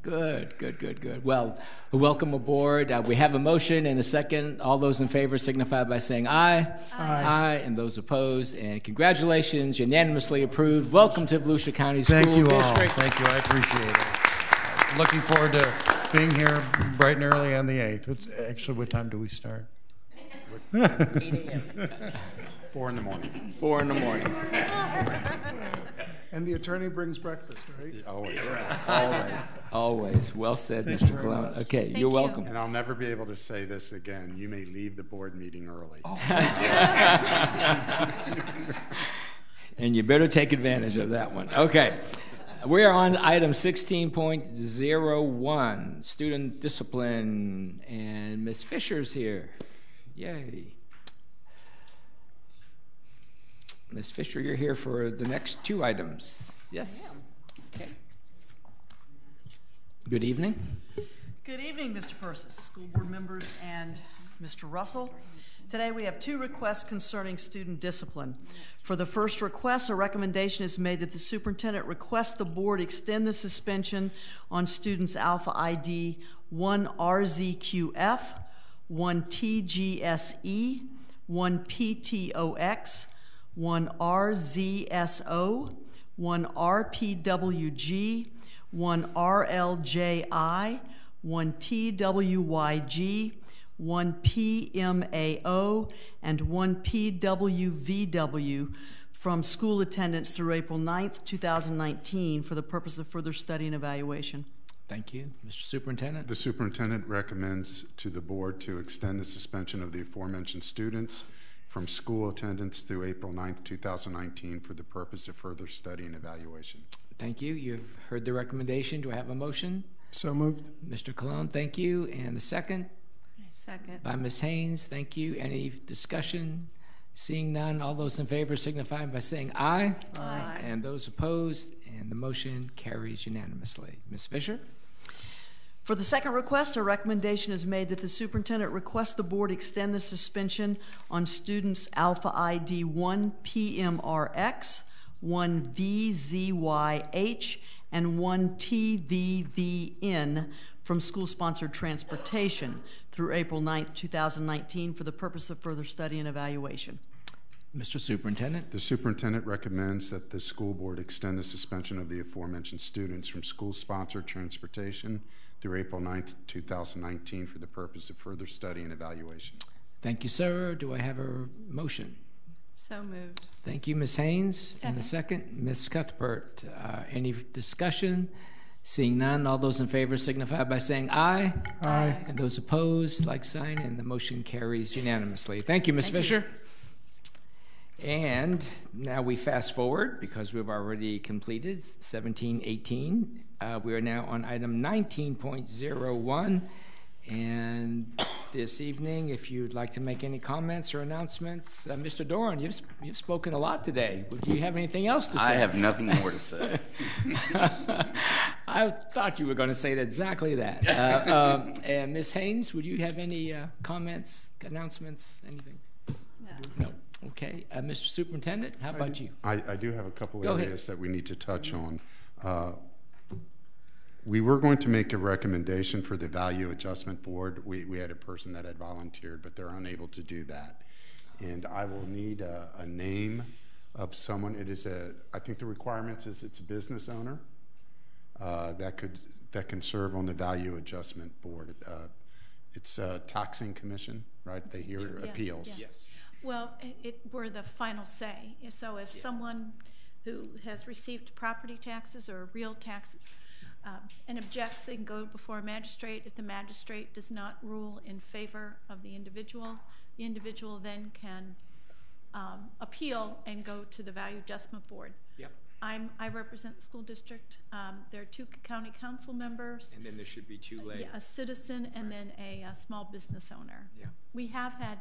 Good. Well, welcome aboard. We have a motion and a second. All those in favor signify by saying aye. Aye. And those opposed. And congratulations, unanimously approved. Welcome to Volusia County School Thank you District. all. Thank you. I appreciate it. Looking forward to being here bright and early on the 8th. It's actually, what time do we start? 8 a.m. 4 in the morning. 4 in the morning. And the attorney brings breakfast, right? Always. Well said, Mr. Cologne. Okay, you're welcome. And I'll never be able to say this again. You may leave the board meeting early. And you better take advantage of that one. Okay. We are on item 16.01, student discipline, and Ms. Fisher's here. Yay. Ms. Fisher, you're here for the next 2 items. Yes. Okay. Good evening. Good evening, Mr. Persis, school board members, and Mr. Russell. Today we have 2 requests concerning student discipline. For the first request, a recommendation is made that the superintendent request the board extend the suspension on students Alpha ID 1 RZQF, 1 TGSE, 1 PTOX, 1 RZSO, 1 RPWG, 1 RLJI, 1 TWYG, 1 PMAO, and 1 PWVW from school attendance through April 9th, 2019 for the purpose of further study and evaluation. Thank you. Mr. Superintendent? The superintendent recommends to the board to extend the suspension of the aforementioned students from school attendance through April 9th, 2019 for the purpose of further study and evaluation. Thank you. You've heard the recommendation. Do I have a motion? So moved. Mr. Cologne, thank you. And a second? Second. By Ms. Haynes, thank you. Any discussion? Seeing none, all those in favor signify by saying aye. Aye. And those opposed, and the motion carries unanimously. Ms. Fisher? For the second request, a recommendation is made that the superintendent request the board extend the suspension on students Alpha ID 1 PMRX, 1 VZYH, and 1 TVVN from school-sponsored transportation through April 9th, 2019 for the purpose of further study and evaluation. Mr. Superintendent? The superintendent recommends that the school board extend the suspension of the aforementioned students from school-sponsored transportation through April 9th, 2019 for the purpose of further study and evaluation. Thank you, sir. Do I have a motion? So moved. Thank you, Ms. Haynes. And a second, Ms. Cuthbert. Any discussion? Seeing none, all those in favor signify by saying aye. Aye. And those opposed, like sign, and the motion carries unanimously. Thank you, Ms. Fisher. And now we fast forward because we've already completed 17, 18. We are now on item 19.01. And this evening, if you'd like to make any comments or announcements, Mr. Doran, you've spoken a lot today. Would you have anything else to say? I have nothing more to say. I thought you were going to say exactly that. And Ms. Haynes, would you have any comments, announcements, anything? No. Okay. Mr. Superintendent, how about you? I do have a couple Go areas ahead. that we need to touch on. We were going to make a recommendation for the Value Adjustment Board. We had a person that had volunteered, but they're unable to do that. And I will need a name of someone. It is I think the requirements is it's a business owner that can serve on the Value Adjustment Board. It's a taxing commission, right? They hear appeals. Yeah. Yes. Well, we're the final say. So if someone who has received property taxes or real taxes and objects, they can go before a magistrate. If the magistrate does not rule in favor of the individual then can appeal and go to the Value Adjustment Board. Yep. I represent the school district. There are 2 county council members. And then there should be 2 later. Yeah, a citizen and then a small business owner. Yeah. We have had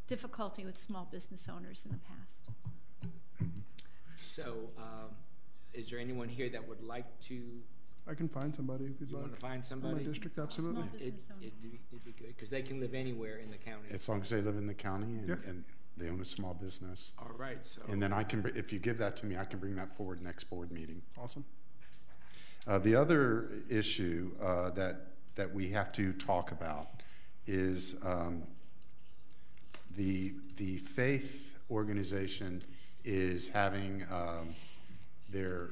difficulty with small business owners in the past. So, is there anyone here that would like to? I can find somebody if you'd You like. want to find somebody? In my district, absolutely. It'd be good because they can live anywhere in the county. As long as they live in the county and they own a small business. All right. So. And then I can, if you give that to me, I can bring that forward next board meeting. Awesome. The other issue that we have to talk about is the faith organization is having their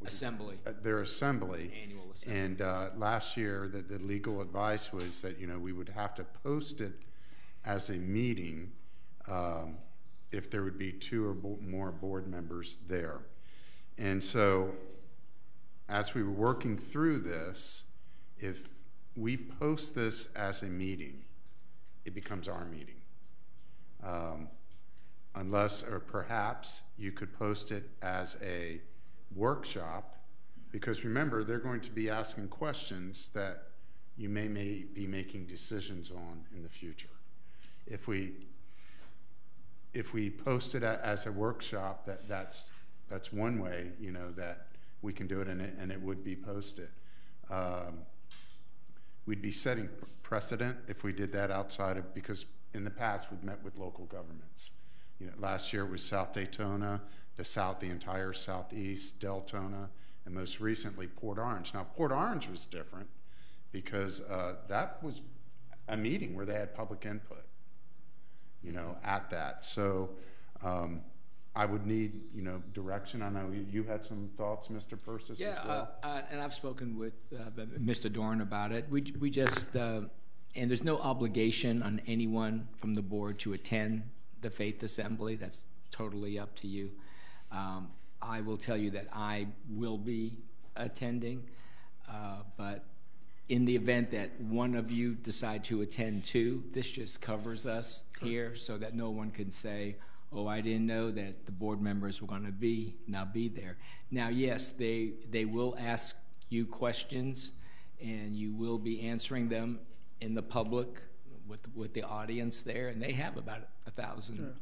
assembly. Their assembly. Annual assembly. And last year, the legal advice was that we would have to post it as a meeting if there would be 2 or more board members there. And so, as we were working through this, if we post this as a meeting, it becomes our meeting. Unless, or perhaps, you could post it as a workshop, because remember, they're going to be asking questions that you may be making decisions on in the future. If we post it as a workshop, that's one way, that we can do it, and it would be posted. We'd be setting precedent if we did that outside of, because in the past we've met with local governments. Last year it was South Daytona, the entire Southeast, Deltona, and most recently Port Orange. Now Port Orange was different because that was a meeting where they had public input, at that. So I would need, direction. I know you had some thoughts, Mr. Persis, as well. And I've spoken with Mr. Dorn about it. We just, and there's no obligation on anyone from the board to attend the faith assembly. That's totally up to you. I will tell you that I will be attending, but in the event that one of you decide to attend too, this just covers us here so that no one can say, oh, I didn't know that the board members were going to be there. Now, yes, they will ask you questions, and you will be answering them in the public with the audience there, and they have about 1,000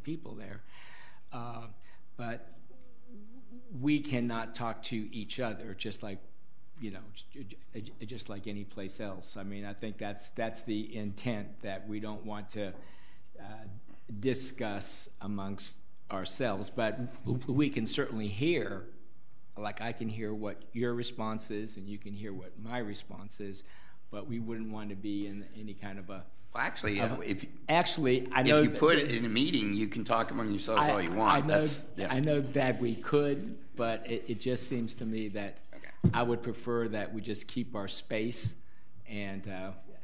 people there. But we cannot talk to each other just like, just like any place else. I mean, I think that's the intent, that we don't want to discuss amongst ourselves, but we can certainly hear, like I can hear what your response is and you can hear what my response is, but we wouldn't want to be in any kind of a... Well, actually, if you put it in a meeting, you can talk among yourselves all you want. I know that we could, but it just seems to me that I would prefer that we just keep our space, and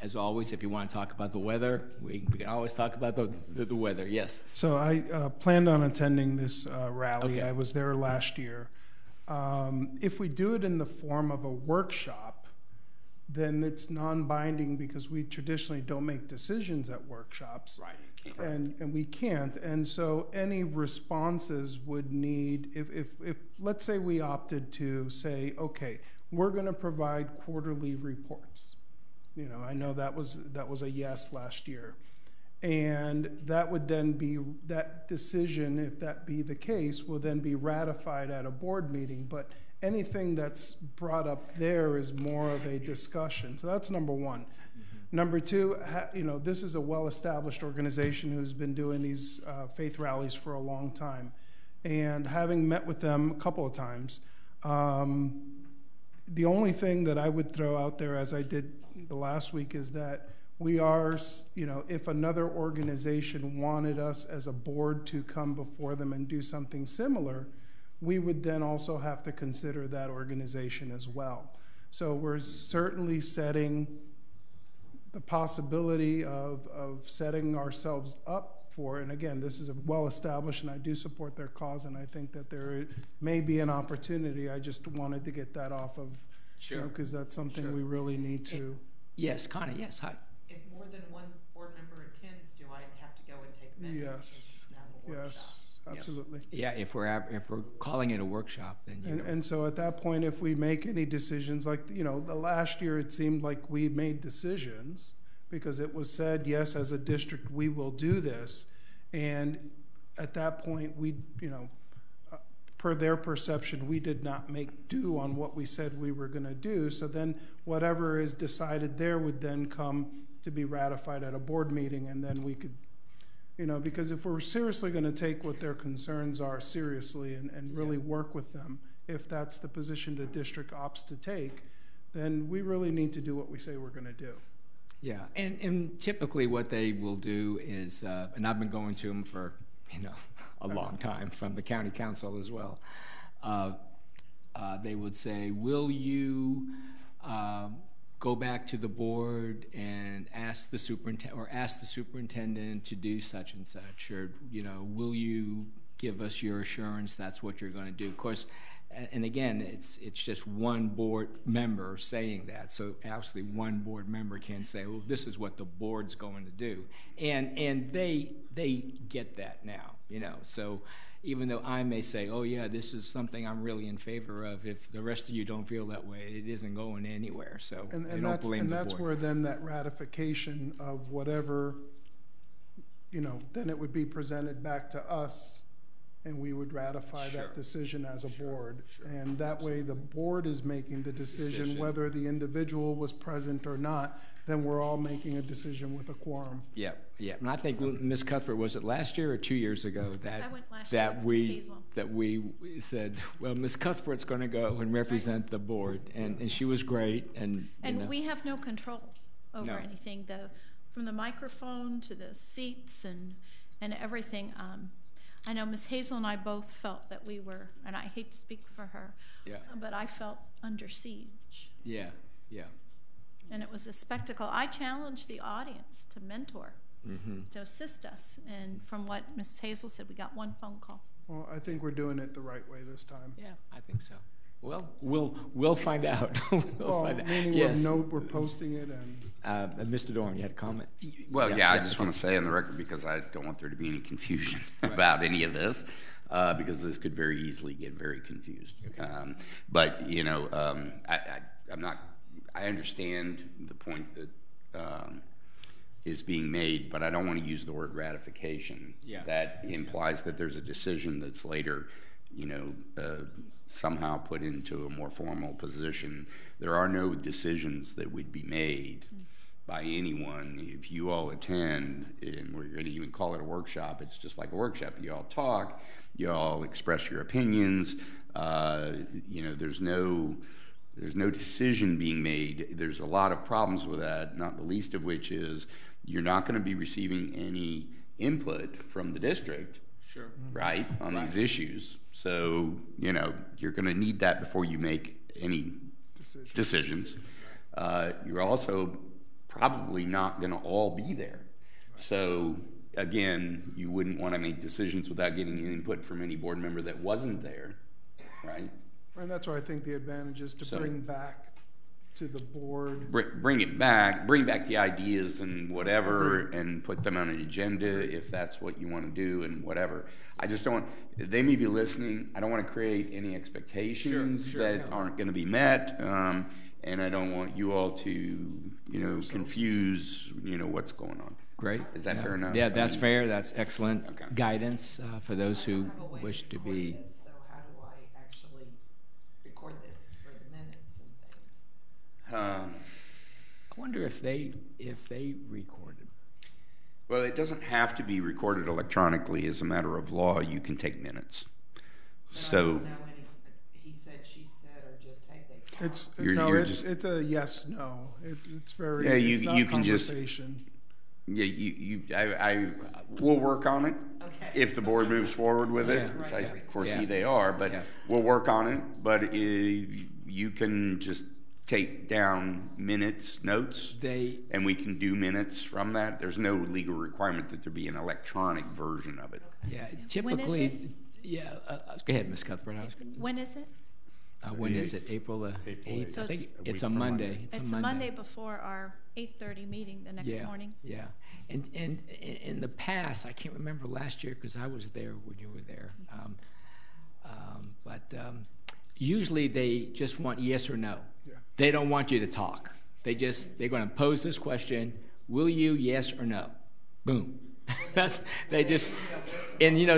as always, if you want to talk about the weather, we can always talk about the weather. Yes. So I planned on attending this rally. Okay. I was there last year. If we do it in the form of a workshop, then it's non-binding because we traditionally don't make decisions at workshops. Right. and we can't. And so any responses would need, if let's say we opted to say, okay, we're going to provide quarterly reports. You know, I know that was a yes last year. And that would then be, that decision, if that be the case, will then be ratified at a board meeting. But anything that's brought up there is more of a discussion. So that's number one. Mm-hmm. Number two, you know, this is a well-established organization who's been doing these faith rallies for a long time. And having met with them a couple of times, the only thing that I would throw out there, as I did the last week, is that we are, you know, if another organization wanted us as a board to come before them and do something similar, we would then also have to consider that organization as well. So we're certainly setting the possibility of setting ourselves up for, and again, this is a well-established, and I do support their cause, and I think that there may be an opportunity. I just wanted to get that off of, sure, you know, because that's something we really need to. Yes, Connie, yes, hi. If more than one board member attends, do I have to go and take minutes? Yes, absolutely. Yeah, if we're calling it a workshop, then and so at that point, if we make any decisions, like, you know, the last year it seemed like we made decisions because it was said, yes, as a district we will do this, and at that point we, you know, per their perception, we did not make due on what we said we were going to do. So then whatever is decided there would then come to be ratified at a board meeting, and then we could, you know, because if we're seriously going to take what their concerns are seriously and really work with them, if that's the position the district opts to take, then we really need to do what we say we're going to do. Yeah, and typically what they will do is, and I've been going to them for, you know, a long time, from the county council as well. They would say, will you go back to the board and ask the superintendent to do such and such, or, you know, will you give us your assurance that's what you're going to do? Of course, and again, it's just one board member saying that, so actually one board member can say, well, this is what the board's going to do, and they get that now, you know. So even though I may say, oh yeah, this is something I'm really in favor of, if the rest of you don't feel that way, it isn't going anywhere. So and don't blame the board. That's where then that ratification of whatever, you know, then it would be presented back to us, and we would ratify that decision as a board. And that way the board is making the decision whether the individual was present or not, then we're all making a decision with a quorum. Yeah, yeah. And I think Ms. Cuthbert, was it last year or 2 years ago that we said, well, Ms. Cuthbert's going to go and represent the board, and she was great. And we have no control over anything, from the microphone to the seats and everything. I know Ms. Hazel and I both felt that we were, and I hate to speak for her, but I felt under siege. Yeah, yeah. And it was a spectacle. I challenged the audience to mentor, to assist us. And from what Ms. Hazel said, we got one phone call. Well, I think we're doing it the right way this time. Yeah, I think so. Well, we'll find out. Find out. Meaning yes. we're posting it, and Mr. Dorn, you had a comment? Well, I just want to say on the record, because I don't want there to be any confusion about any of this, because this could very easily get very confused. Okay. But you know, I'm not. I understand the point that is being made, but I don't want to use the word ratification. Yeah. That implies that there's a decision that's later, you know, somehow put into a more formal position. There are no decisions that would be made by anyone. If you all attend, and we're going to even call it a workshop, it's just like a workshop. You all talk, you all express your opinions. You know, there's no decision being made. There's a lot of problems with that, not the least of which is you're not going to be receiving any input from the district, right, on these issues. So, you know, you're going to need that before you make any decisions. You're also probably not going to all be there. So, again, you wouldn't want to make decisions without getting input from any board member that wasn't there, right? And that's why I think the advantage is to bring back to the board. Bring back the ideas and whatever, and put them on an agenda if that's what you want to do and whatever. I just don't, they may be listening. I don't want to create any expectations that aren't going to be met. And I don't want you all to, confuse, what's going on. Great. Is that fair enough? Yeah, that's fair. That's excellent guidance for those who wish to be. So how do I actually record this for the minutes and things? I wonder if they recorded. Well, it doesn't have to be recorded electronically. As a matter of law, you can take minutes. So. I don't know any, he said, she said, or just hey, they. It's a yes no. It's very. Yeah, it's not you can just. conversation. Yeah, we'll work on it if the board moves forward with it, which I foresee they are. But we'll work on it. But you can just take down notes, and we can do minutes from that. There's no legal requirement that there be an electronic version of it. Yeah, typically. Yeah, go ahead, Ms. Cuthbert. When is it? When is it? April 8th? So I think it's a Monday. It's a Monday before our 8:30 meeting the next morning. Yeah, and in the past, I can't remember last year because I was there when you were there. But usually they just want yes or no. Yeah. They don't want you to talk. They're going to pose this question: will you, yes or no? Boom. And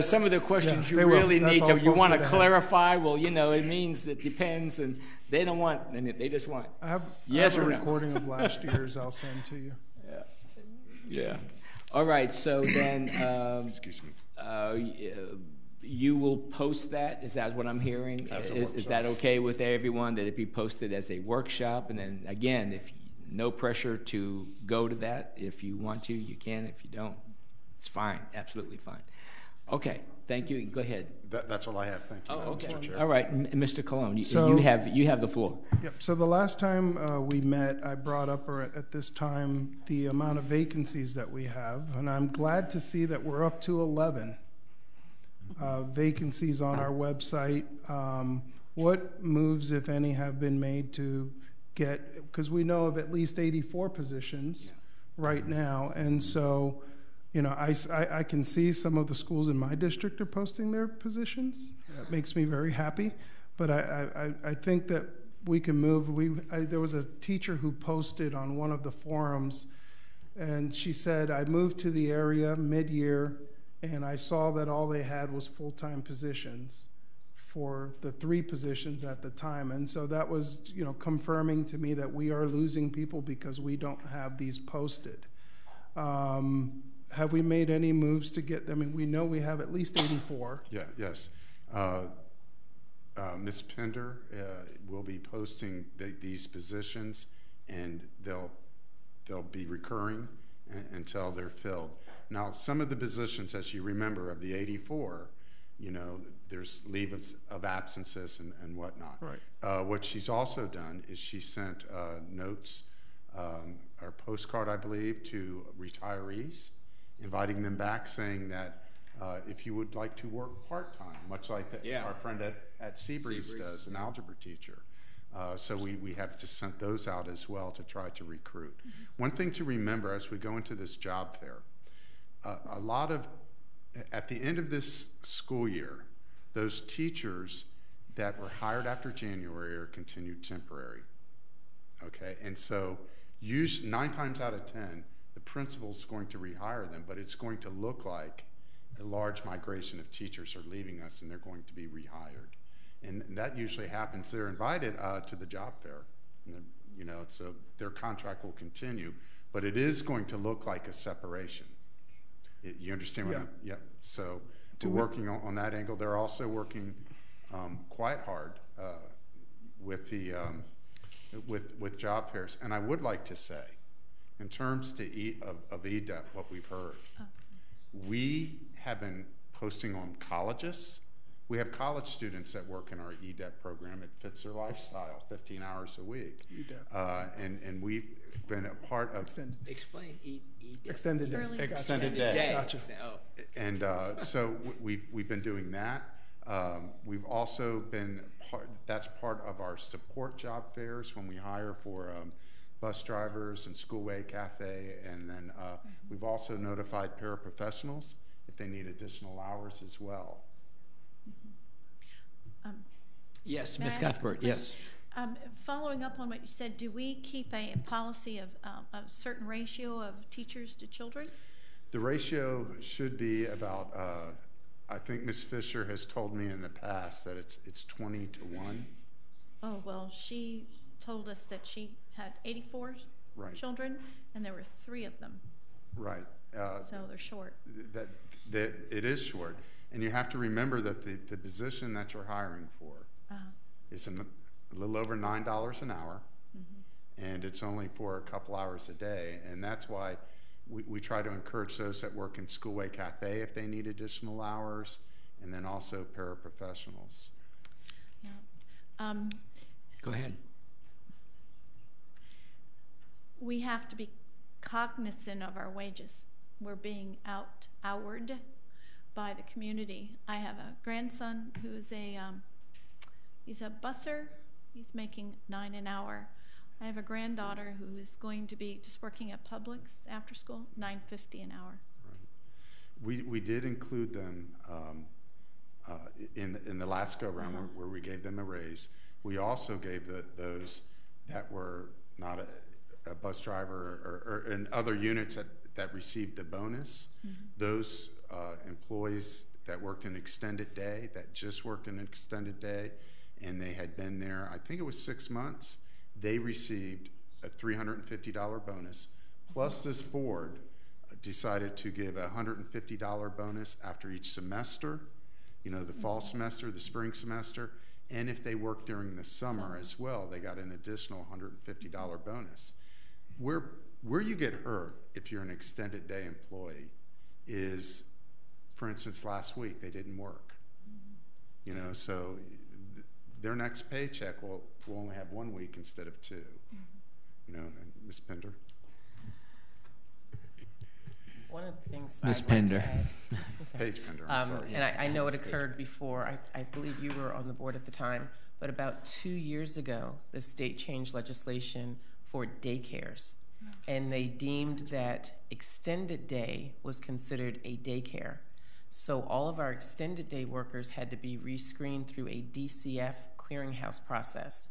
some of the questions you really need to, you want to clarify, well, it means it depends, and they don't want, and they just want yes or no. I have a recording of last year's I'll send to you. Yeah. All right, so then excuse me. You will post that? Is that what I'm hearing? Is that okay with everyone, that it be posted as a workshop? And then, again, no pressure to go to that. If you want to, you can. If you don't, it's fine, absolutely fine. Okay, thank you. Go ahead. That's all I have. Thank you. Oh, okay. Mr. Chair. All right, Mr. Colon, you have the floor. Yep. So the last time we met, I brought up at this time the amount of vacancies that we have, and I'm glad to see that we're up to 11 vacancies on our website. What moves, if any, have been made to get? Because we know of at least 84 positions right now, and so. I can see some of the schools in my district are posting their positions. That makes me very happy. But I think that we can move. There was a teacher who posted on one of the forums, and she said, I moved to the area mid-year, and I saw that all they had was full-time positions for the 3 positions at the time. And so that was, confirming to me that we are losing people because we don't have these posted. Have we made any moves to get them? I mean, we know we have at least 84. Yes. Ms. Pender will be posting these positions, and they'll be recurring until they're filled. Now, some of the positions, as you remember, of the 84, there's leave of absences and whatnot. Right. What she's also done is she sent notes, or postcard, I believe, to retirees, inviting them back, saying that if you would like to work part-time, much like our friend at Seabreeze does, an algebra teacher. So we have just sent those out as well to try to recruit. Mm-hmm. One thing to remember as we go into this job fair, at the end of this school year, those teachers that were hired after January are continued temporary. Okay, and so 9 times out of 10, the principal's going to rehire them, but it's going to look like a large migration of teachers are leaving us and they're going to be rehired. And that usually happens. They're invited to the job fair, and so their contract will continue, but it is going to look like a separation. You understand what yeah. So we're working on that angle. They're also working quite hard with the with job fairs. And I would like to say, in terms of EDEP, what we've heard, we have been posting on colleges. We have college students that work in our EDEP program. It fits their lifestyle, 15 hours a week. And we've been a part of... Explain EDEP. Extended day. Extended day. Gotcha. And so we've been doing that. We've also been that's part of our support job fairs when we hire for bus drivers and schoolway cafe, and then we've also notified paraprofessionals if they need additional hours as well. Yes, Ms. Cuthbert, yes. Following up on what you said, do we keep a policy of a certain ratio of teachers to children? The ratio should be about, I think Ms. Fisher has told me in the past that it's 20 to 1. Oh, well, she told us that she had 84 children, and there were 3 of them. Right. So they're short. That it is short. And you have to remember that the position that you're hiring for is a little over $9 an hour, and it's only for a couple hours a day. And that's why we try to encourage those that work in Schoolway Cafe if they need additional hours, and then also paraprofessionals. Yeah. Go ahead. We have to be cognizant of our wages. We're being outward by the community. I have a grandson who is he's a busser. He's making $9 an hour. I have a granddaughter who is going to be just working at Publix after school, $9.50 an hour. Right. We did include them in the last go round where we gave them a raise. We also gave those that were not a bus driver or in other units that received the bonus. Those employees that worked an extended day, that just worked an extended day, and they had been there, I think it was 6 months, they received a $350 bonus, plus this board decided to give a $150 bonus after each semester, you know, the fall semester, the spring semester, and if they worked during the summer as well, they got an additional $150 bonus. Where you get hurt if you're an extended day employee is, for instance, last week they didn't work. You know, so their next paycheck will only have 1 week instead of 2. You know, Ms. Pender. One of the things Ms. Pender. Paige Pender, I'm sorry. And I know it occurred before. I believe you were on the board at the time, but about 2 years ago, the state changed legislation for daycares, and they deemed that extended day was considered a daycare. So all of our extended day workers had to be rescreened through a DCF clearinghouse process.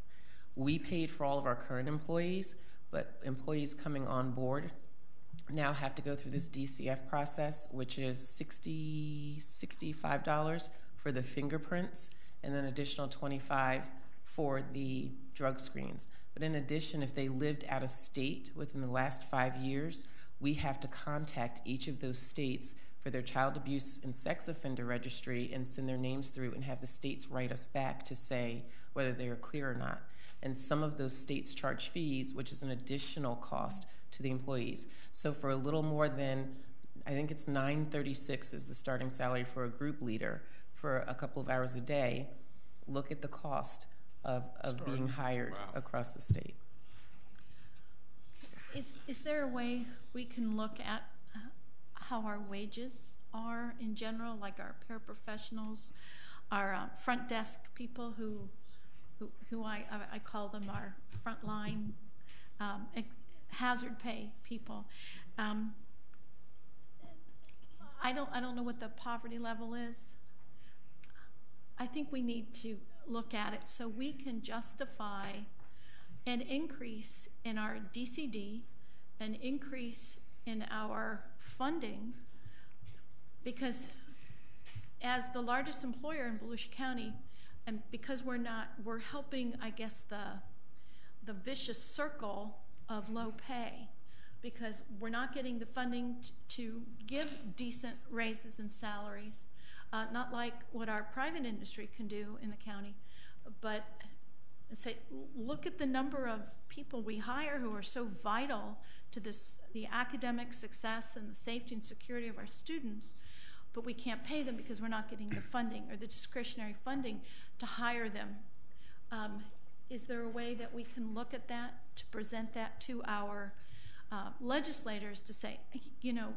We paid for all of our current employees, but employees coming on board now have to go through this DCF process, which is $65 for the fingerprints, and then additional $25 for the drug screens. But in addition, if they lived out of state within the last 5 years, we have to contact each of those states for their child abuse and sex offender registry and send their names through and have the states write us back to say whether they are clear or not. And some of those states charge fees, which is an additional cost to the employees. So for a little more than, I think it's $9.36 is the starting salary for a group leader for a couple of hours a day, look at the cost of being hired across the state. Is there a way we can look at how our wages are in general, like our paraprofessionals, our front desk people who I call them our frontline hazard pay people. I don't know what the poverty level is. I think we need to look at it so we can justify an increase in our DCD, an increase in our funding, because as the largest employer in Volusia County, and because we're helping, I guess, the vicious circle of low pay, because we're not getting the funding to give decent raises and salaries, not like what our private industry can do in the county, but say, look at the number of people we hire who are so vital to the academic success and the safety and security of our students, but we can't pay them because we're not getting the funding or the discretionary funding to hire them. Is there a way that we can look at that, to present that to our legislators to say, you know,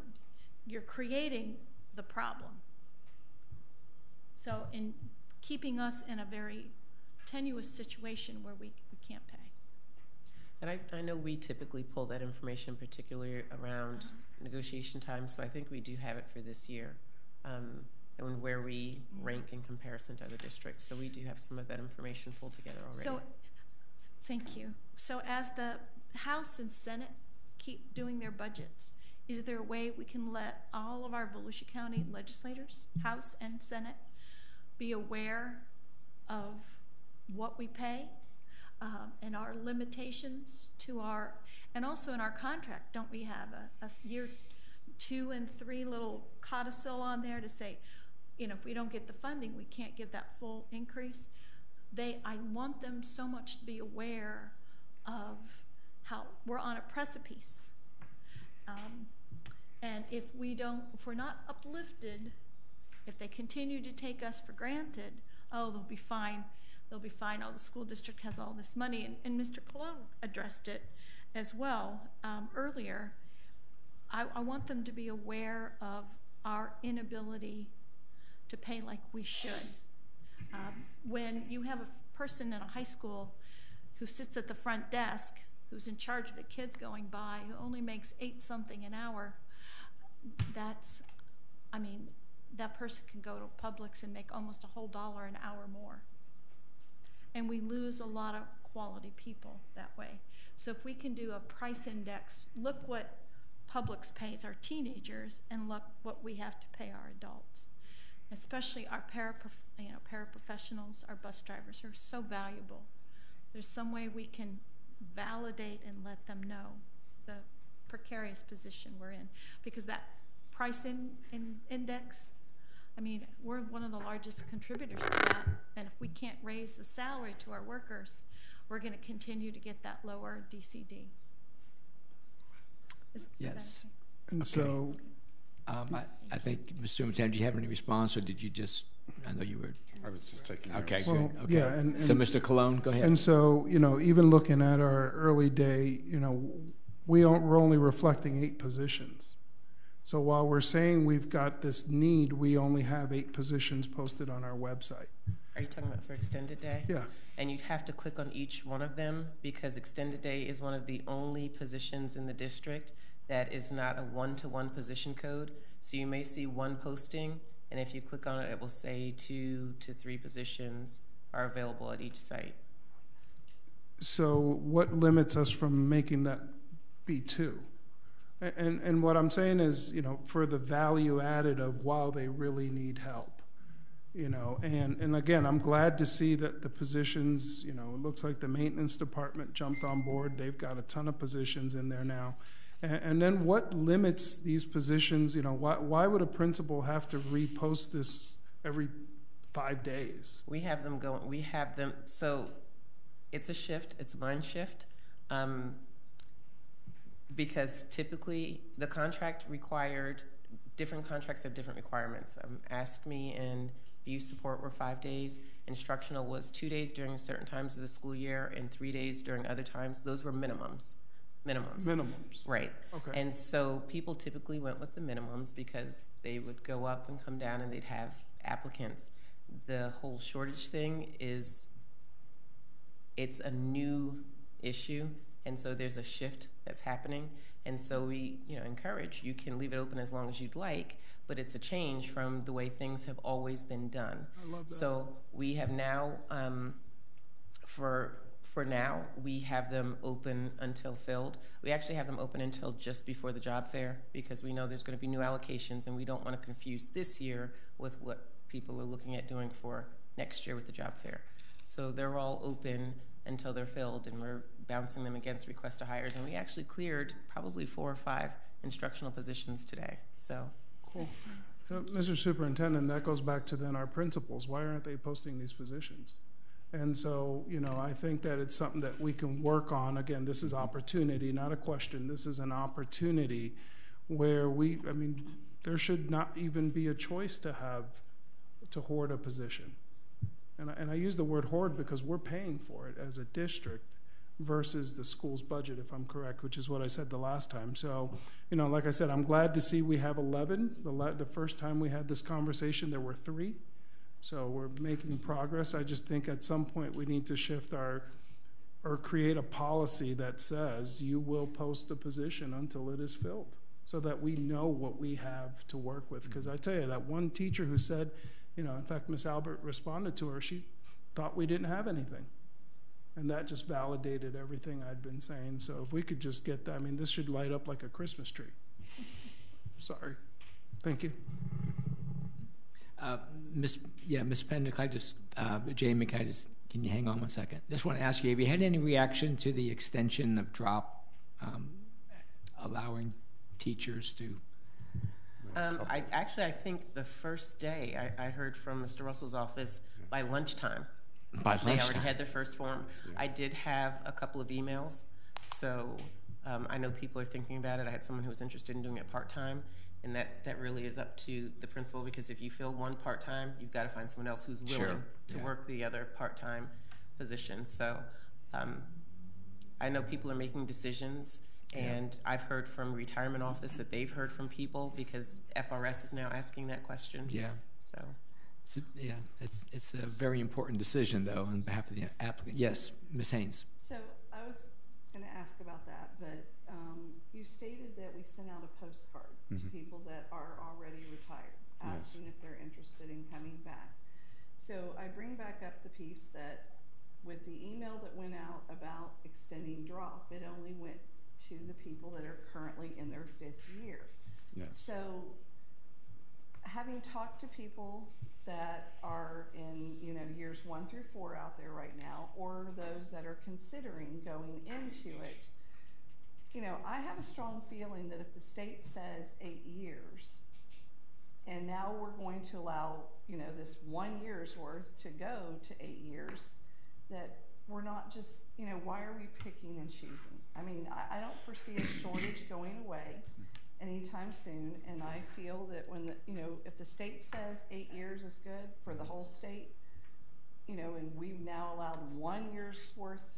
you're creating the problem? So keeping us in a very tenuous situation where we can't pay. And I know we typically pull that information, particularly around negotiation time, so I think we do have it for this year, and where we rank in comparison to other districts. So we do have some of that information pulled together already. So, thank you. So as the House and Senate keep doing their budgets, is there a way we can let all of our Volusia County legislators, House and Senate, be aware of what we pay and our limitations to our, and also in our contract, don't we have a year 2 and 3 little codicil on there to say, you know, if we don't get the funding, we can't give that full increase. I want them so much to be aware of how we're on a precipice. And if we're not uplifted, if they continue to take us for granted, oh, they'll be fine. They'll be fine. Oh, the school district has all this money. And Mr. Cologne addressed it as well earlier. I want them to be aware of our inability to pay like we should. When you have a person in a high school who sits at the front desk, who's in charge of the kids going by, who only makes $8-something an hour, that person can go to Publix and make almost a whole $1 an hour more. And we lose a lot of quality people that way. So if we can do a price index, look what Publix pays our teenagers and look what we have to pay our adults. Especially our paraprofessionals, our bus drivers are so valuable. There's some way we can validate and let them know the precarious position we're in. Because that price index, I mean, we're one of the largest contributors to that. And if we can't raise the salary to our workers, we're going to continue to get that lower DCD. Yes. And so, I think, Mr. Superintendent, do you have any response, or did you just? I know you were. I was just taking notes. Okay, well, good. Okay. yeah, and so, Mr. Cologne, go ahead. And so, you know, even looking at our early day, you know, we're only reflecting 8 positions. So while we're saying we've got this need, we only have 8 positions posted on our website. Are you talking about for extended day? Yeah. And you'd have to click on each one of them because extended day is one of the only positions in the district that is not a one-to-one position code. So you may see one posting, and if you click on it, it will say 2 to 3 positions are available at each site. So what limits us from making that be 2? And what I'm saying is, you know, for the value added of while they really need help. You know, and again, I'm glad to see that the positions, you know, it looks like the maintenance department jumped on board. They've got a ton of positions in there now. And then what limits these positions? You know, why would a principal have to repost this every 5 days? We have them going. We have them. So it's a shift. It's a mind shift. Because typically the contract required, different contracts have different requirements. Ask Me and View Support were 5 days. Instructional was 2 days during certain times of the school year and 3 days during other times. Those were minimums. Right. Okay. And so people typically went with the minimums because they would go up and come down and they'd have applicants. The whole shortage thing is, it's a new issue, and so there's a shift that's happening. And so we, you know, encourage, you can leave it open as long as you'd like, but it's a change from the way things have always been done. I love that. So we have now, for now, we have them open until filled. We actually have them open until just before the job fair because we know there's going to be new allocations and we don't want to confuse this year with what people are looking at doing for next year with the job fair. So they're all open until they're filled, and we're bouncing them against request to hires. And we actually cleared probably 4 or 5 instructional positions today. So cool. So, Mr. Superintendent, that goes back to then our principals. Why aren't they posting these positions? And so, you know, I think that it's something that we can work on. Again, this is opportunity, not a question. This is an opportunity where there should not even be a choice to hoard a position. And I use the word hoard because we're paying for it as a district versus the school's budget, if I'm correct, which is what I said the last time. So, you know, like I said, I'm glad to see we have 11. The first time we had this conversation, there were 3. So we're making progress. I just think at some point we need to shift or create a policy that says you will post a position until it is filled, so that we know what we have to work with. Because I tell you, that one teacher who said, in fact, Miss Albert responded to her, she thought we didn't have anything. And that just validated everything I'd been saying. So if we could just get that, this should light up like a Christmas tree. Sorry. Thank you. Miss Pender, Jamie, can you hang on 1 second? Just want to ask you, have you had any reaction to the extension of drop, allowing teachers to? I think the first day I heard from Mr. Russell's office by lunchtime. They already had their first form. Yes. I did have a couple of emails, so I know people are thinking about it. I had someone who was interested in doing it part-time, and that really is up to the principal, because if you fill one part-time, you've got to find someone else who's willing to work the other part-time position. So I know people are making decisions, and I've heard from retirement office that they've heard from people, because FRS is now asking that question. Yeah. So. It's a very important decision, though, on behalf of the applicant. Yes, Ms. Haynes. So I was going to ask about that, but you stated that we sent out a postcard to people that are already retired, asking if they're interested in coming back. So I bring back up the piece that with the email that went out about extending drop, it only went to the people that are currently in their 5th year. Yes. So having talked to people that are in years 1 through 4 out there right now, or those that are considering going into it, I have a strong feeling that if the state says 8 years, and now we're going to allow this 1 year's worth to go to 8 years, that we're not just why are we picking and choosing? I don't foresee a shortage going away anytime soon, and I feel that when if the state says 8 years is good for the whole state, and we've now allowed 1 year's worth,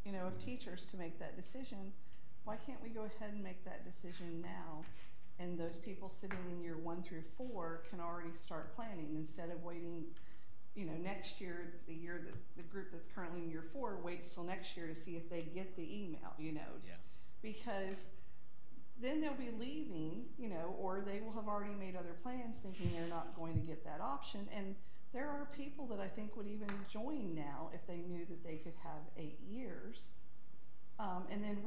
of teachers to make that decision, why can't we go ahead and make that decision now? And those people sitting in year 1 through 4 can already start planning instead of waiting. Next year, the year that the group that's currently in year 4 waits till next year to see if they get the email. Because then they'll be leaving, or they will have already made other plans thinking they're not going to get that option. And there are people that I think would even join now if they knew that they could have 8 years. And then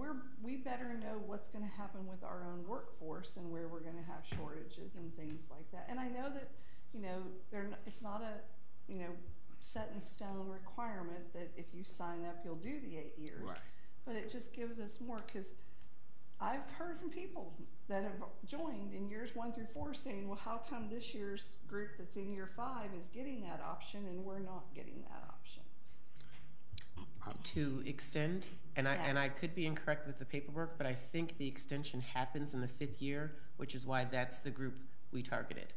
we better know what's going to happen with our own workforce and where we're going to have shortages and things like that. And I know that, it's not a, set in stone requirement that if you sign up, you'll do the 8 years. Right. But it just gives us more, because I've heard from people that have joined in years 1 through 4 saying, well, how come this year's group that's in year 5 is getting that option and we're not getting that option? To extend, and I could be incorrect with the paperwork, but I think the extension happens in the 5th year, which is why that's the group we targeted.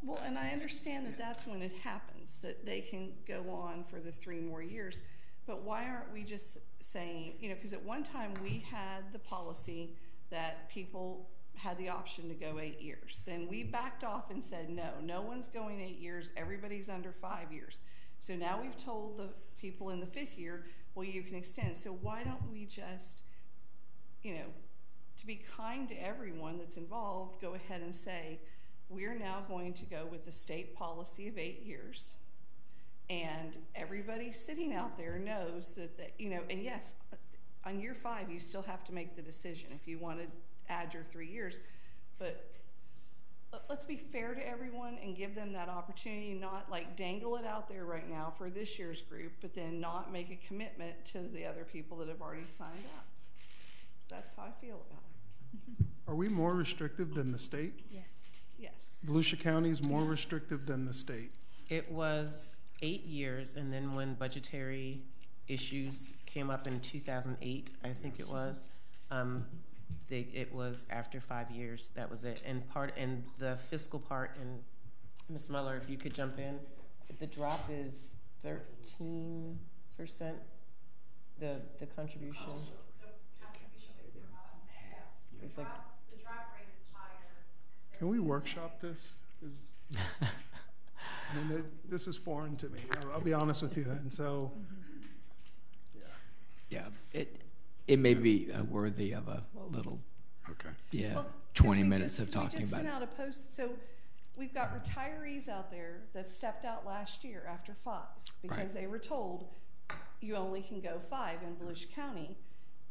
Well, and I understand that that's when it happens, that they can go on for the 3 more years. But why aren't we just saying, because at one time we had the policy that people had the option to go 8 years. Then we backed off and said, no one's going 8 years, everybody's under 5 years. So now we've told the people in the 5th year, well, you can extend. So why don't we just, to be kind to everyone that's involved, go ahead and say, we're now going to go with the state policy of 8 years. And everybody sitting out there knows that, and yes, on year 5, you still have to make the decision if you want to add your 3 years. But let's be fair to everyone and give them that opportunity, not like dangle it out there right now for this year's group, but then not make a commitment to the other people that have already signed up. That's how I feel about it. Are we more restrictive than the state? Yes. Yes. Volusia County is more restrictive than the state. It was 8 years, and then when budgetary issues came up in 2008, I think it was, it was after 5 years. That was it. And the fiscal part, and Ms. Muller, if you could jump in, the drop is 13%. The contribution. It's like. Can we workshop this? I mean, this is foreign to me. I'll be honest with you. And so, yeah, it may be worthy of a little, Well, 20 minutes of we talking just about sent it. out a post. So we've got retirees out there that stepped out last year after 5 because they were told you only can go 5 in Volusia County.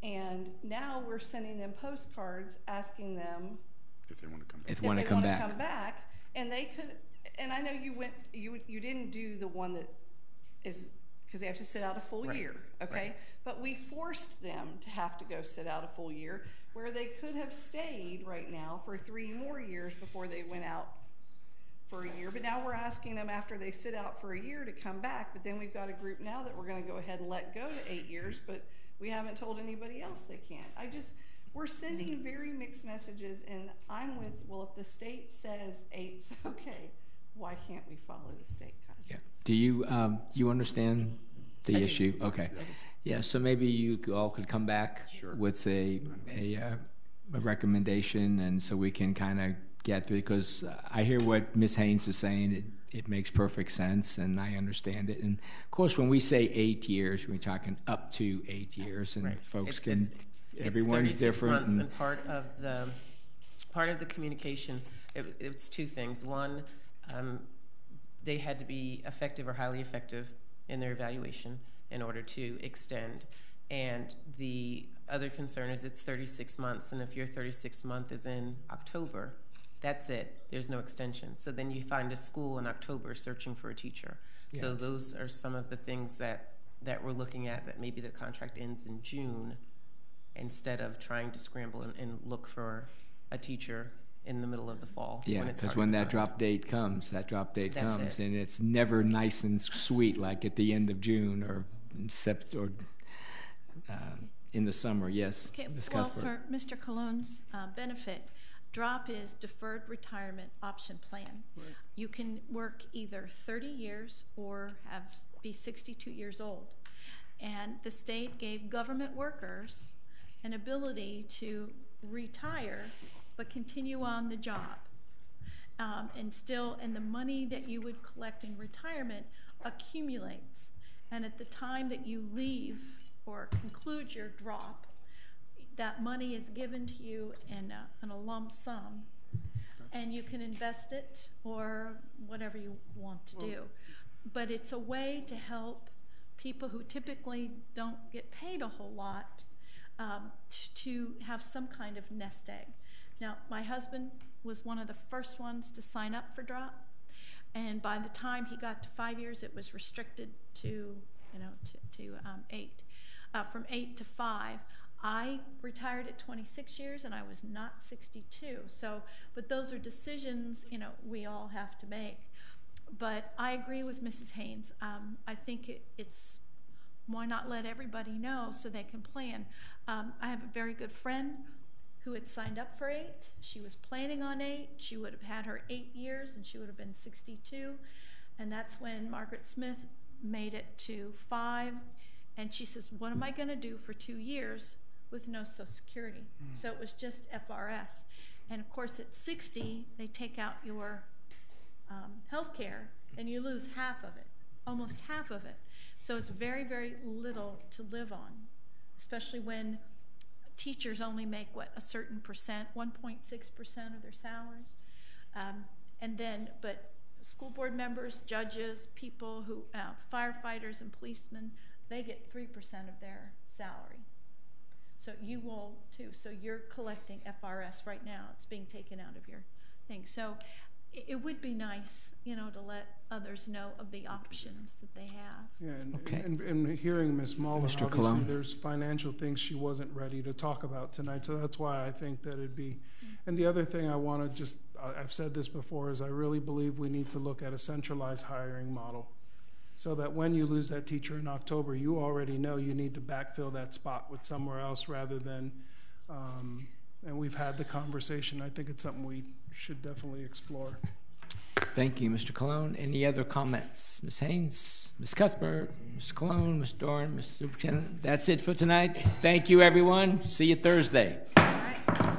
And now we're sending them postcards asking them if they want to come back. If they want to come back. Come back, and they could. And I know you didn't do the one that is because they have to sit out a full year, okay? Right. But we forced them to have to go sit out a full year, where they could have stayed right now for 3 more years before they went out for a year. But now we're asking them after they sit out for a year to come back. But then we've got a group now that we're going to go ahead and let go to 8 years, but we haven't told anybody else they can't. We're sending very mixed messages, and I'm with, well, if the state says 8's okay, why can't we follow the state guidelines? Yeah. Do you understand the issue? Okay. Yeah. So maybe you all could come back with a recommendation, and so we can kind of get through. Because I hear what Ms. Haynes is saying. It makes perfect sense, and I understand it. And of course, when we say 8 years, we're talking up to 8 years, and folks everyone's different. Months, and part of the communication, it's 2 things. One, they had to be effective or highly effective in their evaluation in order to extend. And the other concern is it's 36 months, and if your 36th month is in October, that's it. There's no extension. So then you find a school in October searching for a teacher. Yeah. So those are some of the things that we're looking at, that maybe the contract ends in June instead of trying to scramble and look for a teacher in the middle of the fall. Yeah, because when that drop date comes, and it's never nice and sweet like at the end of June or in the summer. Yes, okay, Ms. well, Cuthbert. for Mr. Cologne's benefit, DROP is Deferred Retirement Option Plan. Right. You can work either 30 years or be 62 years old. And the state gave government workers an ability to retire but continue on the job. And the money that you would collect in retirement accumulates. And at the time that you leave or conclude your drop, that money is given to you in a lump sum, and you can invest it or whatever you want to do. But it's a way to help people who typically don't get paid a whole lot to have some kind of nest egg. Now, my husband was one of the first ones to sign up for DROP, and by the time he got to 5 years, it was restricted to 8. From 8 to 5. I retired at 26 years, and I was not 62. So, but those are decisions, we all have to make. But I agree with Mrs. Haynes. I think it's, why not let everybody know so they can plan? I have a very good friend who had signed up for 8. She was planning on 8. She would have had her 8 years, and she would have been 62. And that's when Margaret Smith made it to 5. And she says, what am I going to do for 2 years with no Social Security? So it was just FRS. And of course, at 60, they take out your health care, and you lose half of it, almost half of it. So it's very, very little to live on, especially when teachers only make, a certain percent, 1.6% of their salary. But school board members, judges, people who, firefighters and policemen, they get 3% of their salary. So you will too. So you're collecting FRS right now. It's being taken out of your thing. So it would be nice, to let others know of the options that they have. Yeah, and hearing Ms. Muller, Mr. obviously Cologne. there's financial things she wasn't ready to talk about tonight, so that's why I think that it'd be. And the other thing I want to I've said this before, is I really believe we need to look at a centralized hiring model, so that when you lose that teacher in October, you already know you need to backfill that spot with somewhere else rather than, and we've had the conversation. I think it's something we should definitely explore. Thank you, Mr. Cologne. Any other comments? Ms. Haynes, Ms. Cuthbert, Mr. Cologne, Ms. Doran, Mr. Superintendent. That's it for tonight. Thank you, everyone. See you Thursday. All right.